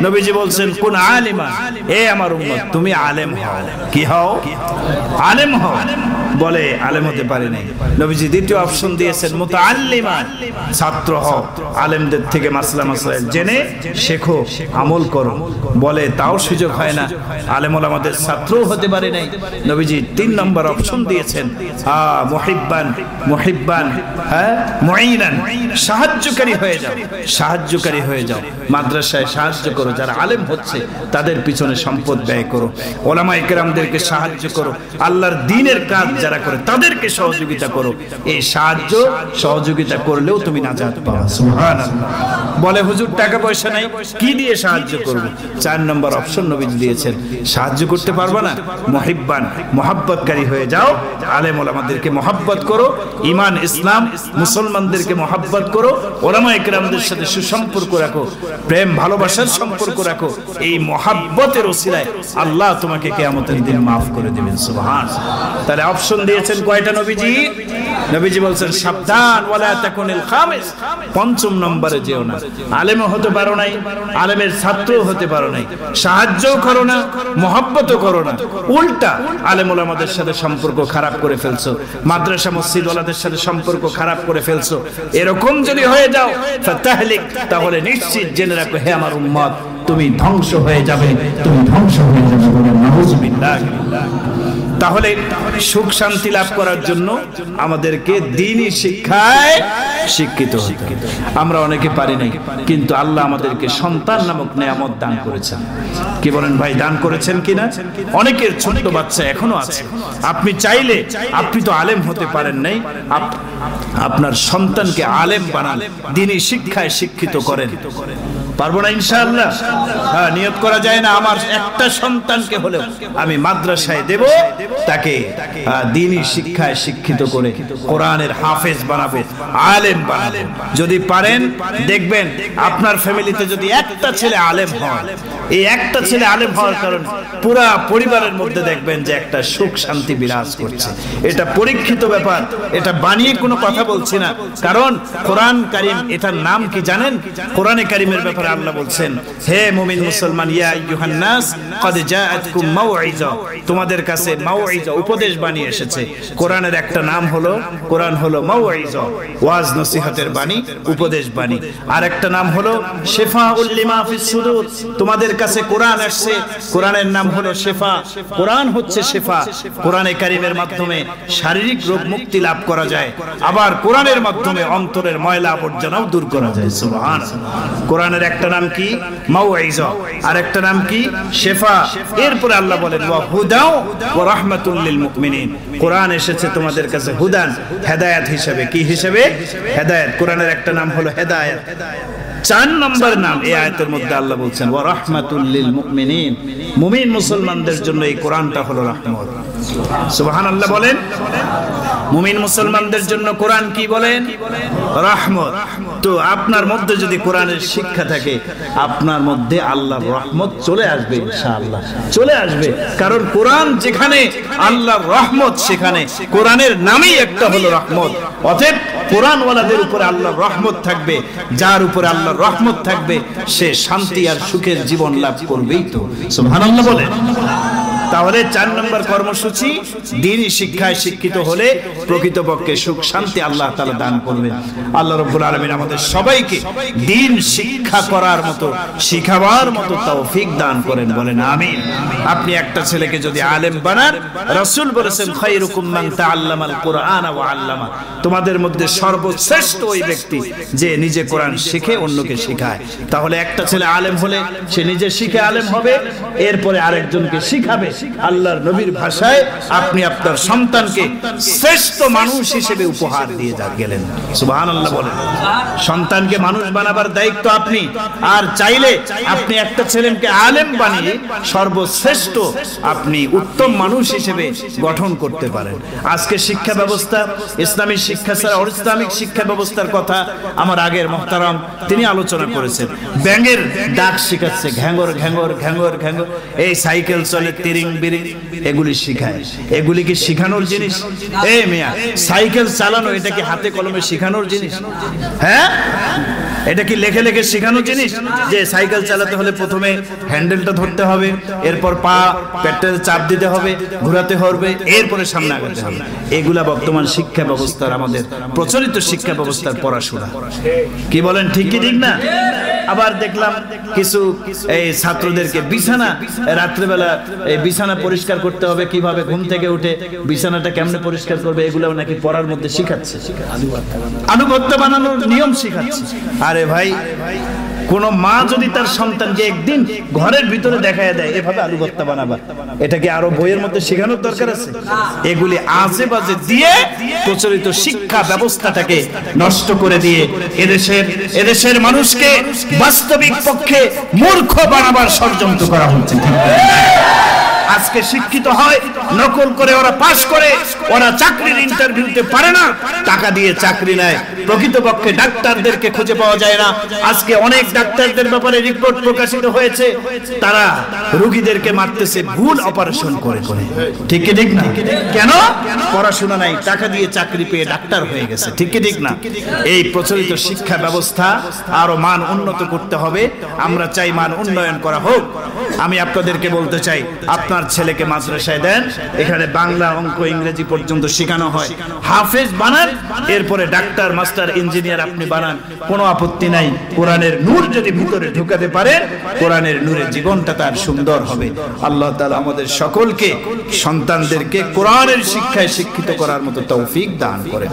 নবীজি বলছেন কোন আলিমা, এ আমার উম্মত তুমি আলেম হও। কি হও? আলেম হও। বলে আলেম হতে পারে নাই। নবীজি দ্বিতীয় অপশন দিয়েছেন মুতাআল্লিমা, ছাত্র হও। আলেমদের থেকে মাসলা মাসাইল জেনে শেখো, আমল করো। বলে তাও সুযোগ হয় না, আলেম ওলামাদের ছাত্রও হতে পারে নাই। নবীজি 3 নম্বর অপশন দিয়েছেন মুহিব্বান, মুহিব্বান, হ্যাঁ মুঈনান, সাহায্যকারী হয়ে যাও, সাহায্যকারী হয়ে যাও। মাদ্রাসায় সাহায্য করো, যারা আলেম হচ্ছে তাদের পিছনে সম্পদ ব্যয় করো, ওলামায়ে কেরামদেরকে সাহায্য করো, আল্লাহর দ্বীনের কাজ যারা করে তাদেরকে সহযোগিতা করো। এই সাহায্য সহযোগিতা করলেও তুমি নাজাত পাও। সুবহানাল্লাহ। বলে হুজুর টাকা পয়সা নাই, কি দিয়ে সাহায্য করব? 4 নম্বর অপশন নবীজি দিয়েছেন। সাহায্য করতে পারবে না, মুহিব্বান, মহব্বতকারী হয়ে যাও। আলেম ওলামাদেরকে মহব্বত করো, ঈমান ইসলাম মুসলমানদেরকে মহব্বত করো, ওলামায়ে কেরামদের সাথে সুসম্পর্ক রাখো, প্রেম ভালোবাসার সম্পর্ক রাখো। এই মহব্বতের ওসিলায় আল্লাহ তোমাকে কিয়ামতের দিন maaf করে দিবেন। সুবহানাল্লাহ। তাহলে অপশন দিয়েছেন কয়টা নবীজি? নবীজি বলছেন সাবধান, ওয়ালা তাকুনিল খামিস, 5ম নম্বরে যেও না। আলেমও হতে পারো নাই, আলেমের ছাত্রও হতে পারো নাই, সাহায্যও করো না, মহব্বতও করো না, উল্টা আলেম ওলামাদের সাথে সম্পর্ক খারাপ করে ফেলছো, মাদ্রাসা মসজিদ ওয়ালাদের সাথে সম্পর্ক খারাপ করে ফেলছো। এরকম যদি হয়ে যাও ফাতাহলিক, তাহলে নিশ্চিত জেনে রাখো হে আমার উম্মত তুমি ধ্বংস হয়ে যাবে, তুমি ধ্বংস হয়ে যাবে। বলে নাউযুবিল্লাহ। তাহলে সুখ শান্তি লাভ করার জন্য আমাদেরকে দ্বীনি শিক্ষায় শিক্ষিত হতে হবে। আমরা অনেকে পারি নাই, কিন্তু আল্লাহ আমাদেরকে সন্তান নামক নেয়ামত দান করেছেন। কি বলেন ভাই, দান করেছেন কিনা? অনেকের ছোট্ট বাচ্চা এখনো আছে। আপনি চাইলে, আপনি তো আলেম হতে পারেন নাই, আপনার সন্তানকে আলেম বানান, দ্বীনি শিক্ষায় শিক্ষিত করেন। পারবো না ইনশাআল্লাহ? হ্যাঁ, নিয়ত করা যায় না আমার একটা সন্তানকে হলেও আমি মাদ্রাসায় দেব, তাকে দ্বীনি শিক্ষায় শিক্ষিত করে কোরআনের হাফেজ বানাবো, আলেম বানাবো। যদি পারেন দেখবেন আপনার ফ্যামিলিতে যদি একটা ছেলে আলেম হয়, এই একটা ছেলে আলেম হওয়ার কারণে পুরা পরিবারের মধ্যে দেখবেন যে একটা সুখ শান্তি বিরাজ করছে। এটা পরীক্ষিত ব্যাপার, এটা বানিয়ে কোনো কথা বলছি না। কারণ কোরআন কারীম, এটার নাম কি জানেন? কোরআনে কারীমের ব্যাপারে আল্লাহ বলছেন, হে মুমিন মুসলমান, ইয়া আইয়ুহান নাস ক্বাদ জাআতকুম মাউইযা, তোমাদের কাছে মাউইযা উপদেশ বাণী এসেছে। কোরআনের একটা নাম হলো, কোরআন হলো মাউইযা, ওয়াজ নসিহতের বাণী, উপদেশ বাণী। আর একটা নাম হলো শিফাউল লিমা ফিস সুদুর, তোমাদের কাছে কোরআন আসছে, কোরআনের নাম হলো শিফা। কোরআন হচ্ছে শিফা। কোরআনে কারীমের মাধ্যমে শারীরিক রোগ মুক্তি লাভ করা যায়, আবার কোরআনের মাধ্যমে অন্তরের ময়লা আবর্জনাও দূর করা যায়। সুবহানাল্লাহ। কোরআনের একটা নাম কি? মাউইযা, আর একটা নাম কি? শিফা। এরপরে আল্লাহ বলেন ওয়া হুদাও ওয়া রাহমাতুল লিল মুমিনিন, কোরআন এসেছে তোমাদের কাছে হুদান, হেদায়েত হিসেবে। কি হিসেবে? হেদায়েত। কোরআনের একটা নাম হলো হেদায়েত। 4 নম্বর নাম এই আয়াতের মধ্যে আল্লাহ বলছেন ওয়া রাহমাতুল লিল মুমিনিন, মুমিন মুসলমানদের জন্য এই কোরআনটা হলো রহমত। সুবহানাল্লাহ বলেন। মুমিন মুসলমানদের জন্য কোরআন কি বলেন? রহমত। তো আপনার মধ্যে যদি কোরআনের শিক্ষা থাকে, আপনার মধ্যে আল্লাহর রহমত চলে আসবে ইনশাআল্লাহ, চলে আসবে। কারণ কোরআন যেখানে আল্লাহর রহমত, সেখানে কোরআনের নামই একটা হলো রহমত। অতএব কোরআনওয়ালাদের উপরে আল্লাহর রহমত থাকবে। যার উপরে আল্লাহর রহমত থাকবে সে শান্তি আর সুখের জীবন লাভ করবেই। তো সুবহানাল্লাহ বলেন। তাহলে 4 নম্বর কর্মসূচি, দ্বীনি শিক্ষায় শিক্ষিত হলে প্রকৃতপক্ষে সুখ শান্তি আল্লাহ তাআলা দান করবেন। আল্লাহ রাব্বুল আলামিন আমাদের সবাইকে দ্বীন শিক্ষা করার মতো, শিখাবার মতো তৌফিক দান করেন, বলেন আমিন। আপনি একটা ছেলেকে যদি আলেম বানান, রাসূল বলেছেন খায়রুকুম মান তাআল্লামাল কুরআন ওয়া আল্লামা, তোমাদের মধ্যে সর্বশ্রেষ্ঠ ওই ব্যক্তি যে নিজে কোরআন শিখে অন্যকে শেখায়। তাহলে একটা ছেলে আলেম হলে সে নিজে শিখে আলেম হবে, এরপরে আরেকজনকে শিখাবে। আল্লাহর নবীর ভাষায় আপনি আপনার সন্তানকে শ্রেষ্ঠ মানুষ হিসেবে উপহার দিয়ে গেলেন। সুবহানাল্লাহ বলেন। সন্তানকে মানুষ বানাবার দায়িত্ব আপনি। আর চাইলে আপনি একটা ছেলেকে আলেম বানিয়ে সর্বশ্রেষ্ঠ আপনি উত্তম মানুষ হিসেবে গঠন করতে পারেন। আজকে শিক্ষা ব্যবস্থা, ইসলামী শিক্ষা ছাড়া অইসলামিক শিক্ষা ব্যবস্থার কথা আমার আগের মুহতারাম তিনি আলোচনা করেছেন। ব্যাঙের ডাক শিখাচ্ছে, ঘ্যাঙ্গর ঘ্যাঙ্গর ঘ্যাঙ্গর ঘ্যাঙ্গর। এই সাইকেল চলে, তিরিং বিরিং, এগুলি শিখায়। এগুলি কি শিখানোর জিনিস? এই মিয়া, সাইকেল চালানো এটা কি হাতে কলমে শিখানোর জিনিস? হ্যাঁ, এটা কি লেখে লেখে শিখানোর জিনিস? যে সাইকেল চালাতে হলে প্রথমে হ্যান্ডেলটা ধরতে হবে, এরপর পা পেট্রোল চাপ দিতে হবে, ঘোরাতে হবে, এরপরে সামনে আগাতে হবে। এগুলা বর্তমান শিক্ষা ব্যবস্থার, আমাদের প্রচলিত শিক্ষা ব্যবস্থার পড়াশোনা। কি বলেন, ঠিক কি ঠিক না? আবার দেখলাম কিছু এই ছাত্রদেরকে বিছানা, রাত্রেবেলা এই বিছানা পরিষ্কার করতে হবে, কিভাবে ঘুম থেকে উঠে বিছানাটা কেমনে পরিষ্কার করবে, এগুলাও নাকি পড়ার মধ্যে শিখাচ্ছে। আনুগত্য বানানোর নিয়ম শিখাচ্ছে। আরে ভাই, কোন মা যদি তার সন্তানকে একদিন ঘরের ভিতরে দেখায় দেয় এভাবে আনুগত্য বানাবা, এটা কি আরো বইয়ের মধ্যে শেখানোর দরকার আছে? এগুলি আজে বাজে দিয়ে প্রচলিত শিক্ষা ব্যবস্থাটাকে নষ্ট করে দিয়ে এদেশের মানুষকে বাস্তবিক পক্ষে মূর্খ বানাবার ষড়যন্ত্র করা হচ্ছে। আজকে শিক্ষিত হয়, নকল করে ওরা পাস করে, ওরা চাকরির ইন্টারভিউতে পারে না, টাকা দিয়ে চাকরি নেয়। প্রকৃতপক্ষে ডাক্তারদেরকে খুঁজে পাওয়া যায় না। আজকে অনেক ডাক্তারদের ব্যাপারে রিপোর্ট প্রকাশিত হয়েছে, তারা রোগীদেরকে মারতেছে ভুল অপারেশন করে করে। ঠিক কি ঠিক না? কেন? পড়াশোনা নাই, টাকা দিয়ে চাকরি পেয়ে ডাক্তার হয়ে গেছে। ঠিক কি ঠিক না? এই প্রচলিত শিক্ষা ব্যবস্থা আরো মান উন্নত করতে হবে। আমরা চাই মান উন্নয়ন করা হোক। আমি আপনাদেরকে বলতে চাই, আপনার ছেলেকে মাদ্রাসায় দেন, এখানে বাংলা, অঙ্ক, ইংরেজি পর্যন্ত শেখানো হয়। হাফেজ বানান, এরপরে ডাক্তার, মাস্টার, ইঞ্জিনিয়ার আপনি বানান, কোনো আপত্তি নাই। কোরআনের নূর যদি ভিতরে ঢুকাতে পারে, কোরআনের নূরে জীবনটা তার সুন্দর হবে। আল্লাহ তাআলা আমাদের সকলকে, সন্তানদেরকে কোরআনের শিক্ষায় শিক্ষিত করার মতো তৌফিক দান করেন।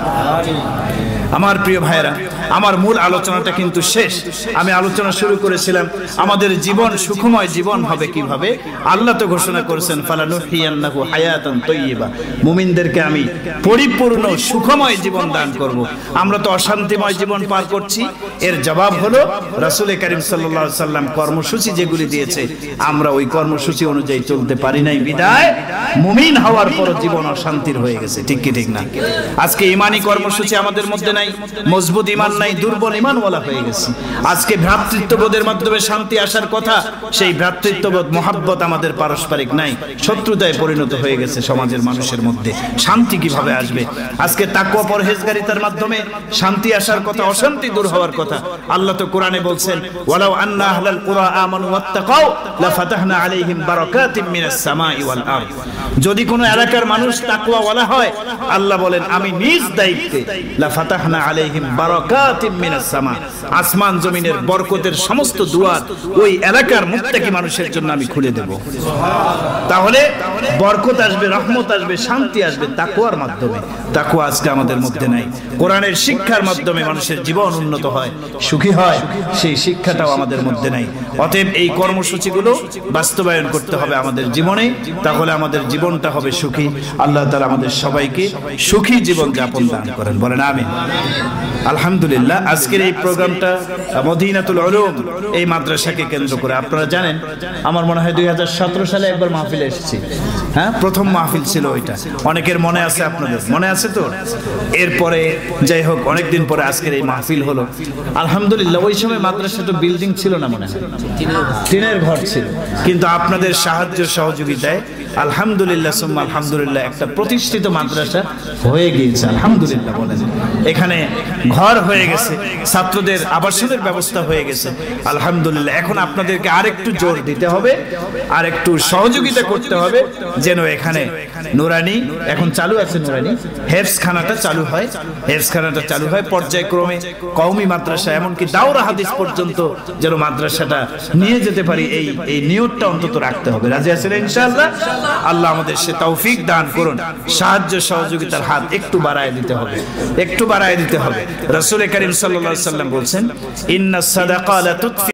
আমার প্রিয় ভাইরা, আমার মূল আলোচনাটা কিন্তু শেষ। আমি আলোচনা শুরু করেছিলাম আমাদের জীবন সুখময় জীবন হবে কিভাবে। আল্লাহ তো ঘোষণা করেছেন ফালানুহিয়ান্নাহু হায়াতান তাইয়্যিবা, মুমিনদেরকে আমি পরিপূর্ণ সুখময় জীবন দান করব। আমরা তো অশান্তিময় জীবন পার করছি। এর জবাব হলো রাসূল কারীম সাল্লাল্লাহু আলাইহি সাল্লাম কর্মসূচি যেগুলি দিয়েছে, আমরা ওই কর্মসূচি অনুযায়ী চলতে পারি নাই বিদায় মুমিন হওয়ার পর জীবন অশান্তির হয়ে গেছে। ঠিক কি ঠিক না? আজকে ঈমানি কর্মসূচি আমাদের মধ্যে নাই, মজবুত ঈমান নাই, দুর্বল ঈমানওয়ালা হয়ে গেছি। আজকে ভ্রাতৃত্ববোধের মাধ্যমে শান্তি আসার কথা, সেই ভ্রাতৃত্ববোধ মহাব্বত আমাদের পারস্পরিক নাই, শত্রুতায় পরিণত হয়ে গেছে সমাজের মানুষের মধ্যে। শান্তি কিভাবে আসবে? আজকে তাকওয়া পরহেজগারিতার মাধ্যমে শান্তি আসার কথা, অশান্তি দূর হওয়ার কথা। আল্লাহ তো কোরআনে বলছেন, ওয়ালাউ আন্না আহলাল কুরা আমানু ওয়াত্তাকাউ লাফাতাহনা আলাইহিম বারাকাতিম মিনাস সামাই ওয়াল আরদ। যদি কোনো এলাকার মানুষ তাকওয়াওয়ালা হয়, আল্লাহ বলেন আমি নিজ দায়িত্বে লাফাতাহনা আলাইহিম বারাকাতিম মিনাস সামা, আসমান জমিনের বরকতের সমস্ত দুয়ার ওই এলাকার মুত্তাকি মানুষের জন্য আমি খুলে দেব। তাহলে বরকত আসবে, রহমত আসবে, শান্তি আসবে তাকওয়ার মাধ্যমে। তাকওয়া আজকে আমাদের মধ্যে নাই। কোরআনের শিক্ষার মাধ্যমে মানুষের জীবন উন্নত হয়, সুখী হয়, সেই শিক্ষাটাও আমাদের মধ্যে নাই। অতএব এই কর্মসূচিগুলো বাস্তবায়ন করতে হবে আমাদের জীবনে, তাহলে আমাদের জীবনটা হবে সুখী। আল্লাহ তাআলা আমাদের সবাইকে সুখী জীবন যাপন দান করেন, বলেন আমিন। আলহামদুলিল্লাহ, আজকের এই প্রোগ্রামটা মদিনাতুল উলুম এই মাদ্রাসাকে কেন্দ্র করে। আপনারা জানেন, আমার মনে হয় 2017 সালে একবার মাহফিলে এসেছি। হ্যাঁ, প্রথম মাহফিল ছিল ওইটা, অনেকের মনে আছে, আপনাদের মনে আছে তো? এরপরে যাই হোক, অনেকদিন পরে আজকের এই মাহফিল হলো। আলহামদুলিল্লাহ, ওই সময় মাদ্রাসা তো বিল্ডিং ছিল না, মনে হয় টিনের ঘর ছিল, কিন্তু আপনাদের সাহায্য সহযোগিতায় আলহামদুলিল্লাহ সুম্মা আলহামদুলিল্লাহ একটা প্রতিষ্ঠিত মাদ্রাসা হয়ে গিয়েছে। আলহামদুলিল্লাহ বলেন। এখানে ঘর হয়ে গেছে, ছাত্রদের আবাসনের ব্যবস্থা হয়ে গেছে। আলহামদুলিল্লাহ, এখন আপনাদেরকে আরেকটু জোর দিতে হবে, আরেকটু সহযোগিতা করতে হবে, যেন এখানে নুরানি এখন চালু আছে, নুরানি হেফজখানাটা চালু হয়, হেফজখানাটা চালু হয় পর্যায়ক্রমে, কওমি মাদ্রাসা এমনকি দাওরা হাদিস পর্যন্ত যেন মাদ্রাসাটা নিয়ে যেতে পারি, এই নিয়তটা অন্তত রাখতে হবে। রাজি আছেন ইনশাআল্লাহ? আল্লাহ আমাদের সে তৌফিক দান করুন। সাহায্য সহযোগিতার হাত একটু বাড়ায় দিতে হবে, একটু বাড়ায় দিতে হবে। রাসূল করিম সাল্লাল্লাহু আলাইহি ওয়াসাল্লাম বলছেন, ইন্নাস সাদাকা লা তুতফি